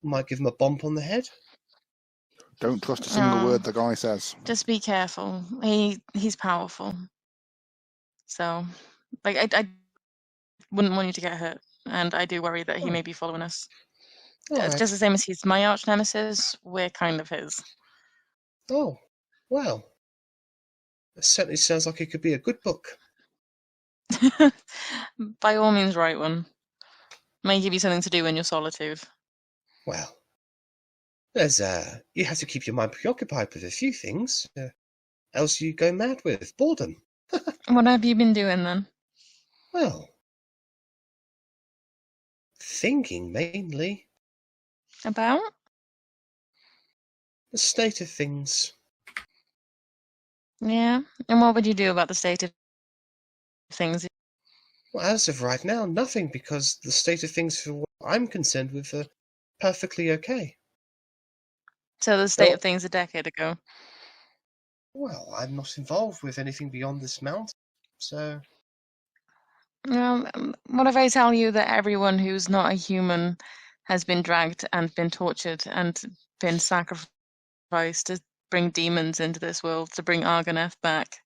might give him a bump on the head. Don't trust a single word the guy says. Just be careful. He's powerful. So, like, I wouldn't want you to get hurt, and I do worry that he may be following us. It's just the same as he's my arch nemesis. We're kind of his. Oh, well. It certainly sounds like it could be a good book. By all means, write one. May give you something to do in your solitude. Well, there's you have to keep your mind preoccupied with a few things, else you go mad with boredom. What have you been doing then? Well, thinking mainly. About? The state of things. Yeah, and what would you do about the state of things? Well, as of right now, nothing, because the state of things for what I'm concerned with are perfectly okay. So the state of things a decade ago? Well, I'm not involved with anything beyond this mountain, so... What if I tell you that everyone who's not a human has been dragged and been tortured and been sacrificed to bring demons into this world, to bring Argoneth back?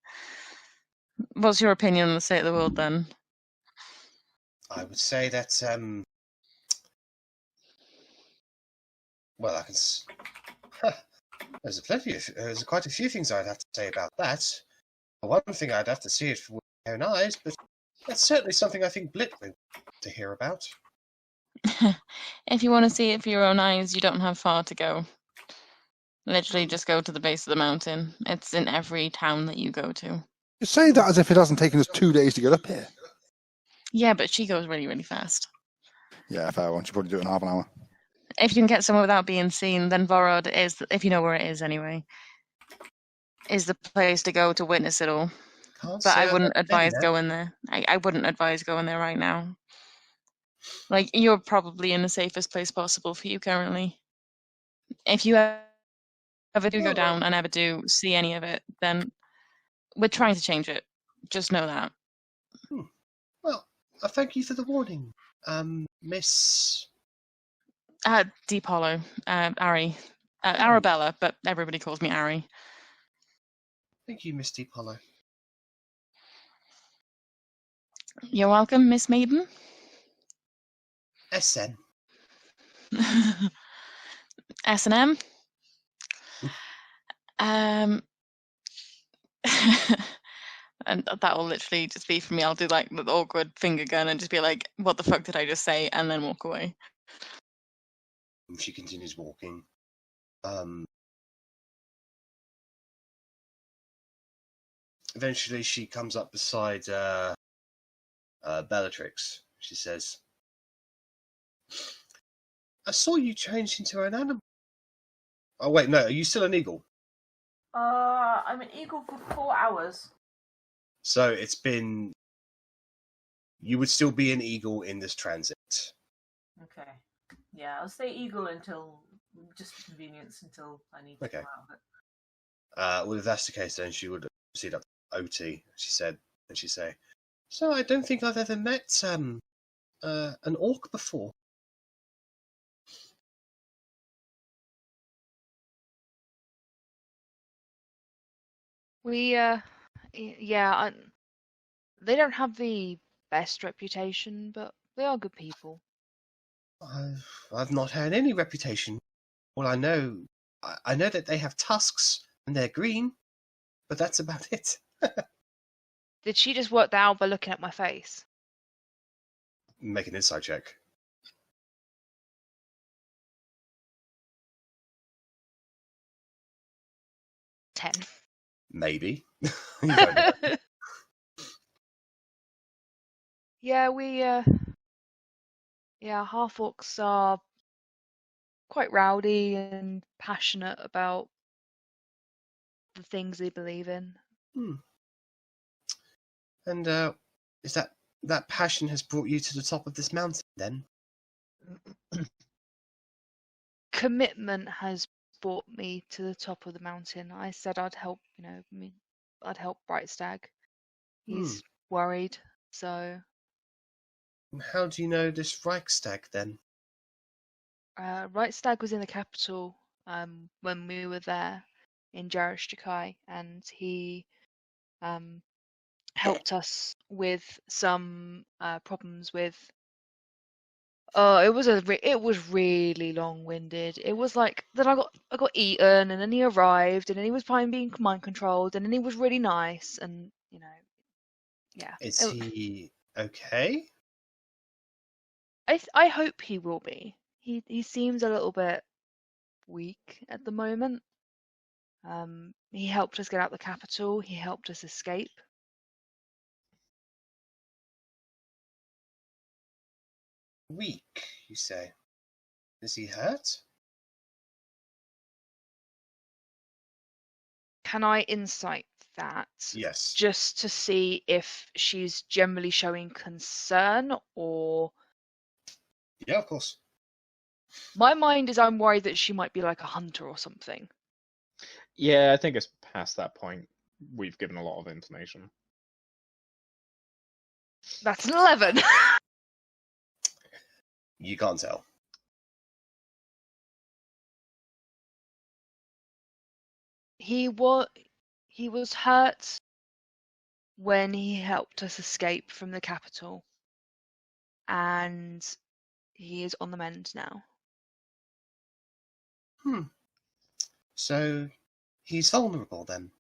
What's your opinion on the state of the world then? I would say that, well, I can... There's quite a few things I'd have to say about that. One thing I'd have to see it with my own eyes, but that's certainly something I think Blit would to hear about. If you want to see it for your own eyes, you don't have far to go. Literally just go to the base of the mountain. It's in every town that you go to. You say that as if it hasn't taken us 2 days to get up here. Yeah, but she goes really, really fast. Yeah, fair one. She'll probably do it in half an hour. If you can get somewhere without being seen, then Vorod is, if you know where it is anyway, is the place to go to witness it all. But I wouldn't advise going there. I wouldn't advise going there right now. Like, you're probably in the safest place possible for you currently. If you ever do go down and ever do see any of it, then we're trying to change it. Just know that. Well, thank you for the warning, Miss... Deep Hollow, Arri. Arrabella, but everybody calls me Arri. Thank you, Miss Deep Hollow. You're welcome, Miss Maiden. SN. S&M. And that will literally just be for me. I'll do like the awkward finger gun and just be like, "What the fuck did I just say?" and then walk away. She continues walking. Eventually, she comes up beside Bellatrix. She says, "I saw you change into an animal." Oh wait, no. Are you still an eagle? I'm an eagle for 4 hours. So it's been. You would still be an eagle in this transit. Okay. Yeah, I'll stay eagle until, just for convenience, until I need to come out of it. Well, if that's the case, then she would see that Otti. She'd say, "So I don't think I've ever met an orc before." We, yeah, they don't have the best reputation, but they are good people. I've not heard any reputation. Well, I know that they have tusks and they're green, but that's about it. Did she just work that out by looking at my face? Make an insight check. 10. Maybe. You don't know. Yeah, Half-Orcs are quite rowdy and passionate about the things they believe in. And is that passion has brought you to the top of this mountain, then? Commitment has brought me to the top of the mountain. I said I'd help, I'd help Brightstag. He's worried, so... How do you know this Reichstag, then? Brightstag was in the capital when we were there in Jarishtakai, and he helped us with some problems with. It was really long-winded. It was like that I got eaten, and then he arrived, and then he was being mind controlled, and then he was really nice, and yeah. Is he okay? I hope he will be. He seems a little bit weak at the moment. He helped us get out the capital. He helped us escape. Weak, you say? Is he hurt? Can I insight that? Yes. Just to see if she's generally showing concern or... Yeah, of course. My mind is I'm worried that she might be like a hunter or something. Yeah, I think it's past that point. We've given a lot of information. That's an 11. You can't tell. He was hurt when he helped us escape from the capital, and he is on the mend now. So he's vulnerable then?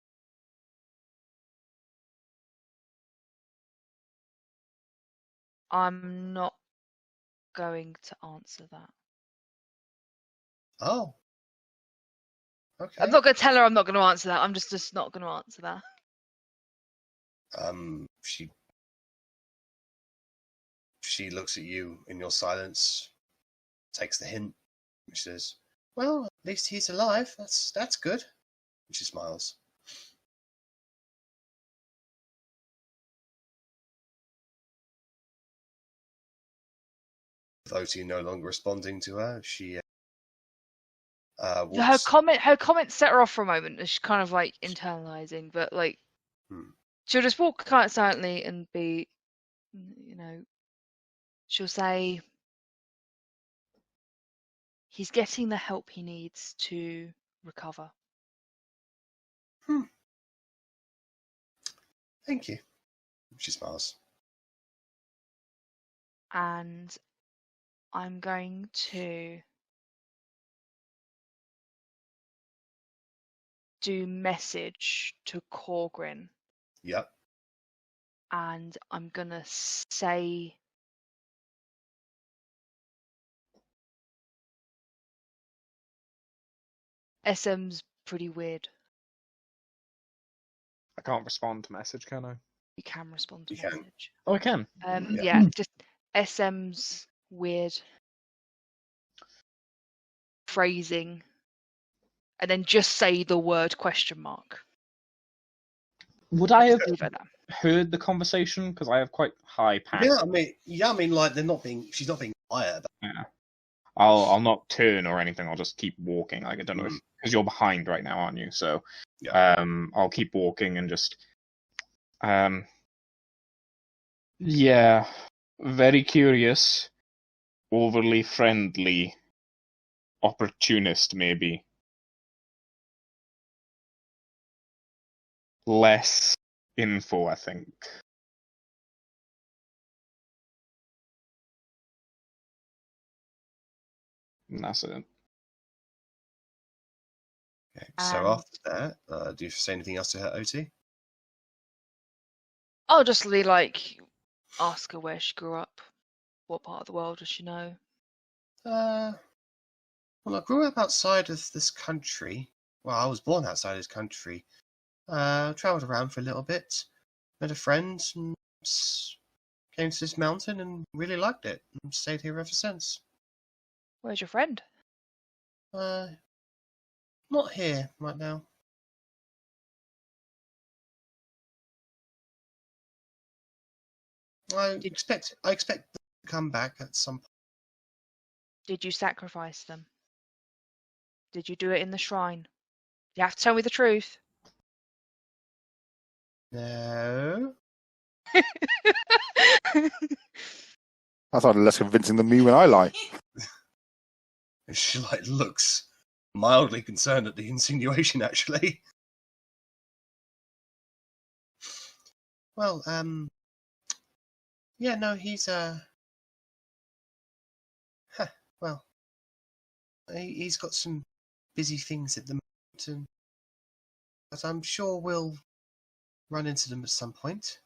I'm not going to answer that. Oh. Okay. I'm not going to tell her I'm not going to answer that. I'm just not going to answer that. She looks at you in your silence, takes the hint, and she says, "Well, at least he's alive. That's good." And she smiles. Otti no longer responding to her, she Her comment set her off for a moment. She's kind of like internalizing, but like she'll just walk kind of silently and be, she'll say, "He's getting the help he needs to recover." Thank you. She smiles. And I'm going to do message to Korgrin. Yep. And I'm gonna say SM's pretty weird. I can't respond to message, can I? You can respond to You can. message. Oh, I can. Yeah, just SM's weird phrasing, and then just say the word question mark. Would I have Leave it at that. heard the conversation? Because I have quite high pass. Yeah, I mean, like she's not being quiet. Yeah. I'll not turn or anything. I'll just keep walking. Like I don't know if because you're behind right now, aren't you? So I'll keep walking and just yeah, very curious, overly friendly, opportunist maybe. Less info, I think. And that's it. Okay. So after that, do you say anything else to her, Otti? I'll just really ask her where she grew up. What part of the world does she know? Well, I grew up outside of this country. Well, I was born outside this country. Travelled around for a little bit, met a friend, and came to this mountain and really liked it, and stayed here ever since. Where's your friend? Not here right now. I expect them to come back at some point. Did you sacrifice them? Did you do it in the shrine? You have to tell me the truth. No. That sounded less convincing than me when I lie. She looks mildly concerned at the insinuation, actually. Well, yeah, no, he's well, he's got some busy things at the moment, but I'm sure we'll run into them at some point.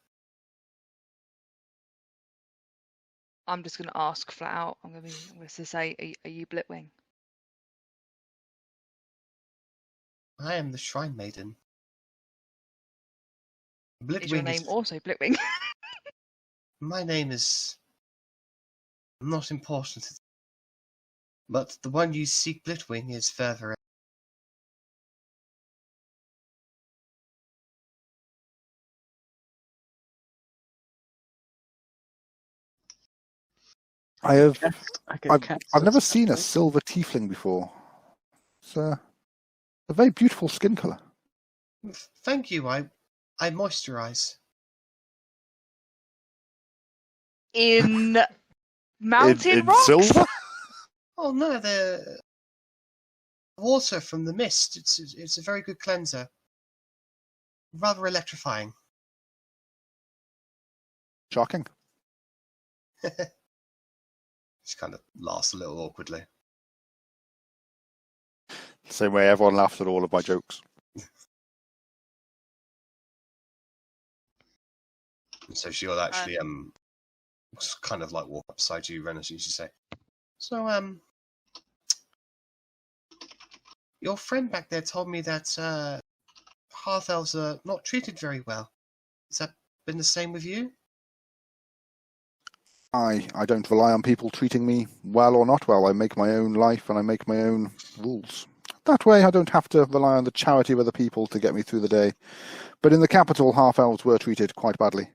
I'm just going to ask flat out. I'm going to say, are you Blitwing? I am the Shrine Maiden. Is your name also Blitwing? My name is not important, but the one you seek, Blitwing, is further. I've never seen a silver tiefling before. It's a very beautiful skin colour. Thank you. I moisturize. In mountain in rocks? silver? Oh no, the water from the mist. It's a very good cleanser. Rather electrifying. Shocking. Just kind of laughs a little awkwardly. Same way everyone laughs at all of my jokes. And so she'll actually kind of walk up beside you, Rennas, and she say, "So your friend back there told me that half elves are not treated very well. Has that been the same with you?" I don't rely on people treating me well or not well. I make my own life and I make my own rules. That way I don't have to rely on the charity of other people to get me through the day. But in the capital, half-elves were treated quite badly.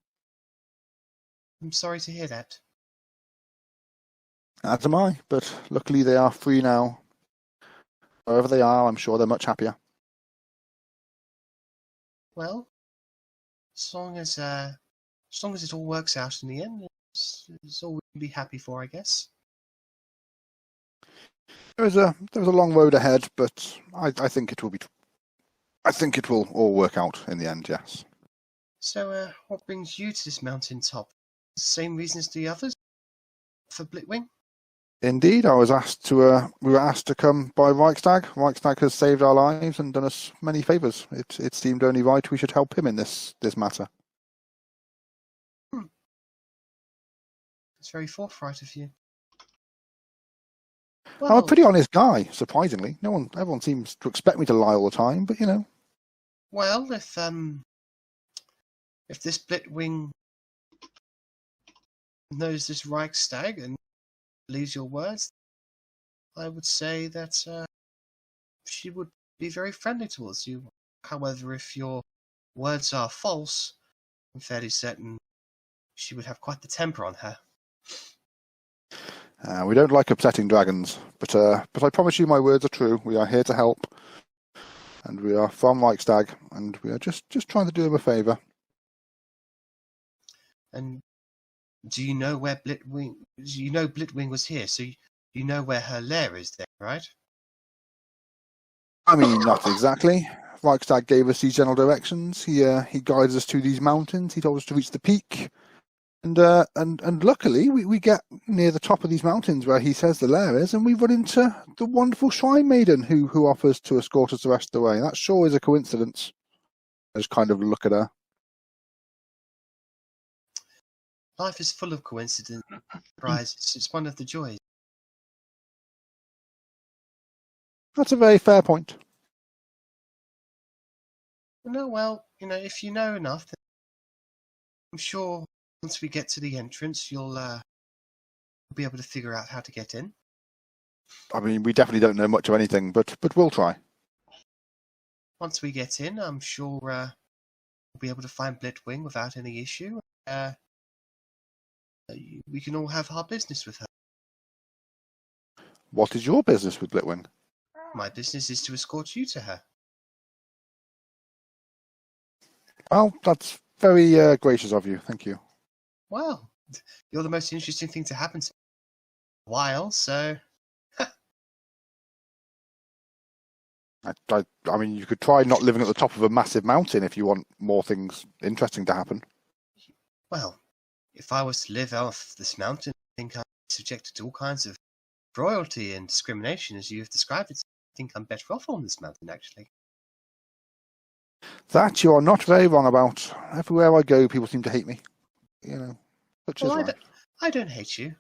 I'm sorry to hear that. As am I, but luckily they are free now. Wherever they are, I'm sure they're much happier. Well, as long as it all works out in the end, it's all we can be happy for, I guess. There was a long road ahead, but I think it will be. I think it will all work out in the end. Yes. So, what brings you to this mountaintop? Same reason as the others for Blitwing? Indeed, I was asked to. We were asked to come by Reichstag. Reichstag has saved our lives and done us many favours. It seemed only right we should help him in this matter. It's very forthright of you. I'm a pretty honest guy, surprisingly. Everyone seems to expect me to lie all the time, but you know. Well, if this Blitwing knows this Reichstag and believes your words, I would say that she would be very friendly towards you. However, if your words are false, I'm fairly certain she would have quite the temper on her. We don't like upsetting dragons, but I promise you my words are true. We are here to help, and we are from Reichstag, and we are just trying to do him a favour. And do you know where Blitwing? You know Blitwing was here, so you know where her lair is, then, right? I mean, not exactly. Reichstag gave us these general directions. He guides us to these mountains. He told us to reach the peak, and luckily we get near the top of these mountains where he says the lair is, and we run into the wonderful Shrine Maiden who offers to escort us the rest of the way. That sure is a coincidence. I just kind of look at her. Life is full of coincidence, surprises. It's one of the joys. That's a very fair point. No, well, if you know enough, then I'm sure once we get to the entrance, you'll be able to figure out how to get in. I mean, we definitely don't know much of anything, but we'll try. Once we get in, I'm sure we'll be able to find Blitwing without any issue. We can all have our business with her. What is your business with Blitwing? My business is to escort you to her. Well, that's very gracious of you. Thank you. Well, you're the most interesting thing to happen to me in a while, so... I mean, you could try not living at the top of a massive mountain if you want more things interesting to happen. Well, if I was to live off this mountain, I think I'd be subjected to all kinds of cruelty and discrimination, as you have described it. I think I'm better off on this mountain, actually. That you are not very wrong about. Everywhere I go, people seem to hate me. Such Well, is life. I don't hate you.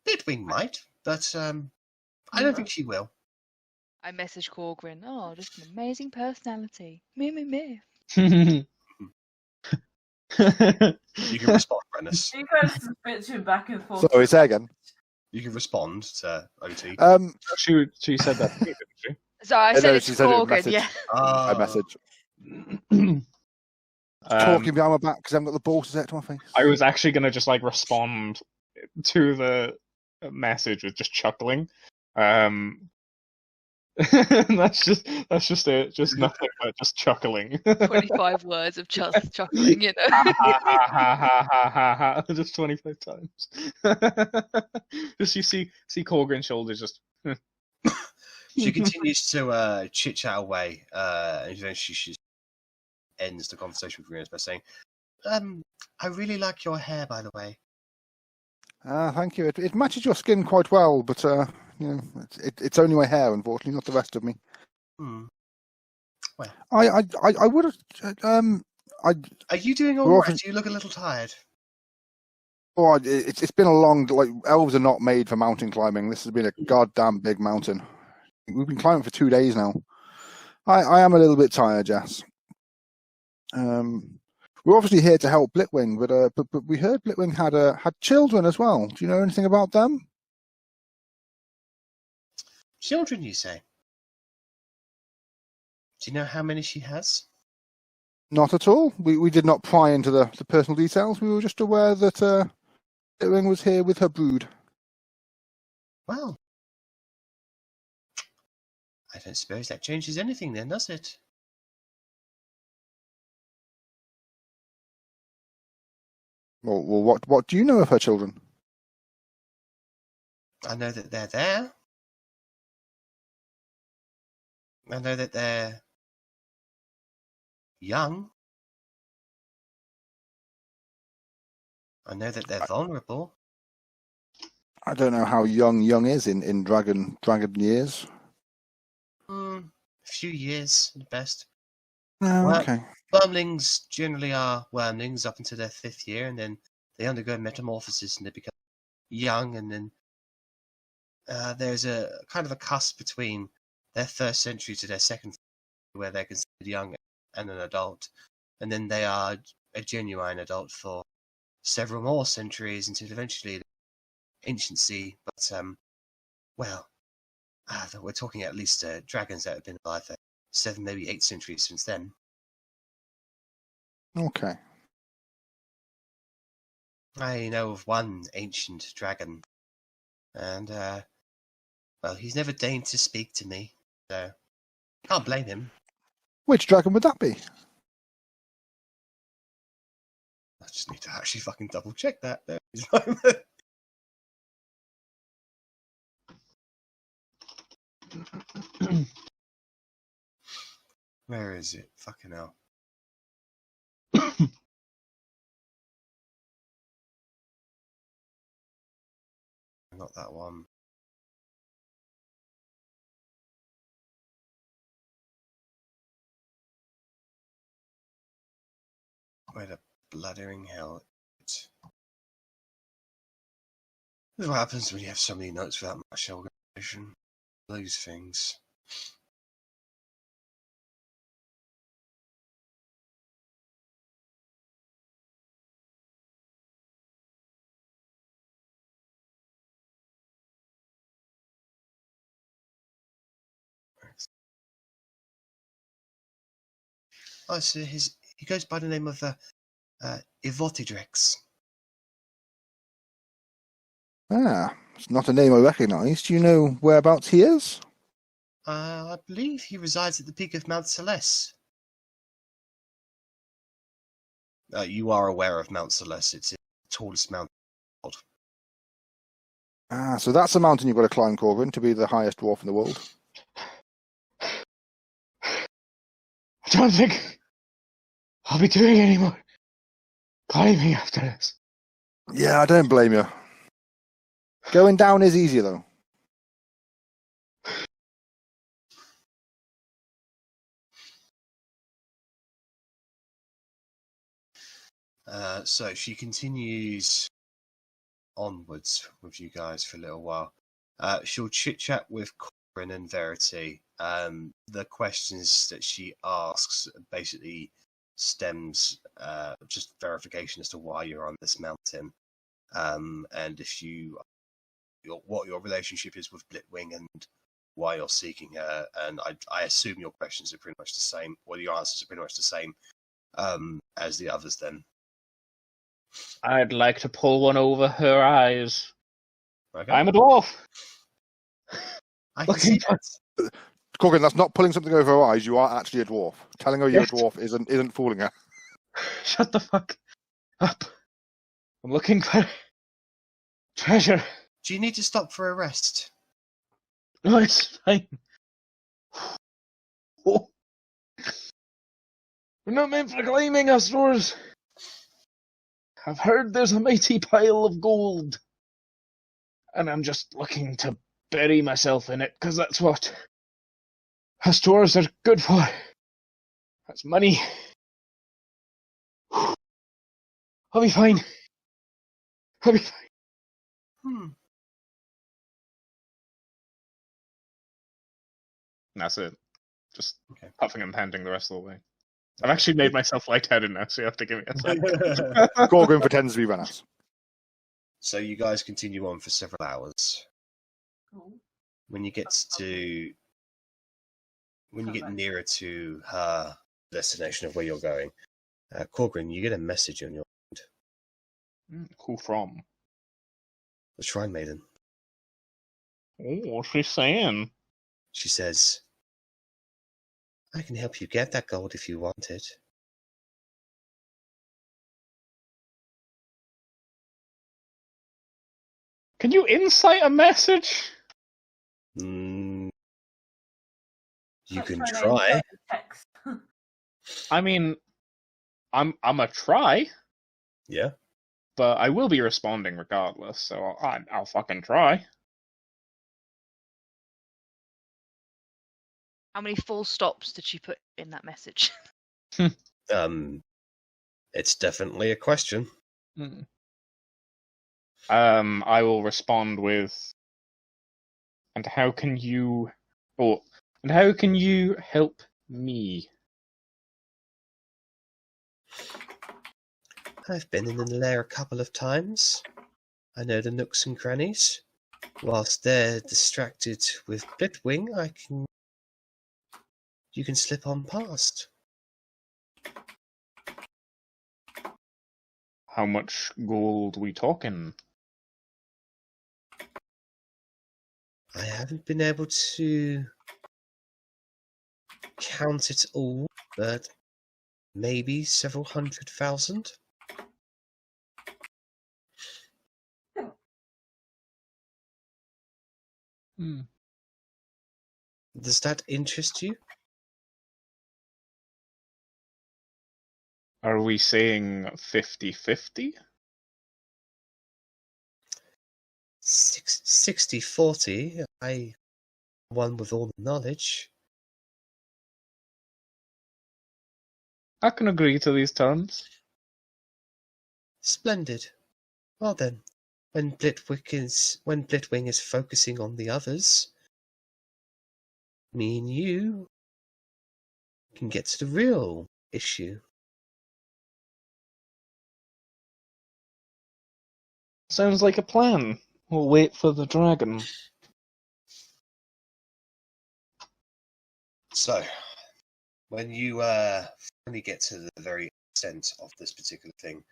Blitwing might, but I don't think she will. I messaged Korgrin. Oh, just an amazing personality. Me. You can respond, Rennas. You guys just bitching back and forth. Sorry, say again. You can respond to Otti. She said that to me, didn't she? So I said No, it's she said it in Korgrin, message. yeah. A message. Talking behind my back because I haven't got the balls to say it to my face. I was actually going to just respond to the message with just chuckling. That's just it. Just nothing but just chuckling. 25 words of just chuckling, Ha ha ha ha ha ha ha. Just 25 times. Just you see Korgrin's shoulders just. She continues to chit chat away, and eventually she ends the conversation with Rennas by saying, "I really like your hair, by the way." Thank you. It matches your skin quite well, but it's only my hair, unfortunately, not the rest of me. Well, I would have. Are you doing all right? You look a little tired. Oh, it's been a long. Elves are not made for mountain climbing. This has been a goddamn big mountain. We've been climbing for 2 days now. I am a little bit tired, yes. We're obviously here to help Blitwing, but we heard Blitwing had children as well. Do you know anything about them? Children, you say? Do you know how many she has? Not at all. We did not pry into the personal details. We were just aware that Blitwing was here with her brood. Well, I don't suppose that changes anything then, does it? Well, what do you know of her children? I know that they're there. I know that they're young. I know that they're vulnerable. I don't know how young is in dragon years. A few years at best. Oh, okay. Wormlings generally are wormlings up until their 5th year, and then they undergo metamorphosis and they become young, and then there's a kind of a cusp between their 1st century to their 2nd, where they're considered young and an adult, and then they are a genuine adult for several more centuries until eventually anciency. But we're talking at least dragons that have been alive for 7, maybe 8 centuries since then. Okay. I know of one ancient dragon And, well, he's never deigned to speak to me, so can't blame him. Which dragon would that be? I just need to actually fucking double check that. Where is it? Fucking hell. Not that one. Where the blathering hell? This is what happens when you have so many notes without much organization. Lose things. Oh, so he goes by the name of Ivotidrex. Ah, it's not a name I recognise. Do you know whereabouts he is? I believe he resides at the peak of Mount Celeste. You are aware of Mount Celeste. It's the tallest mountain in the world. Ah, so that's a mountain you've got to climb, Korgrin, to be the highest dwarf in the world. I don't think I'll be doing any more climbing after this. Yeah, I don't blame you. Going down is easier, though. So she continues onwards with you guys for a little while. She'll chit-chat with Korgrin and Verity. The questions that she asks basically stems just verification as to why you're on this mountain, and if what your relationship is with Blitwing and why you're seeking her. And I assume your questions are pretty much the same, or your answers are pretty much the same as the others then. I'd like to pull one over her eyes. Okay. I'm a dwarf. I can see that. Korgrin, that's not pulling something over her eyes. You are actually a dwarf. Telling her you're Yes. a dwarf isn't fooling her. Shut the fuck up. I'm looking for treasure. Do you need to stop for a rest? No, it's fine. Oh. We're not meant for climbing, us dwarves. I've heard there's a mighty pile of gold. And I'm just looking to bury myself in it, because that's what us dwarves are good for. That's money. I'll be fine. I'll be fine. And that's it. Just huffing and panting the rest of the way. I've actually made myself lightheaded now, so you have to give me a second. Korgrin pretends to be Rennas. So you guys continue on for several hours. When you get nearer to her destination of where you're going, Korgrin, you get a message on your end. Who from? The Shrine Maiden. Oh, what's she saying? She says, I can help you get that gold if you want it. Can you insight a message? You can try. I mean, I'm a try. Yeah. But I will be responding regardless, so I'll fucking try. How many full stops did she put in that message? It's definitely a question. I will respond with, and how can you help me? I've been in the lair a couple of times. I know the nooks and crannies. Whilst they're distracted with Blitwing, you can slip on past. How much gold we talking? I haven't been able to count it all, but maybe several 100,000. Hmm. Does that interest you? Are we saying 50-50? 60-40. I one with all the knowledge. I can agree to these terms. Splendid. Well then, when Blitwing is focusing on the others, me and you can get to the real issue. Sounds like a plan. We'll wait for the dragon. So, when you finally get to the very extent of this particular thing,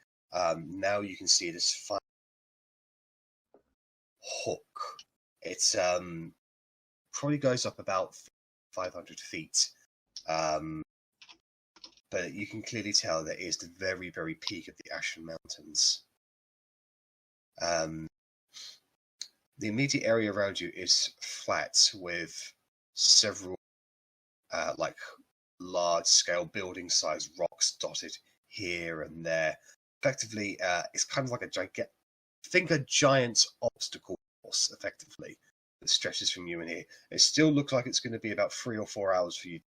now you can see this fine hook. It's probably goes up about 500 feet, but you can clearly tell that it is the very, very peak of the Ashen Mountains. The immediate area around you is flat with several like large-scale building-sized rocks dotted here and there. Effectively, it's kind of like a giant obstacle course, effectively, that stretches from you and here. It still looks like it's going to be about 3 or 4 hours for you to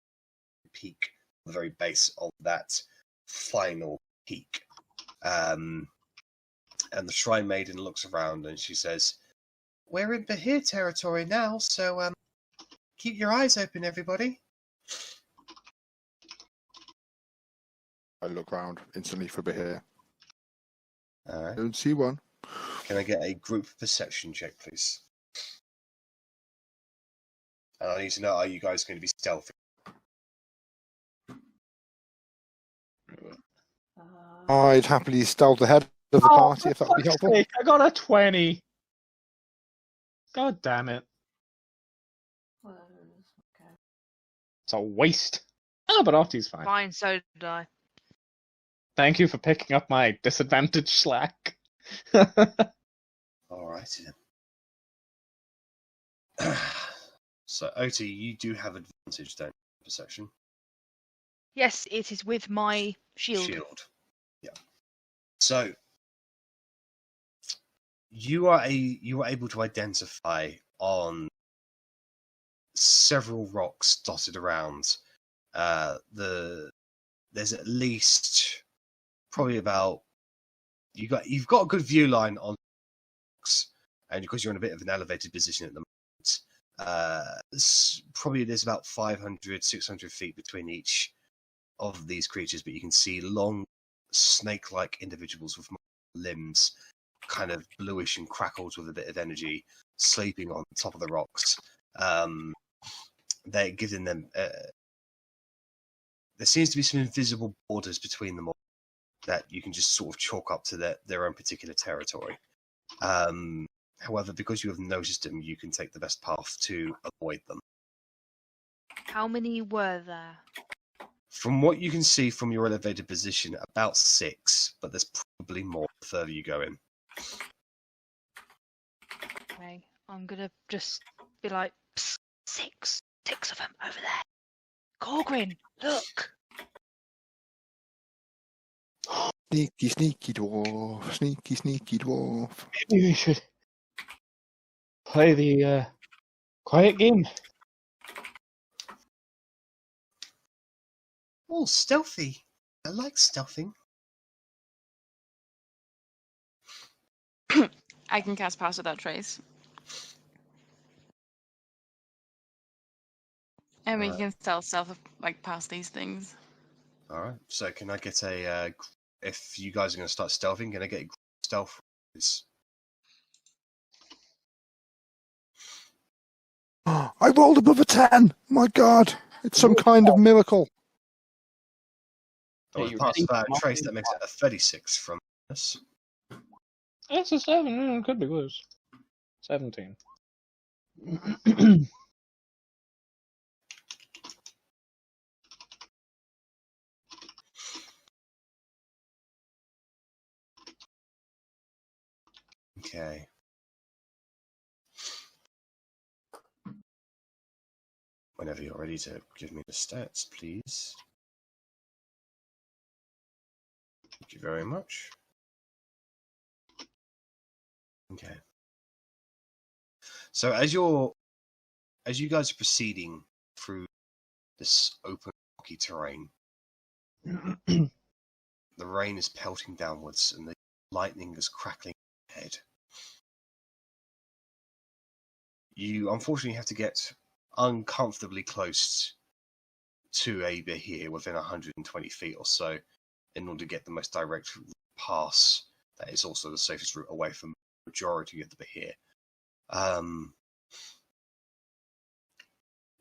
peak the very base of that final peak. And the Shrine Maiden looks around and she says, "We're in Bahir territory now, so keep your eyes open, everybody." I look round instantly for Bahir. All right. Don't see one. Can I get a group perception check, please? And I need to know, are you guys going to be stealthy? I'd happily stealth ahead of the party if that would be helpful. Sake, I got a 20. God damn it. Okay. It's a waste. Oh, but Otti's fine. Fine, so did I. Thank you for picking up my disadvantage slack. Alrighty then. So, Otti, you do have advantage then, perception. Yes, it is with my shield. Yeah. So, you are able to identify on several rocks dotted around. There's at least probably about you've got a good view line on rocks, and because you're in a bit of an elevated position at the moment, there's about 500, 600 feet between each of these creatures, but you can see long snake-like individuals with limbs, kind of bluish and crackled with a bit of energy, sleeping on top of the rocks. They're giving them. There seems to be some invisible borders between them all that you can just sort of chalk up to their own particular territory. However, because you have noticed them, you can take the best path to avoid them. How many were there? From what you can see from your elevated position, about 6, but there's probably more the further you go in. Okay, I'm gonna just be like, "Psst, 6 of them over there. Korgrin, look." Sneaky, sneaky dwarf. Sneaky, sneaky dwarf. Maybe we should play the quiet game. Oh, stealthy. I like stealthing. I can cast Pass Without Trace. And we can stealth like past these things. Alright, so can I get a... if you guys are going to start stealthing, can I get a stealth? I rolled above a 10! My god! It's some kind of miracle. Oh, with Pass Without Trace, that makes it a 36 from this. It's a 7. It could be worse. 17. Okay. Whenever you're ready to give me the stats, please. Thank you very much. Okay. So as you guys are proceeding through this open rocky terrain, the rain is pelting downwards and the lightning is crackling ahead. You unfortunately have to get uncomfortably close to a here within 120 feet or so in order to get the most direct pass. That is also the safest route away from the majority of the here.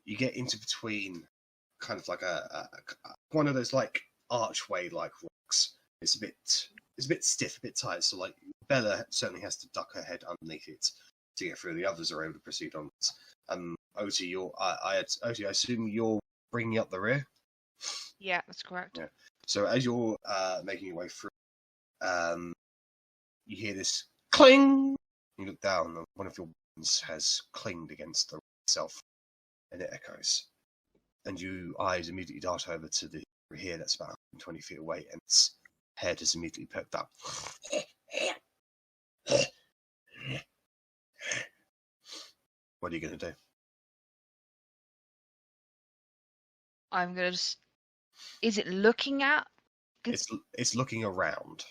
You get into between kind of like one of those like archway like rocks. It's a bit stiff, a bit tight. So like Bella certainly has to duck her head underneath it to get through. The others are able to proceed onwards. Otti, Otti, I assume you're bringing up the rear. Yeah, that's correct. Yeah. So as you're making your way through, you hear this cling. You look down, and one of your weapons has clinged against the rock itself, and it echoes. And your eyes immediately dart over to the here that's about 120 feet away, and its head is immediately perked up. What are you going to do? I'm gonna just. Is it looking at? It's looking around.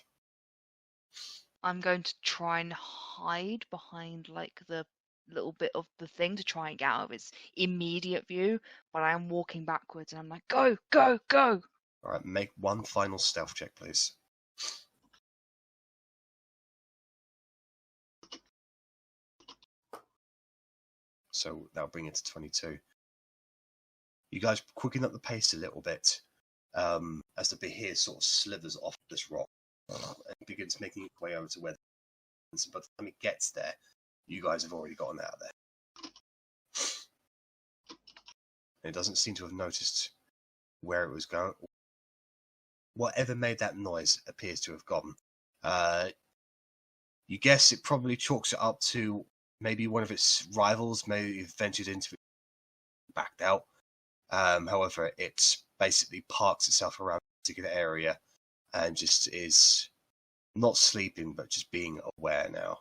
I'm going to try and hide behind like the little bit of the thing to try and get out of its immediate view. But I am walking backwards, and I'm like, go, go, go. All right, make one final stealth check, please. So that'll bring it to 22. You guys quicken up the pace a little bit as the Behir sort of slithers off this rock and begins making its way over to where the by the time it gets there, you guys have already gotten out of there. And it doesn't seem to have noticed where it was going. Whatever made that noise appears to have gone. You guess it probably chalks it up to maybe one of its rivals may have ventured into it, backed out. However, it basically parks itself around a particular area and just is not sleeping, but just being aware now.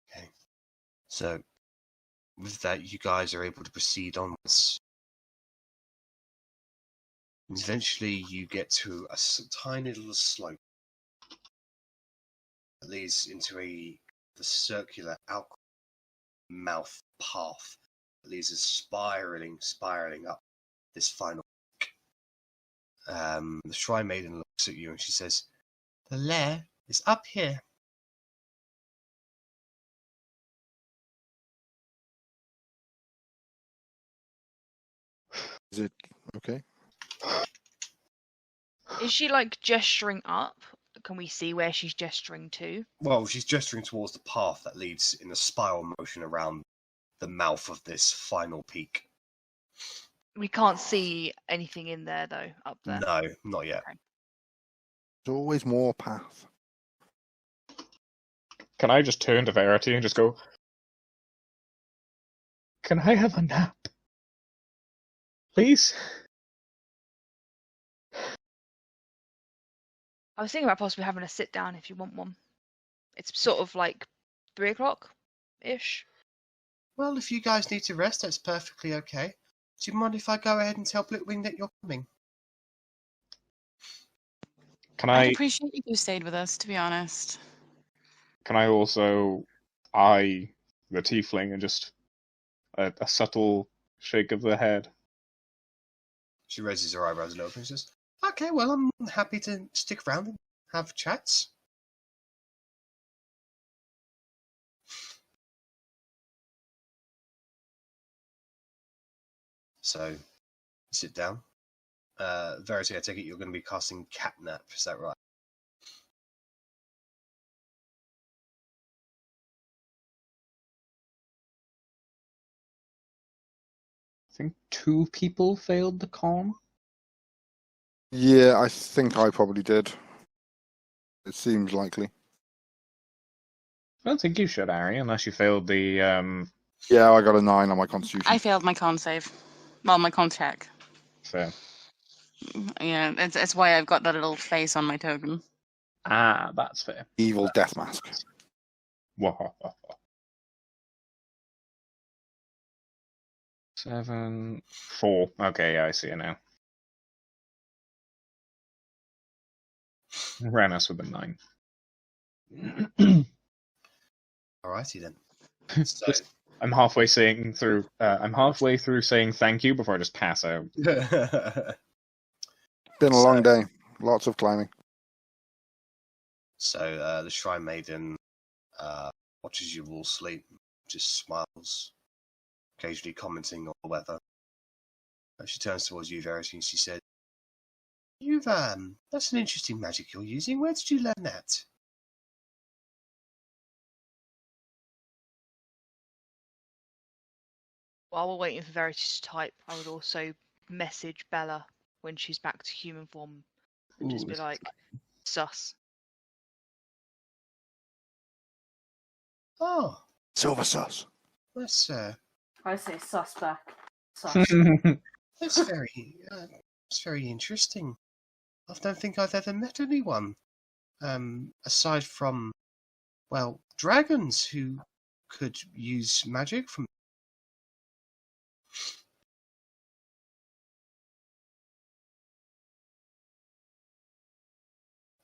Okay. So, with that, you guys are able to proceed onwards. And eventually, you get to a tiny little slope that leads into the circular out mouth path that leads us spiraling up this final the Shrine Maiden looks at you and she says, "The lair is up here." Is it okay? Is she like gesturing up? Can we see where she's gesturing to? Well, she's gesturing towards the path that leads in a spiral motion around the mouth of this final peak. We can't see anything in there though, up there. No, not yet. Okay. There's always more path. Can I just turn to Verity and just go, "Can I have a nap? Please?" I was thinking about possibly having a sit down if you want one. It's sort of like 3 o'clock-ish. Well, if you guys need to rest, that's perfectly okay. Do you mind if I go ahead and tell Blitwing that you're coming? I'd appreciate if you stayed with us, to be honest. Can I also eye the tiefling and just a subtle shake of the head? She raises her eyebrows a little bit and says, "Okay, well, I'm happy to stick around and have chats." So, sit down. Verity, I take it you're going to be casting Catnap, is that right? think 2 people failed the con. Yeah, I think I probably did. It seems likely. I don't think you should, Arri, unless you failed the. Yeah, I got a 9 on my constitution. I failed my con save. Well, my con check. So. Yeah, it's why I've got that little face on my token. Ah, that's fair. Evil death mask. 7, 4. Okay, yeah, I see it now. Rennas with a 9. Alrighty then. So, I'm halfway through saying thank you before I just pass out. Been a long day. Lots of climbing. So the Shrine Maiden watches you all sleep, just smiles, occasionally commenting on the weather. She turns towards you, Verity, and she said, "You've that's an interesting magic you're using. Where did you learn that?" While we're waiting for Verity to type, I would also message Bella when she's back to human form and just be like, sus. Oh, Silver sus. that's I say sus back. Sus. that's very interesting. I don't think I've ever met anyone, aside from, well, dragons who could use magic from.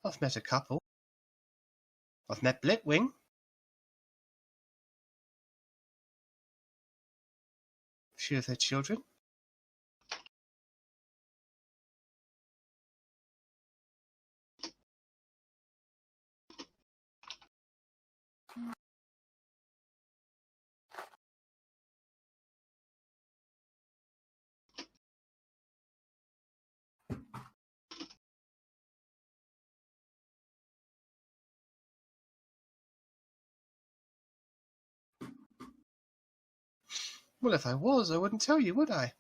I've met a couple. I've met Blitwing. A few of their children. Well, if I was, I wouldn't tell you, would I?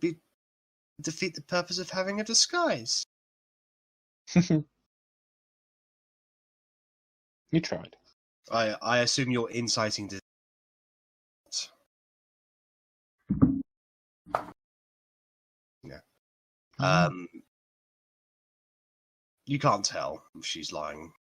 It'd defeat the purpose of having a disguise. You tried. I assume you're inciting to. Yeah. You can't tell if she's lying.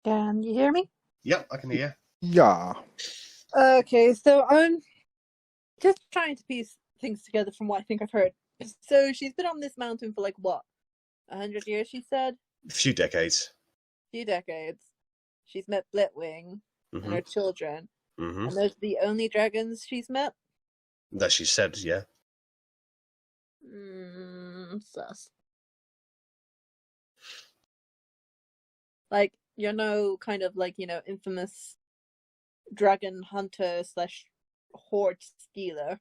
Can you hear me? Yep, I can hear. Yeah. Okay, so I'm just trying to piece things together from what I think I've heard. So she's been on this mountain for like what? 100 years, she said? A few decades. Few decades. She's met Blitwing and her children. Mm-hmm. And those are the only dragons she's met? That she said, yeah. Sus. Like, you're no kind of like, infamous dragon hunter / horde stealer.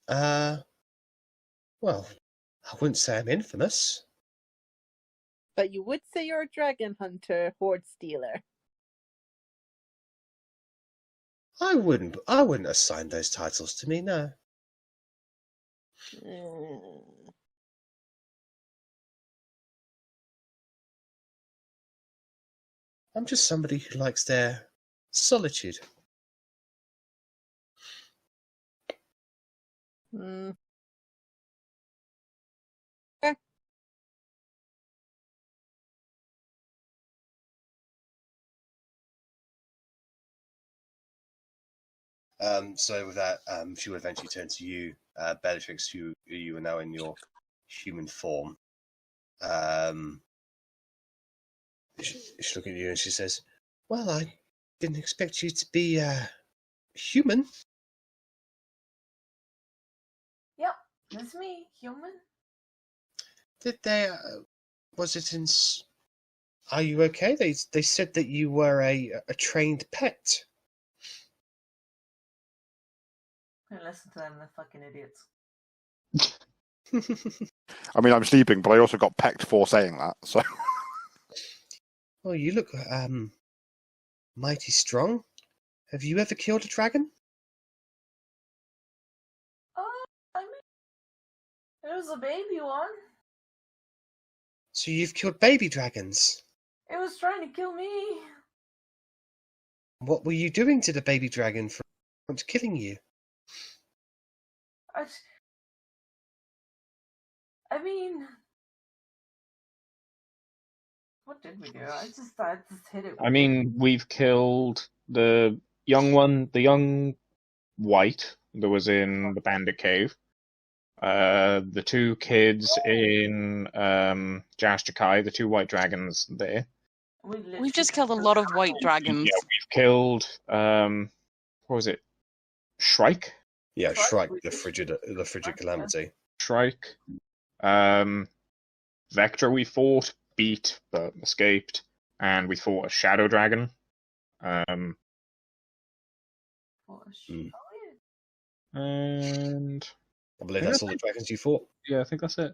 Well, I wouldn't say I'm infamous. But you would say you're a dragon hunter, horde stealer. I wouldn't assign those titles to me, no. I'm just somebody who likes their solitude. Okay. So with that, she will eventually turn to you, Bellatrix, who you are now in your human form. She's looking at you and she says, "Well, I didn't expect you to be human." It's me, human. Did they? Was it in? Are you okay? They said that you were a trained pet. Don't listen to them, they're fucking idiots. I mean, I'm sleeping, but I also got pecked for saying that. So. Well, you look mighty strong. Have you ever killed a dragon? I mean, it was a baby one. So you've killed baby dragons. It was trying to kill me. What were you doing to the baby dragon for killing you? I mean, what did we do? I just hit it. I mean, we've killed the young one, the young white that was in the bandit cave. The two kids in Jashtakai, the two white dragons there. We've just killed a lot of white dragons. Yeah, we've killed what was it? Shrike? Yeah, Shrike, the frigid calamity. Shrike. Vector we fought, beat, but escaped, and we fought a shadow dragon. And I believe that's all the dragons you fought. Yeah, I think that's it.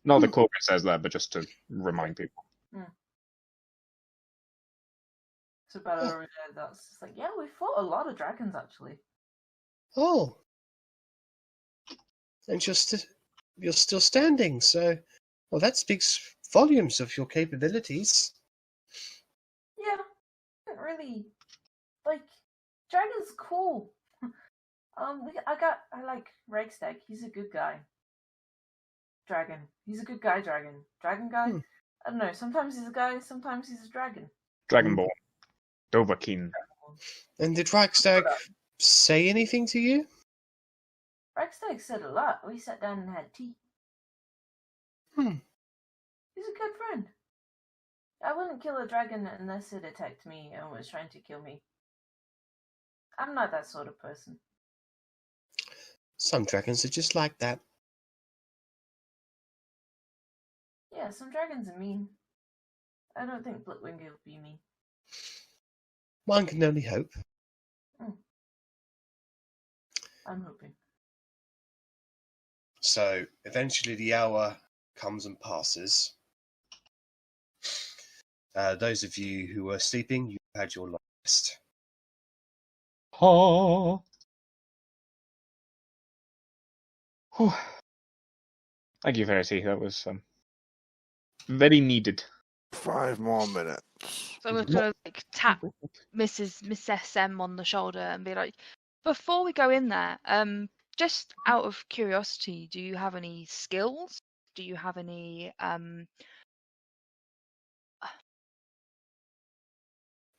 Not that Korgrin says that, but just to remind people. So Bella, that's just like, yeah, we fought a lot of dragons actually. Oh, and you're still standing. So, well, that speaks volumes of your capabilities. Yeah, not really. Like, dragon's cool. I like Regsteg. He's a good guy. Dragon. He's a good guy. Dragon guy. I don't know. Sometimes he's a guy. Sometimes he's a dragon. Dragonborn. Dovahkiin. And did Rackstag say anything to you? Regsteg said a lot. We sat down and had tea. He's a good friend. I wouldn't kill a dragon unless it attacked me and was trying to kill me. I'm not that sort of person. Some dragons are just like that. Yeah, some dragons are mean. I don't think Blitwing will be mean. One can only hope. I'm hoping. So, eventually the hour comes and passes. Those of you who are sleeping, you had your long rest. Oh. Thank you, Verity. That was very needed. 5 more minutes. So we're gonna tap Miss SM on the shoulder and be like, before we go in there, just out of curiosity, do you have any skills? Do you have any Not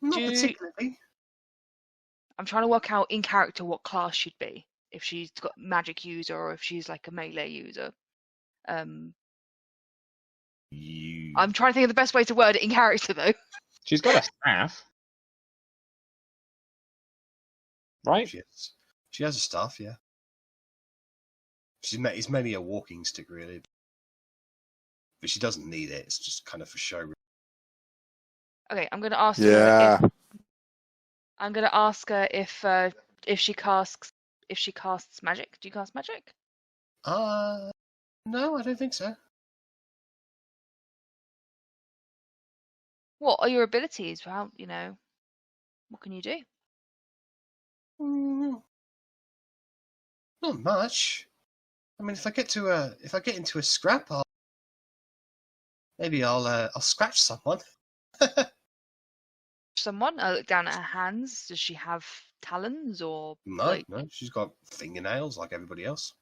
particularly. I'm trying to work out in character what class she'd be. If she's got magic user or if she's like a melee user. I'm trying to think of the best way to word it in character though. She's got a staff. Right? She has a staff, yeah. It's mainly a walking stick, really. But she doesn't need it. It's just kind of for show. Okay, I'm gonna ask Yeah. her. I'm gonna ask her if she casts magic. Do you cast magic? No, I don't think so. What are your abilities? How what can you do? Not much. I mean, if I get into a scrap, I'll scratch someone. Someone? I look down at her hands. Does she have talons or No, she's got fingernails like everybody else.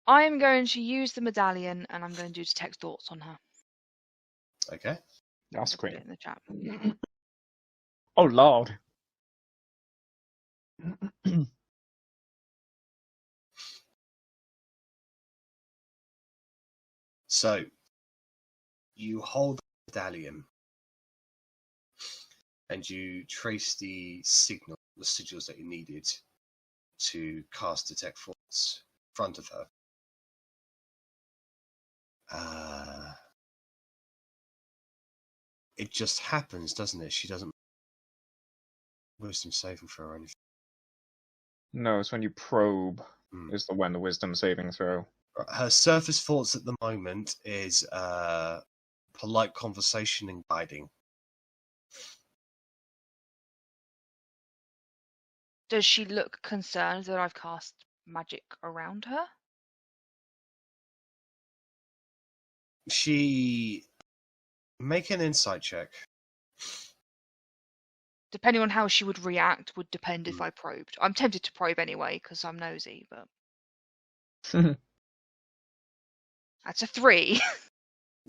I'm going to use the medallion and I'm going to do detect thoughts on her. Okay. That's great. In the chat. Oh Lord. So, you hold the medallion and you trace the signal the sigils that you needed to cast Detect Thoughts in front of her. It just happens, doesn't it? She doesn't wisdom saving throw or anything. No, it's when you probe is when the wisdom saving throw. Her surface thoughts at the moment is polite conversation and guiding. Does she look concerned that I've cast magic around her? She make an insight check. Depending on how she would react would depend if I probed. I'm tempted to probe anyway because I'm nosy, but that's a 3.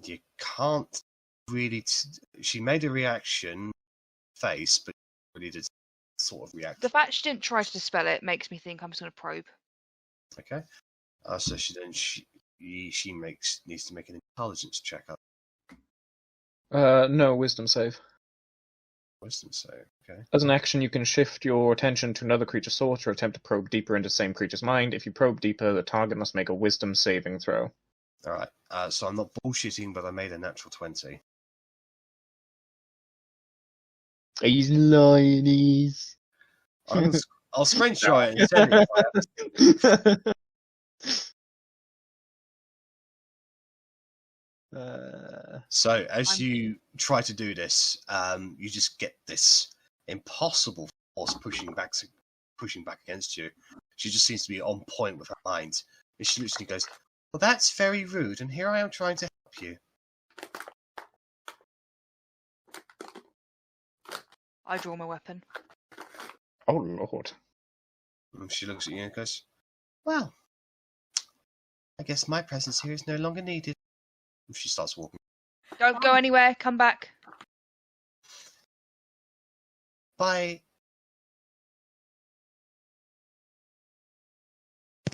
You can't really. She made a reaction face, but really did sort of react. The fact she didn't try to dispel it makes me think I'm just going to probe. Okay. So she needs to make an intelligence check up. No, wisdom save. Wisdom save. Okay. As an action, you can shift your attention to another creature's thoughts or attempt to probe deeper into the same creature's mind. If you probe deeper, the target must make a wisdom saving throw. All right. So I'm not bullshitting, but I made a natural 20. He's lying. He's. I'll screenshot it and send it. So as you try to do this, you just get this impossible force pushing back against you. She just seems to be on point with her mind. And she literally goes, "Well, that's very rude, and here I am trying to help you." I draw my weapon. Oh, Lord. And she looks at you and goes, "Well, I guess my presence here is no longer needed." And she starts walking. Don't go anywhere. Come back. Bye.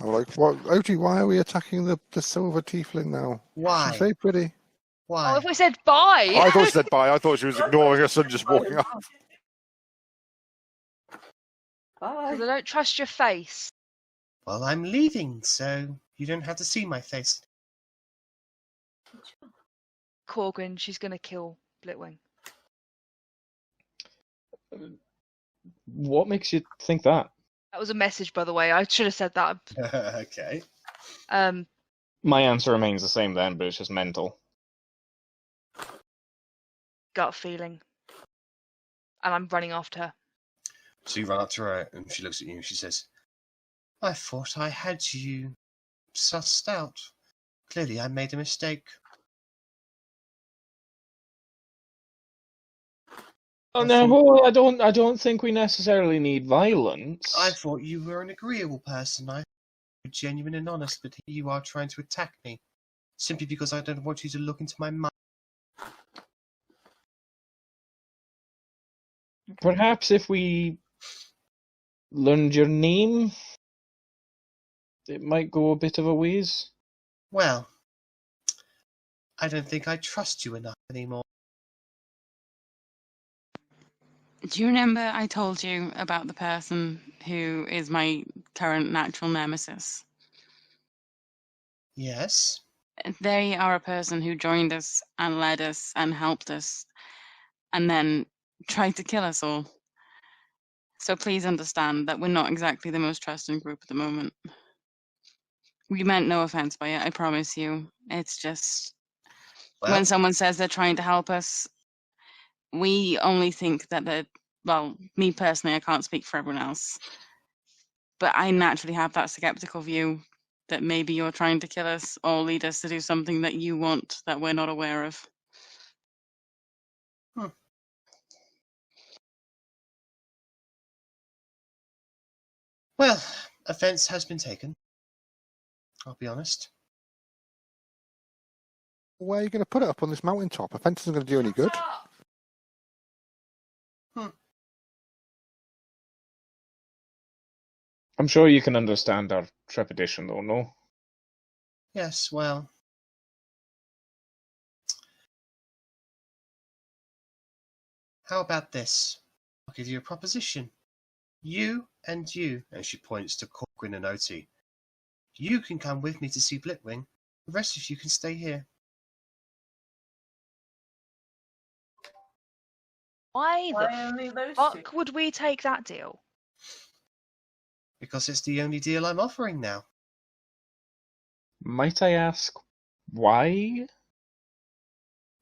I'm like, what? Otti, why are we attacking the silver tiefling now? Why? She's very pretty. Why? Oh, if we said bye. I thought she said bye. I thought she was ignoring us and just walking off. Because I don't trust your face. Well, I'm leaving, so you don't have to see my face. Korgrin, she's going to kill Blitwing. What makes you think that? That was a message, by the way. I should have said that. Okay. My answer remains the same then, but it's just mental. Gut feeling. And I'm running after her. So you run up to her and she looks at you and she says, "I thought I had you sussed out. Clearly I made a mistake." Oh no, I don't think we necessarily need violence. I thought you were an agreeable person. I thought you were genuine and honest, but here you are trying to attack me. Simply because I don't want you to look into my mind. Perhaps if we learned your name, it might go a bit of a ways. Well, I don't think I trust you enough anymore. Do you remember I told you about the person who is my current natural nemesis? Yes. They are a person who joined us and led us and helped us and then tried to kill us all. So please understand that we're not exactly the most trusting group at the moment. We meant no offense by it, I promise you. It's just when someone says they're trying to help us, we only think that they're, well, me personally, I can't speak for everyone else, but I naturally have that skeptical view that maybe you're trying to kill us or lead us to do something that you want that we're not aware of. Well, offense has been taken. I'll be honest. Where are you going to put it? Up on this mountaintop? A fence isn't going to do any good. I'm sure you can understand our trepidation, though, no? Yes, well. How about this? I'll give you a proposition. You and you, and she points to Korgrin and Otti. You can come with me to see Blitwing. The rest of you can stay here. Why Why the only those fuck two? would we take that deal? Because it's the only deal I'm offering now. Might I ask why?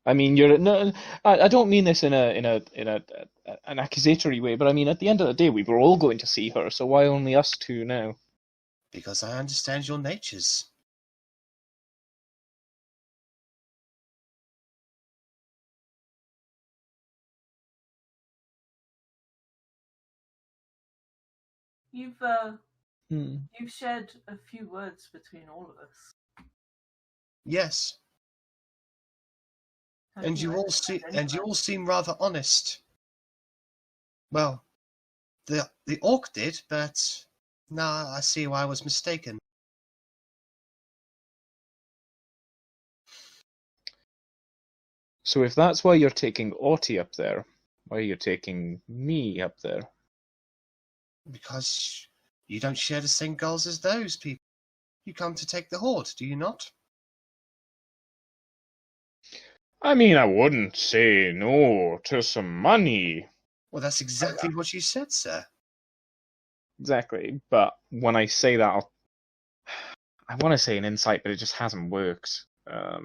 I mean, you're no. I don't mean this in an accusatory way, but I mean, at the end of the day, we were all going to see her, so why only us two now? Because I understand your natures. You've Hmm. you've shared a few words between all of us. Yes, Have and you all understand and you anywhere? all seem rather honest. Well, the orc did, but now I see why I was mistaken. So if that's why you're taking Otti up there, why are you taking me up there? Because you don't share the same goals as those people. You come to take the horde, do you not? I mean, I wouldn't say no to some money. Well, that's exactly what you said, sir. Exactly, but when I say that, I want to say an insight, but it just hasn't worked. I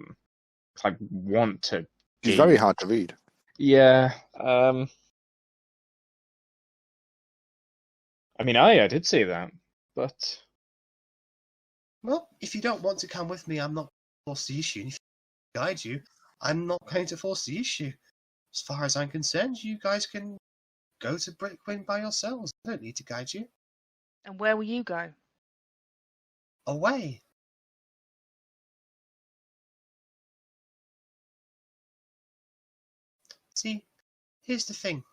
want to. She's very hard to read. Yeah. I mean, I did say that, but Well, if you don't want to come with me, I'm not going to force the issue. And if I guide you, I'm not going to force the issue. As far as I'm concerned, you guys can go to Brickwing by yourselves. I don't need to guide you. And where will you go? Away. See, here's the thing.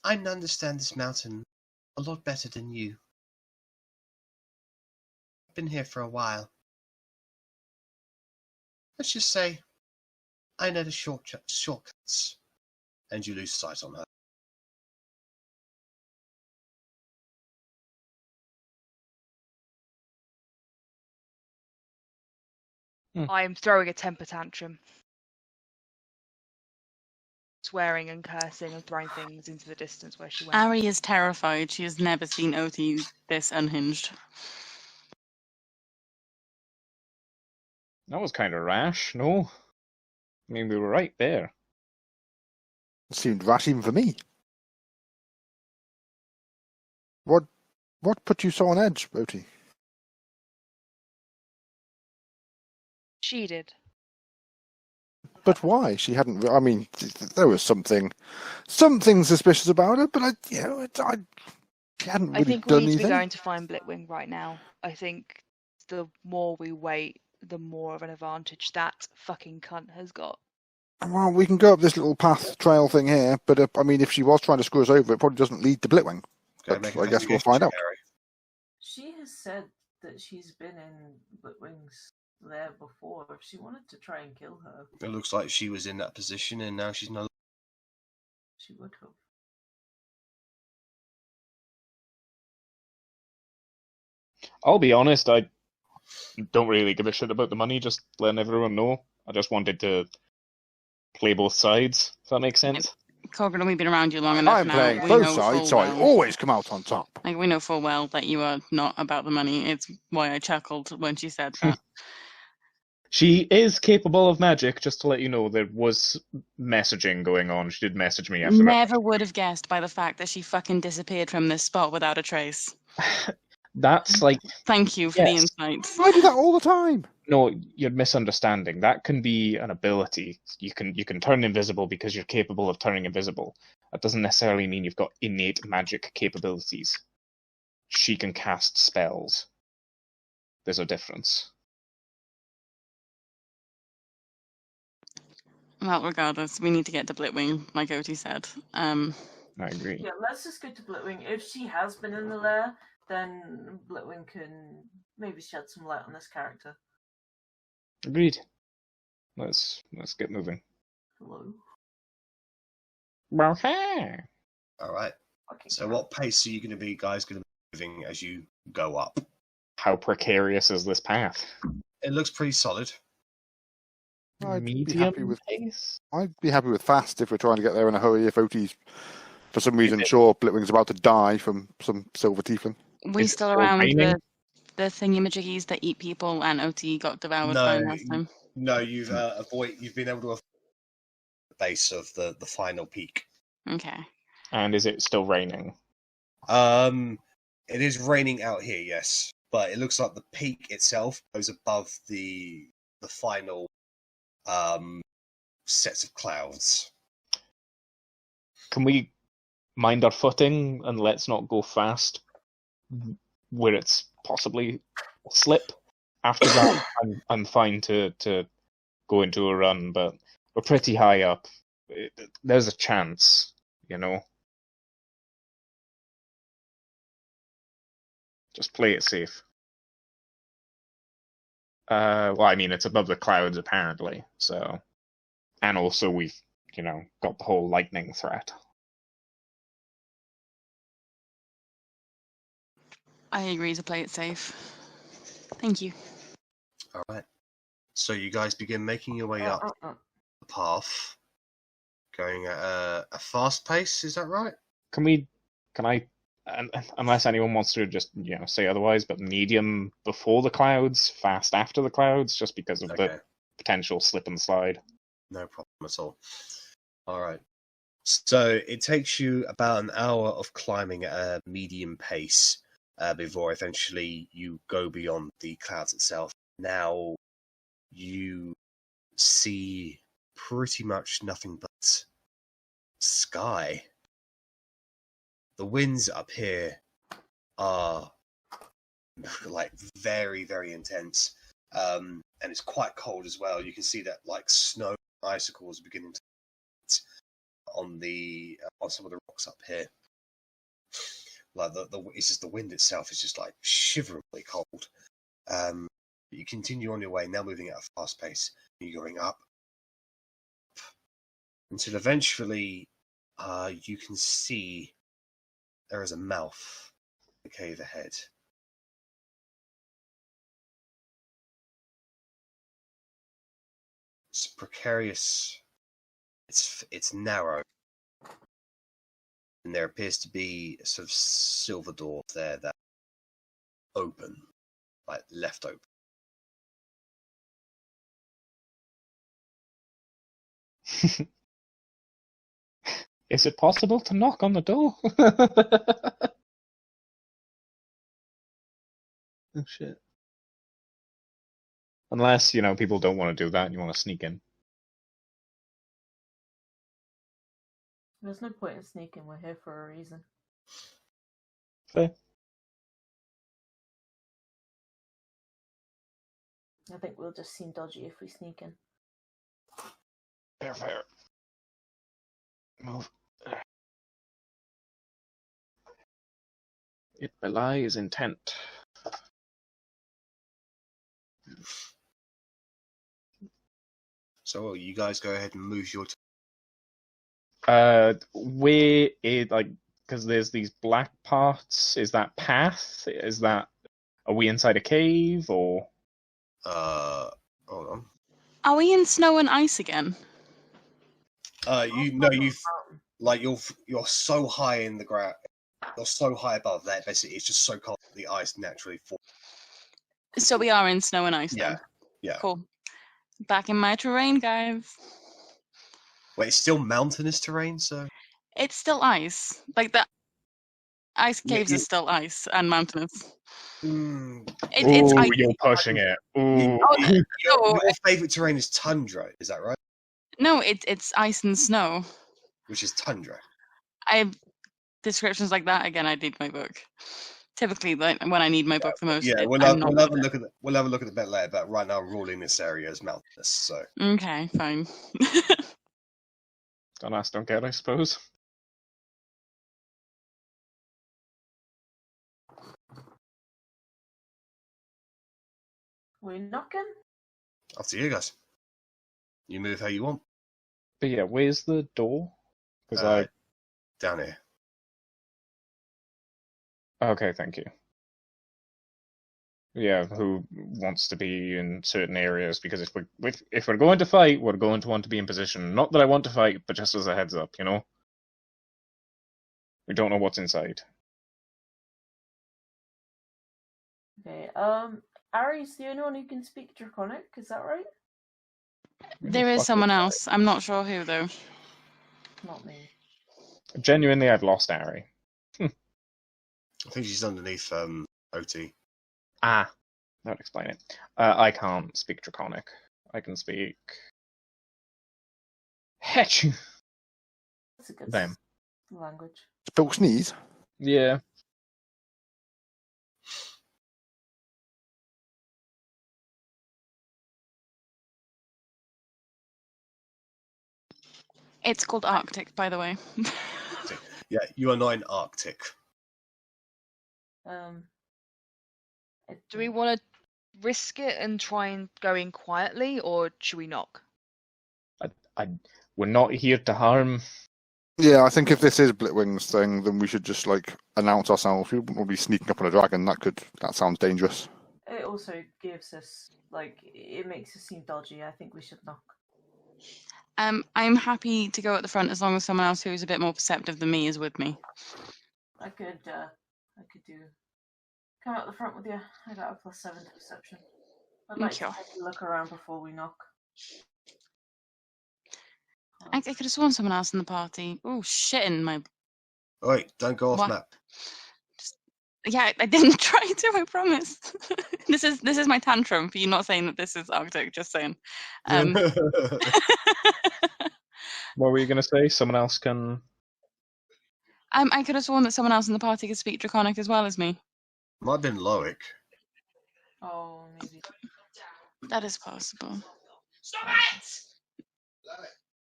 I understand this mountain a lot better than you. I've been here for a while. Let's just say I know the shortcuts, and you lose sight on her. I'm throwing a temper tantrum. Swearing and cursing and throwing things into the distance where she went. Arri is terrified. She has never seen Otti this unhinged. that was kind of rash, no? I mean, we were right there. It seemed rash even for me. What put you so on edge, Otti? She did. But why? She hadn't. I mean, there was something suspicious about her, but she hadn't really I think we done need to be anything. going to find Blitwing right now. I think the more we wait, the more of an advantage that fucking cunt has got. Well, we can go up this little path trail thing here, but I mean, if she was trying to screw us over, it probably doesn't lead to Blitwing. Go But make a I guess we'll investigation find check, out. Harry. She has said that she's been in Blitwing's lair before. If she wanted to try and kill her, It looks like she was in that position, and now she's no. she would have. I'll be honest, I don't really give a shit about the money, just letting everyone know. I just wanted to play both sides, if that makes sense. Korgrin, we've been around you long enough I'm now. playing We both know sides, full so I well. always come out on top. Like, we know full well that you are not about the money. It's why I chuckled when she said that. She is capable of magic, just to let you know. There was messaging going on. She did message me after Never would have guessed by the fact that she fucking disappeared from this spot without a trace. That's like... Thank you for the insight. I do that all the time. No, you're misunderstanding. That can be an ability. You can turn invisible because you're capable of turning invisible. That doesn't necessarily mean you've got innate magic capabilities. She can cast spells. There's a difference. Well, regardless, we need to get to Blitwing, like Otti said. I agree. Yeah, let's just go to Blitwing. If she has been in the lair, then Blitwing can maybe shed some light on this character. Agreed. Let's get moving. Hello. Okay. All right. Okay. So what pace are you going to be moving as you go up? How precarious is this path? It looks pretty solid. I'd be Medium happy with pace? I'd be happy with fast if we're trying to get there in a hurry. If Otti's, for some reason, it- sure, Blitwing's about to die from some silver tiefling. We Is it still still around raining? the thingy-majiggies that eat people, and Otti got devoured by No, last time. no, you've you've been able to avoid the base of the final peak. Okay. And is it still raining? It is raining out here, yes, but it looks like the peak itself goes above the final sets of clouds. Can we mind our footing and let's not go fast where it's possibly a slip? After that, I'm fine to go into a run, but we're pretty high up. There's a chance, you know. Just play it safe. Well, I mean, it's above the clouds apparently, so, and also we've, got the whole lightning threat. I agree to play it safe. Thank you. All right. So you guys begin making your way up the path, going at a fast pace. Is that right? Can I, unless anyone wants to just, say otherwise, but medium before the clouds, fast after the clouds, just because of the potential slip and slide. No problem at all. All right. So it takes you about an hour of climbing at a medium pace before eventually you go beyond the clouds itself. Now you see pretty much nothing but sky. The winds up here are like very, very intense, and it's quite cold as well. You can see that like snow icicles are beginning to on some of the rocks up here. Like it's just the wind itself is just like shiveringly cold. You continue on your way, now moving at a fast pace. You're going up until eventually you can see there is a mouth in the cave ahead. It's precarious. It's narrow, and there appears to be a sort of silver door there that open, like left open. Is it possible to knock on the door? Oh shit. Unless, people don't want to do that and you want to sneak in. There's no point in sneaking. We're here for a reason. Fair. I think we'll just seem dodgy if we sneak in. Fair. Move. It belies intent. So you guys go ahead and move your. Where it because there's these black parts. Is that path? Are we inside a cave or? Hold on. Are we in snow and ice again? You're so high in the ground. You're so high above that. Basically, it's just so cold. The ice naturally falls. So we are in snow and ice then? Yeah. Cool. Back in my terrain, guys. Wait, it's still mountainous terrain, so It's still ice. Like the ice caves are still ice and mountainous. It's ice. You're pushing it. Ooh. Your favorite terrain is tundra, is that right? No, it's ice and snow. Which is tundra. I have descriptions like that. Again, I need my book. Typically, when I need my book the most. Yeah, we'll have a look at the bit later. But right now, ruling this area as mountainous. So okay, fine. Don't ask, don't get, I suppose. We knocking? up to you guys. You move how you want. But yeah, where's the door? Because down here. Okay, thank you. Yeah, who wants to be in certain areas? Because if we're going to fight, we're going to want to be in position. Not that I want to fight, but just as a heads up, you know. We don't know what's inside. Okay. Arri's the only one who can speak Draconic. Is that right? There is someone else. I'm not sure who though. Not me. Genuinely, I've lost Arri. I think she's underneath Otti. Ah, that would explain it. I can't speak Draconic. I can speak Hetch. That's a good Them. language. Spell sneeze. Yeah. It's called Arctic, by the way. Yeah, you are not in Arctic. Do we want to risk it and try and go in quietly, or should we knock? We're not here to harm. Yeah, I think if this is Blitwing's thing, then we should just like announce ourselves. We wouldn't be sneaking up on a dragon. That sounds dangerous. It also gives us it makes us seem dodgy. I think we should knock. I'm happy to go at the front as long as someone else who is a bit more perceptive than me is with me. I could come out the front with you. I got a +7 to perception. I'd like to Thank take a look around before we knock. I could have sworn someone else in the party. Oh shit! In my Wait, don't go off What? map. yeah, I didn't try to. I promise. This is my tantrum for you not saying that this is Arctic. Just saying. What were you going to say? Someone else can... I could have sworn that someone else in the party could speak Draconic as well as me. Might have been Loic. Oh, maybe. That is possible. Stop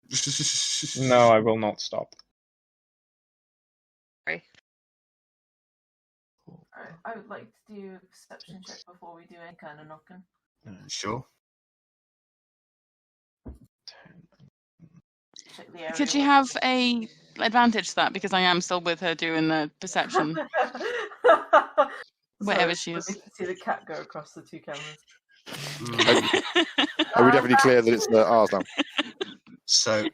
it! No, I will not stop. Sorry. Alright, I would like to do a perception check before we do any kind of knocking. Sure. Check the area. Could she have a advantage to that because I am still with her doing the perception, wherever she is. You can see the cat go across the two cameras. Are we definitely clear that it's ours now? So,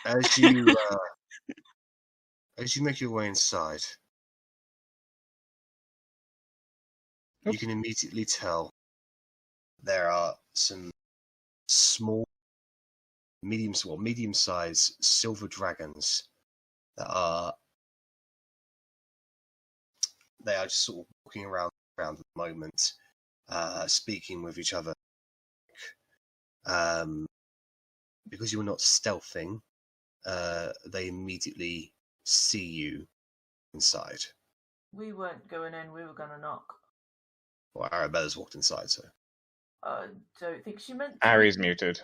as you make your way inside, you can immediately tell there are some small, medium-sized silver dragons that are just sort of walking around at the moment, speaking with each other. Because you're not stealthing, they immediately see you inside. We weren't going in, we were going to knock. Well, Arabella's walked inside, so. Don't think she meant to. Arri's muted.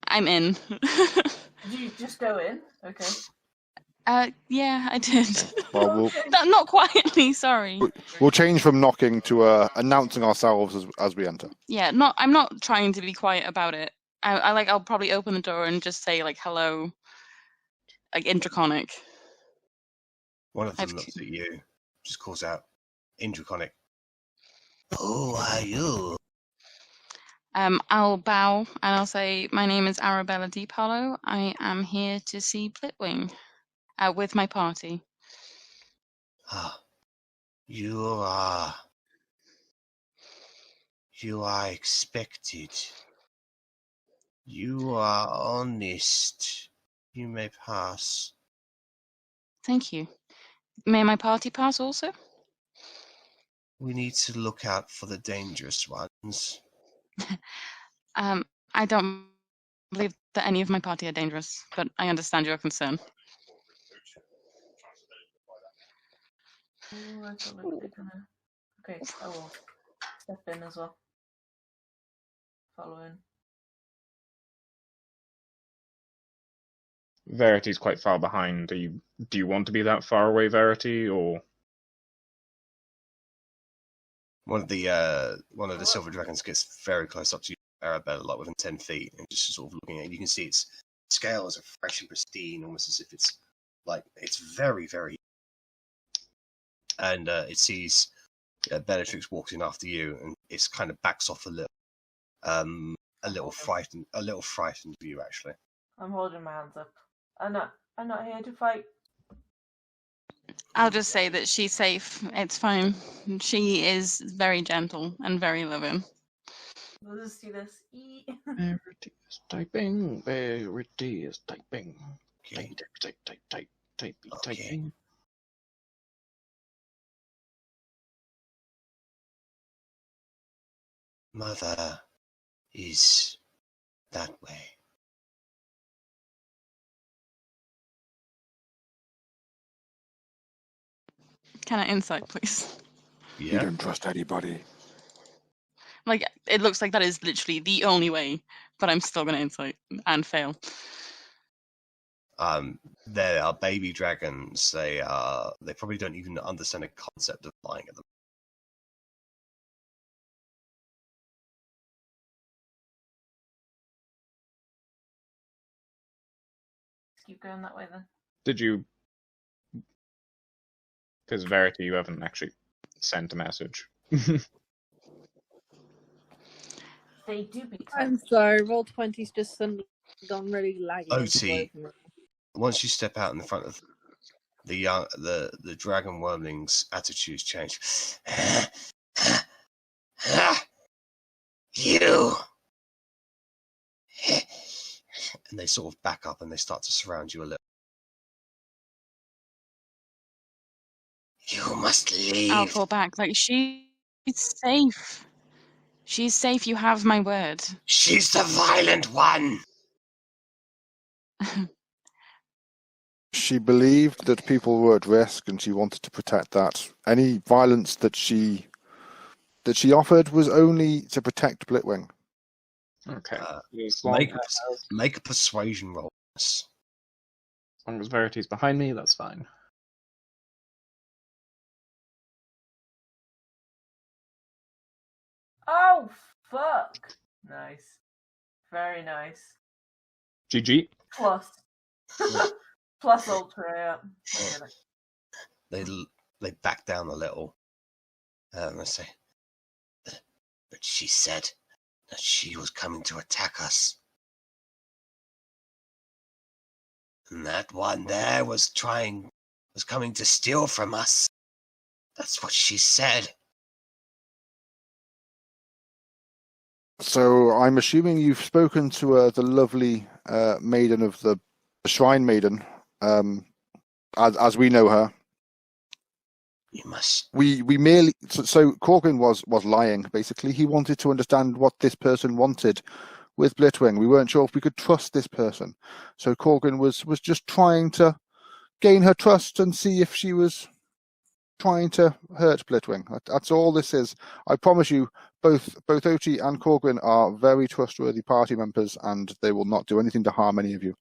I'm in. Did you just go in? Okay. Yeah, I did. Well, Not quietly, sorry. we'll change from knocking to announcing ourselves as we enter. Yeah, I'm not trying to be quiet about it. I'll probably open the door and just say like hello, like in Draconic. One of them looks at you, just calls out in Draconic. Who are you? I'll bow and I'll say, my name is Arrabella Deep Hollow. I am here to see Blitwing with my party. Ah, you are expected. You are honest. You may pass. Thank you. May my party pass also? We need to look out for the dangerous ones. I don't believe that any of my party are dangerous, but I understand your concern. Ooh, I feel like they're gonna... Okay, I will step in as well. Follow in. Verity's quite far behind. Do you want to be that far away, Verity, or? One of the silver dragons gets very close up to you, Arrabella, like within 10 feet, and just sort of looking at you. You can see its scales are fresh and pristine, almost as if it's very, very. And it sees Bellatrix walks in after you, and it's kind of backs off a little frightened of you, actually. I'm holding my hands up. I'm not here to fight. I'll just say that she's safe. It's fine. She is very gentle and very loving. We'll just do this. Verity is typing. Verity is typing. Okay. Typing. Mother is that way. Can I insight, please? You don't trust anybody. Like, it looks like that is literally the only way, but I'm still going to insight and fail. They are baby dragons. They probably don't even understand the concept of flying at them. Keep going that way then. Did you? Because Verity, you haven't actually sent a message. They do be. I'm sorry, roll 20's just suddenly gone really laggy. Otti, once you step out in the front of the dragon wormlings' attitudes change. You! And they sort of back up and they start to surround you a little. You must leave. I'll fall back. Like, she's safe. She's safe, you have my word. She's the violent one! She believed that people were at risk, and she wanted to protect that. Any violence that she offered was only to protect Blitwing. Okay. Make a persuasion roll. As long as Verity's behind me, that's fine. Oh fuck! Nice, very nice. GG. Plus, plus ultra. Yeah. They back down a little. They say, but she said that she was coming to attack us. And that one there was coming to steal from us. That's what she said. So I'm assuming you've spoken to the lovely maiden of the Shrine Maiden, as we know her. You must. We merely so Korgrin was lying. Basically, he wanted to understand what this person wanted with Blitwing. We weren't sure if we could trust this person, so Korgrin was just trying to gain her trust and see if she was trying to hurt Blitwing. That's all this is. I promise you, both Otti and Korgrin are very trustworthy party members, and they will not do anything to harm any of you.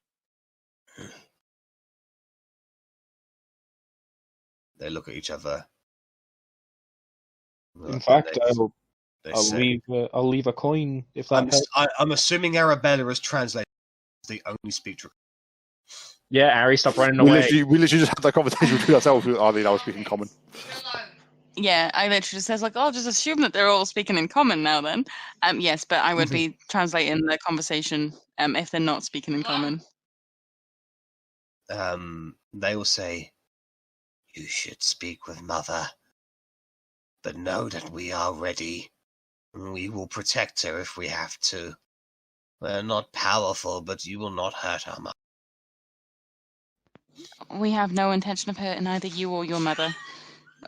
They look at each other. In fact, I'll leave a coin if that helps. I'm assuming Arrabella is translated as the only speech. Yeah, Arri, stop running away. We literally just had that conversation between ourselves. Arri now speaking common. Yeah, I literally says like, I'll just assume that they're all speaking in common now then. Yes, but I would be translating the conversation if they're not speaking in common. They will say, you should speak with Mother, but know that we are ready. We will protect her if we have to. We're not powerful, but you will not hurt our mother. We have no intention of hurting either you or your mother.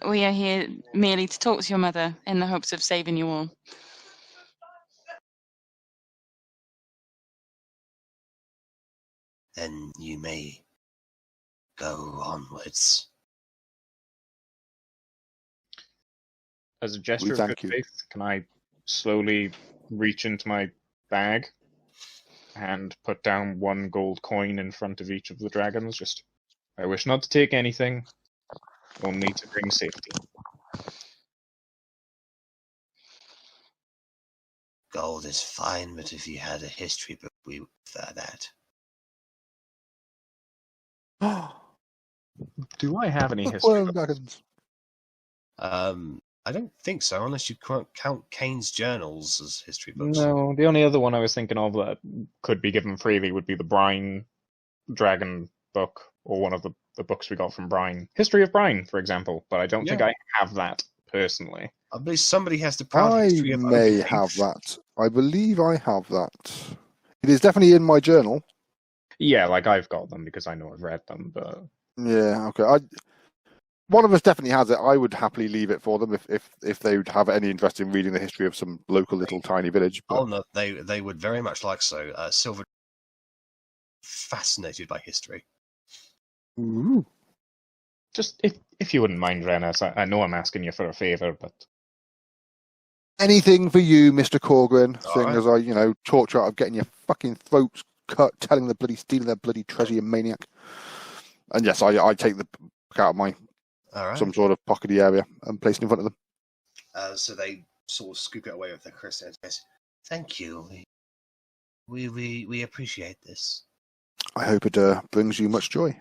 We are here merely to talk to your mother in the hopes of saving you all. Then you may go onwards. As a gesture of good faith, can I slowly reach into my bag and put down one gold coin in front of each of the dragons? Just, I wish not to take anything, only to bring safety. Gold is fine, but if you had a history book, we would prefer that. Do I have any history? Bookworm dragons. I don't think so, unless you count Kane's journals as history books. No, the only other one I was thinking of that could be given freely would be the Brine Dragon book, or one of the books we got from Brine. History of Brine, for example, but I don't think I have that personally. I believe somebody has the proud I history of may Otti. have that. I believe I have that. It is definitely in my journal. Yeah, like I've got them because I know I've read them, but Yeah, okay. One of us definitely has it. I would happily leave it for them if they would have any interest in reading the history of some local little tiny village. But... Oh no, they would very much like so. Silver, fascinated by history. Ooh. just if you wouldn't mind, Rennas, I know I'm asking you for a favour, but Anything for you, Mr. Korgrin, seeing right. as I, talk you out of getting your fucking throats cut, stealing their bloody treasure, you maniac. And yes, I take the book out of my some sort of pockety area and place it in front of them. So they sort of scoop it away with their crest and says, "Thank you. We appreciate this." I hope it brings you much joy.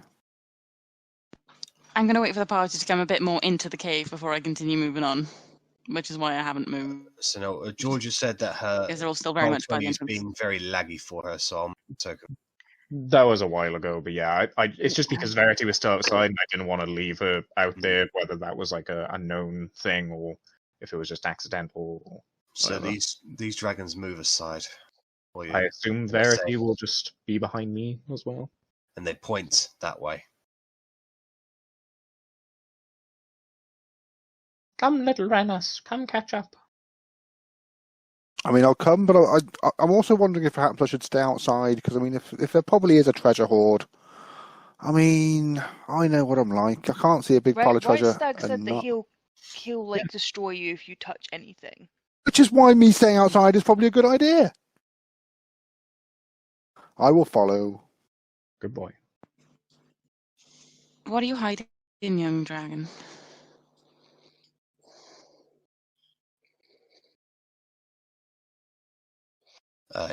I'm going to wait for the party to come a bit more into the cave before I continue moving on, which is why I haven't moved. So no, Georgia said that her Because they're all still very much by the has entrance. been very laggy for her, so I'm taking. that was a while ago. But yeah, it's just because Verity was still outside and I didn't want to leave her out there, whether that was like a known thing or if it was just accidental. Or So whatever. these dragons move aside. For you, I assume Verity will just be behind me as well. and they point that way. Come, little Rennas, come catch up. I mean, I'll come, but I'm also wondering if perhaps I should stay outside, because, I mean, if there probably is a treasure hoard, I mean, I know what I'm like. I can't see a big pile of treasure. Stag said and that not... he'll like destroy you if you touch anything. Which is why me staying outside is probably a good idea. I will follow. Good boy. What are you hiding, young dragon?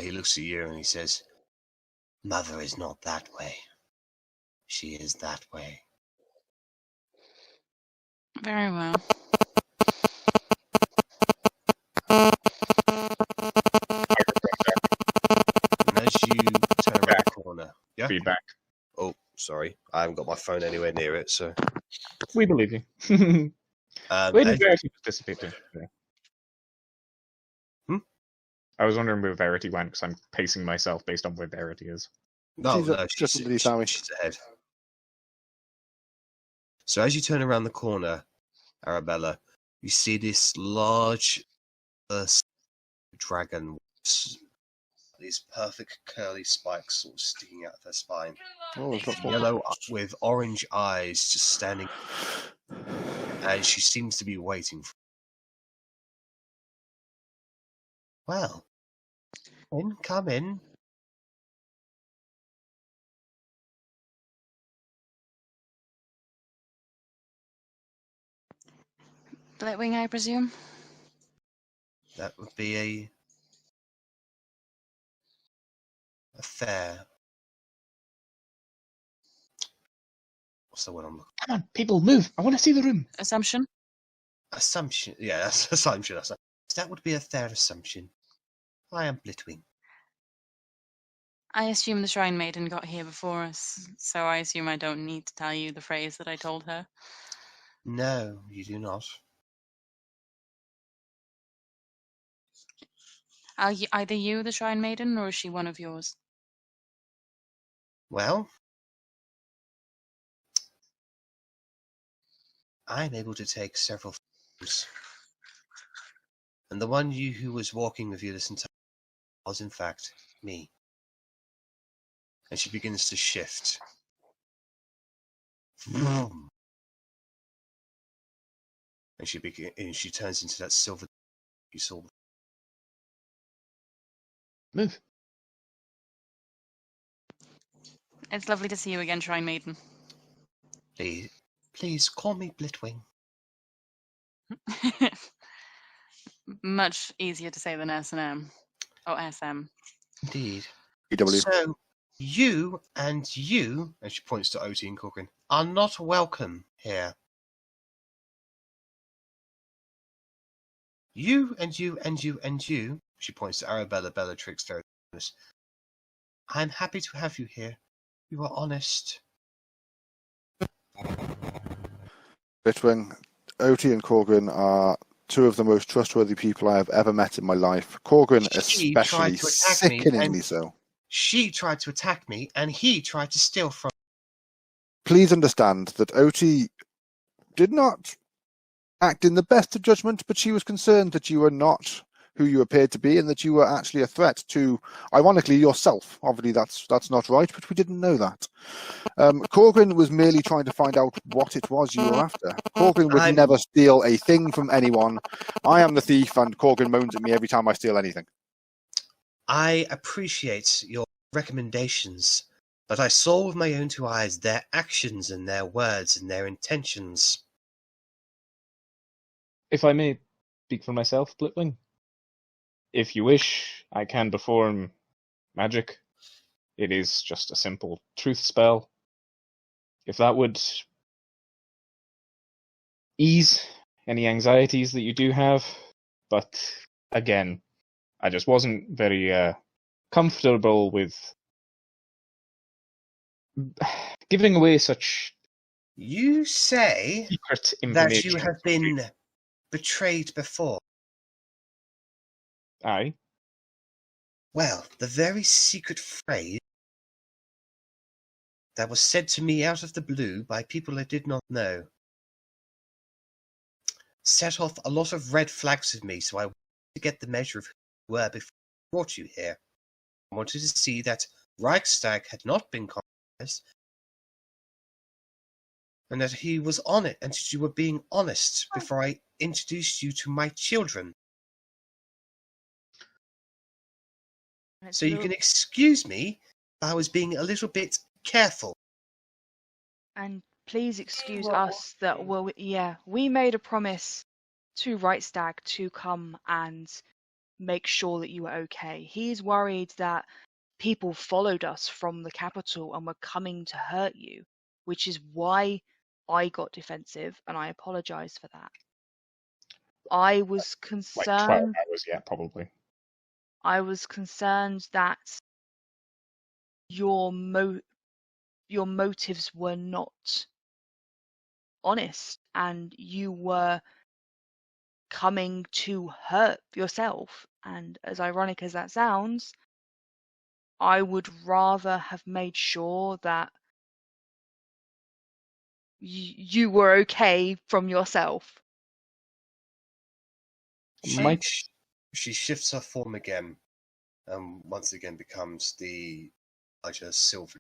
He looks at you and he says, "Mother is not that way. She is that way." Very well. And as you turn around the corner, yeah. Feedback. Oh, sorry, I haven't got my phone anywhere near it, so. We believe you. Where did Verity participate to? Yeah. I was wondering where Verity went because I'm pacing myself based on where Verity is. No, just underneath Arri. She's ahead. So as you turn around the corner, Arrabella, you see this large dragon with these perfect curly spikes sort of sticking out of her spine. Oh, it's got Yellow with orange eyes just standing, and she seems to be waiting for. Well, come in. Blightwing, I presume? That would be a fair. What's the word I'm looking? Come on, people, move. I want to see the room. Assumption? Assumption. Yeah, that's assumption. That would be a fair assumption. I am Blightwing. I assume the Shrine Maiden got here before us, so I assume I don't need to tell you the phrase that I told her. No, you do not. Are either you the Shrine Maiden, or is she one of yours? Well, I'm able to take several forms. And the one who was walking with you this entire time was, in fact, me. And she begins to shift. And she turns into that silver you saw. Move. It's lovely to see you again, Shrine Maiden. Please call me Blightwing. Much easier to say than S&M. Or SM. Indeed. EW. So, you, and she points to Otti and Korgrin, are not welcome here. You, and you, and you, and you, she points to Arrabella, Bellatrix, Verity. I'm happy to have you here. You are honest. Bitwing, Otti and Korgrin are two of the most trustworthy people I have ever met in my life. Korgrin She tried especially, to attack me, sickeningly and so. She tried to attack me, and he tried to steal from. Please understand that Otti did not act in the best of judgment, but she was concerned that you were not who you appeared to be and that you were actually a threat to, ironically, yourself. Obviously, that's not right, but we didn't know that. Korgrin was merely trying to find out what it was you were after. Korgrin would never steal a thing from anyone. I am the thief, and Korgrin moans at me every time I steal anything. I appreciate your recommendations, but I saw with my own two eyes their actions and their words and their intentions. If I may speak for myself, Blitwing, if you wish, I can perform magic. It is just a simple truth spell. If that would ease any anxieties that you do have, but again, I just wasn't very comfortable with giving away such You say secret that information. you have been betrayed before. Aye. Well, the very secret phrase that was said to me out of the blue by people I did not know set off a lot of red flags with me, so I wanted to get the measure of who you were before I brought you here. I wanted to see that Reichstag had not been compromised, and that he was on it, and that you were being honest before I introduced you to my children. So you can excuse me if I was being a little bit careful. And please excuse us that we made a promise to Reichstag to come and make sure that you were okay. He's worried that people followed us from the capital and were coming to hurt you, which is why I got defensive, and I apologize for that. I was concerned. Like 12 hours, yeah, probably. I was concerned that your motives were not honest, and you were coming to hurt yourself. And as ironic as that sounds, I would rather have made sure that you were okay from yourself. She shifts her form again, and once again becomes the larger silver.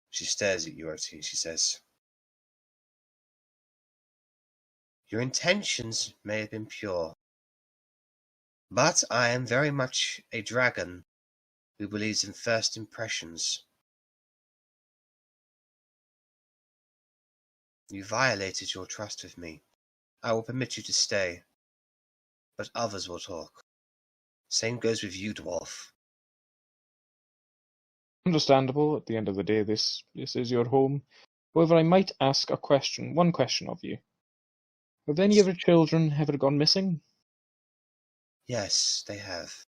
She stares at you, Otti, and she says, "Your intentions may have been pure, but I am very much a dragon who believes in first impressions. You violated your trust with me. I will permit you to stay, but others will talk. Same goes with you, dwarf." Understandable. At the end of the day, this is your home. However, I might ask one question of you. Have any of your children ever gone missing? Yes, they have.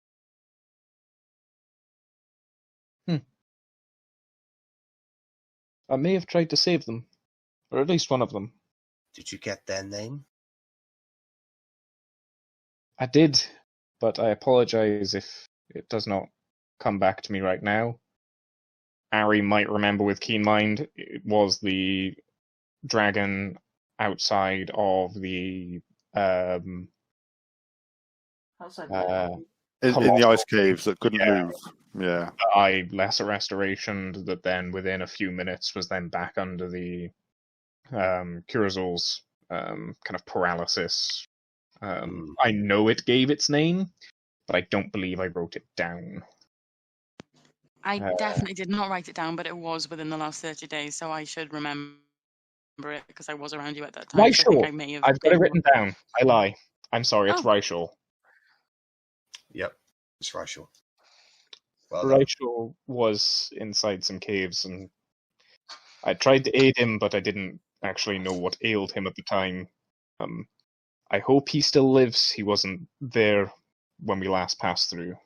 I may have tried to save them, or at least one of them. Did you get their name? I did, but I apologize if it does not come back to me right now. Arri might remember with keen mind. It was the dragon outside of the Outside in the ice caves that couldn't move. Yeah. lesser restoration that then within a few minutes was then back under the Kurazul's kind of paralysis. I know it gave its name, but I don't believe I wrote it down. I definitely did not write it down, but it was within the last 30 days, so I should remember it because I was around you at that time. So I think I may have I've got it written down. I lie. I'm sorry, it's Rishal. Yep, it's Rachel. Well, Rachel was inside some caves, and I tried to aid him, but I didn't actually know what ailed him at the time. I hope he still lives. He wasn't there when we last passed through.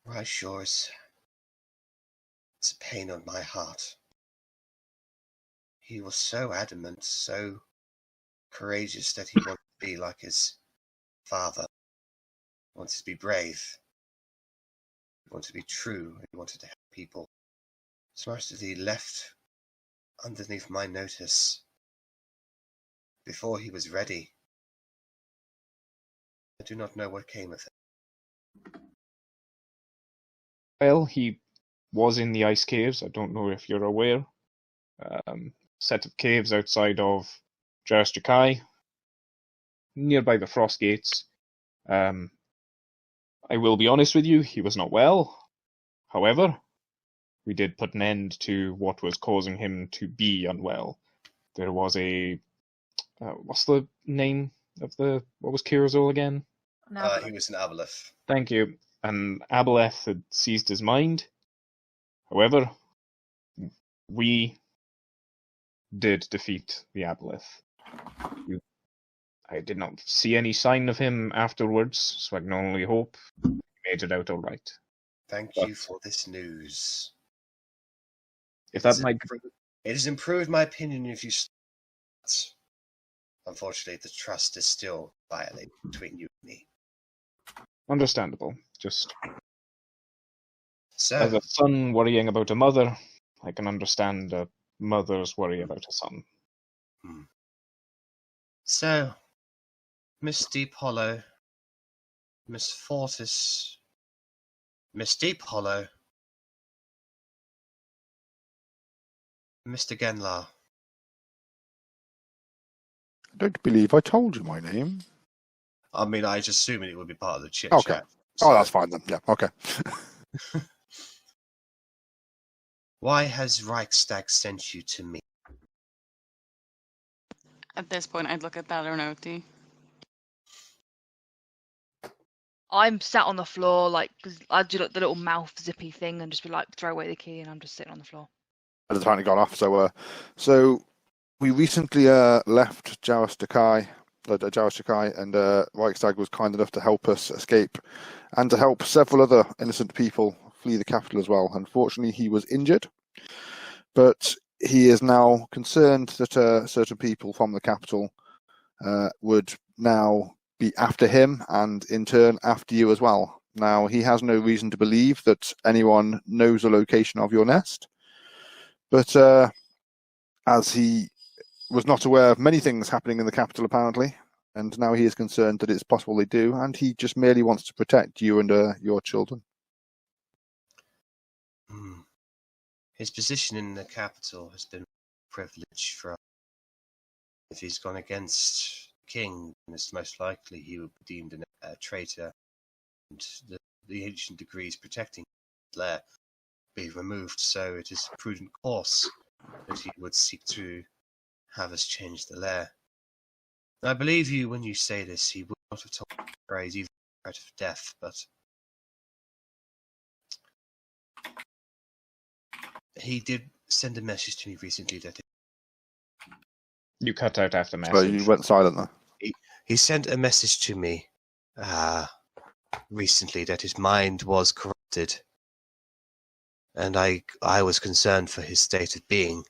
Right, sure. It's a pain on my heart. He was so adamant, so courageous that he wanted to be like his father. He wanted to be brave. He wanted to be true. He wanted to help people. So much that he left underneath my notice before he was ready. I do not know what came of it. Well, he was in the ice caves. I don't know if you're aware. Set of caves outside of Jarstrakai, nearby the Frost Gates. I will be honest with you, he was not well. However, we did put an end to what was causing him to be unwell. There was a... what's the name of the... What was Kirazol again? He was an Aboleth. Thank you. And Aboleth had seized his mind. However, we did defeat the Aboleth. I did not see any sign of him afterwards, so I can only hope he made it out all right. Thank you for this news. If that might... It has improved my opinion if you... Unfortunately, the trust is still violated between you and me. Understandable. Just... So, as a son worrying about a mother, I can understand a mother's worry about a son. So, Miss Deep Hollow, Miss Fortis, Miss Deep Hollow, Mr. Genlar. I don't believe I told you my name. I mean, I just assumed it would be part of the chit Okay. chat. Oh, that's fine then. Yeah, okay. Why has Reichstag sent you to me? At this point, I'd look at Bella and Otti. I'm sat on the floor, like, 'cause I do like the little mouth zippy thing and just be like, throw away the key, and I'm just sitting on the floor. I'd apparently gone off. So we recently left Jarstrakai, and Reichstag was kind enough to help us escape and to help several other innocent people flee the capital as well. Unfortunately, he was injured, but he is now concerned that certain people from the capital would now be after him and in turn after you as well. Now, he has no reason to believe that anyone knows the location of your nest, but as he was not aware of many things happening in the capital apparently, and now he is concerned that it's possible they do, and he just merely wants to protect you and your children. His position in the capital has been a privilege for us. If he's gone against the king, then it's most likely he would be deemed a traitor, and the ancient degrees protecting his lair be removed. So it is a prudent course that he would seek to have us change the lair. I believe you when you say this. He would not have told me praise, even threat of death, but he did send a message to me recently that You cut out after message. So you went silent there. he sent a message to me recently that his mind was corrupted, and I was concerned for his state of being.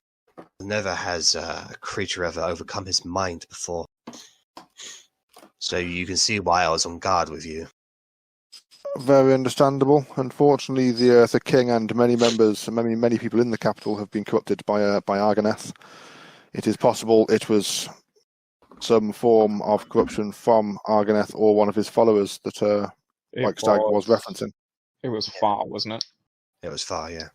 Never has a creature ever overcome his mind before, so you can see why I was on guard with you. Very understandable. Unfortunately, the king and many members, many people in the capital have been corrupted by Arganeth. It is possible it was some form of corruption from Arganeth or one of his followers that Reichstag was referencing. It was Far, wasn't it? It was Far, yeah.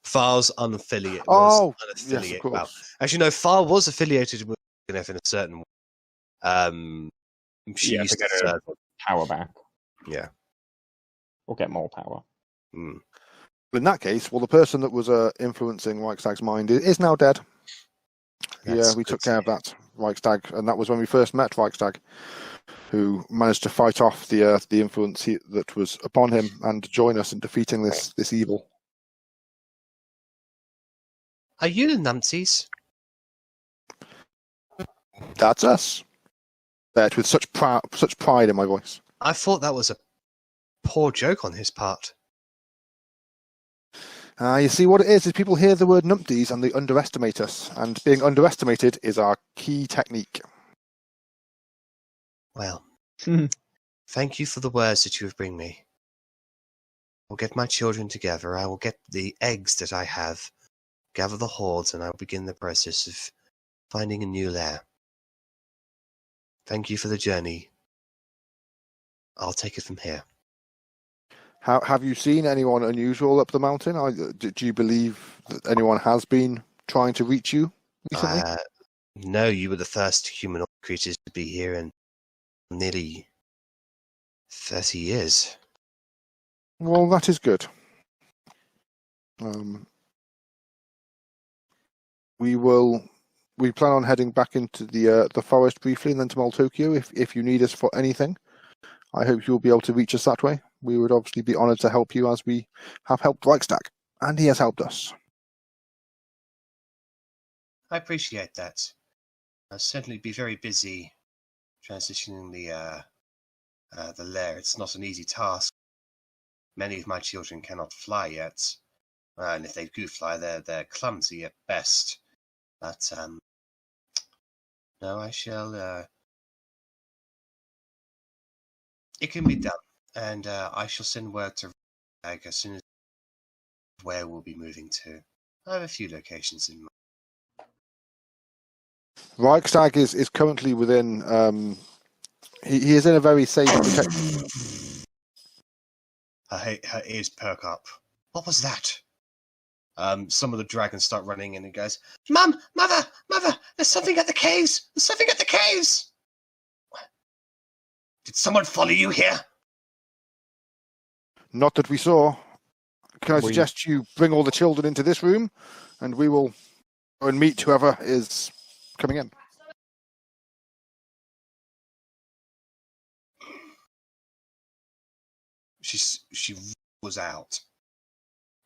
Far's unaffiliated. Oh, unaffiliated. yes, of course. Well, actually, no. Far was affiliated with Arganeth in a certain way. She used to get her power back. Yeah. Or get more power. In that case, well, the person that was influencing Reichstag's mind is now dead. Yeah, we took care of that Reichstag, and that was when we first met Reichstag, who managed to fight off the influence that was upon him and join us in defeating this evil. Are you the numpties? That's us. But with such pride in my voice. I thought that was a poor joke on his part. You see, what it is people hear the word numpties and they underestimate us, and being underestimated is our key technique. Well, thank you for the words that you have bring me. I'll get my children together. I will get the eggs that I have, gather the hordes, and I'll begin the process of finding a new lair. Thank you for the journey. I'll take it from here. Have you seen anyone unusual up the mountain? Do you believe that anyone has been trying to reach you recently? No, you were the first humanoid creatures to be here in nearly 30 years. Well, that is good. We plan on heading back into the forest briefly and then to Maltokyo if you need us for anything. I hope you'll be able to reach us that way. We would obviously be honoured to help you as we have helped Reichstag, and he has helped us. I appreciate that. I'll certainly be very busy transitioning the lair. It's not an easy task. Many of my children cannot fly yet, and if they do fly, they're clumsy at best. But no, I shall. It can be done, and I shall send word to Reichstag as soon as where we'll be moving to. I have a few locations in mind. Reichstag is currently within. He is in a very safe protection. Her ears perk up. What was that? Some of the dragons start running in and goes, Mum! Mother! There's something at the caves! There's something at the caves! Did someone follow you here? Not that we saw. Can I suggest you bring all the children into this room, and we will go and meet whoever is coming in. She was out,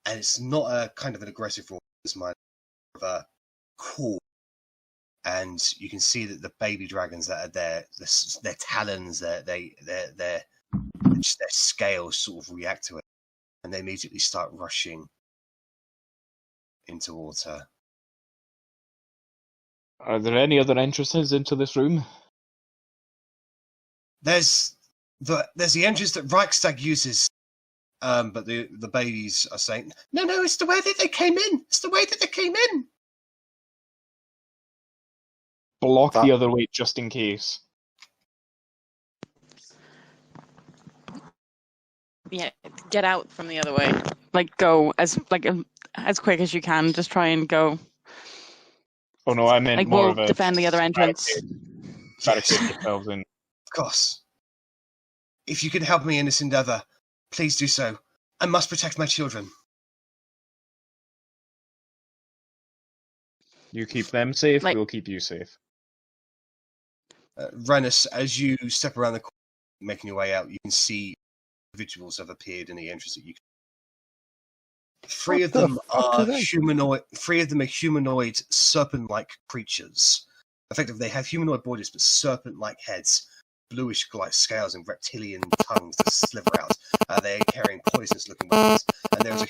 and it's not a kind of an aggressive roar. It's more of a cool, and you can see that the baby dragons that are there, their talons, their scales sort of react to it, and they immediately start rushing in towards her. Are there any other entrances into this room? There's the entrance that Reichstag uses, but the babies are saying, no, it's the way that they came in. It's the way that they came in. Block the other way just in case. Yeah, get out from the other way. Like, go as quick as you can. Just try and go. Oh no, I meant more of a defend the other entrance. Barricade yourselves in. Of course. If you can help me in this endeavour, please do so. I must protect my children. You keep them safe, we'll keep you safe. Rennas, as you step around the corner, making your way out, you can see individuals have appeared in the entrance that you can. Three of them are humanoid serpent-like creatures. Effectively, they have humanoid bodies but serpent-like heads, bluish like scales and reptilian tongues that sliver out. They are carrying poisonous-looking weapons, and there's a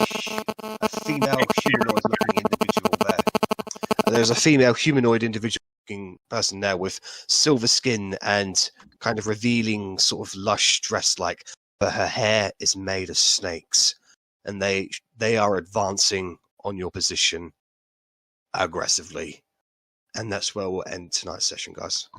female humanoid-looking individual there. There's a female humanoid individual-looking person there with silver skin and kind of revealing sort of lush dress-like, but her hair is made of snakes. And they are advancing on your position aggressively. And that's where we'll end tonight's session, guys.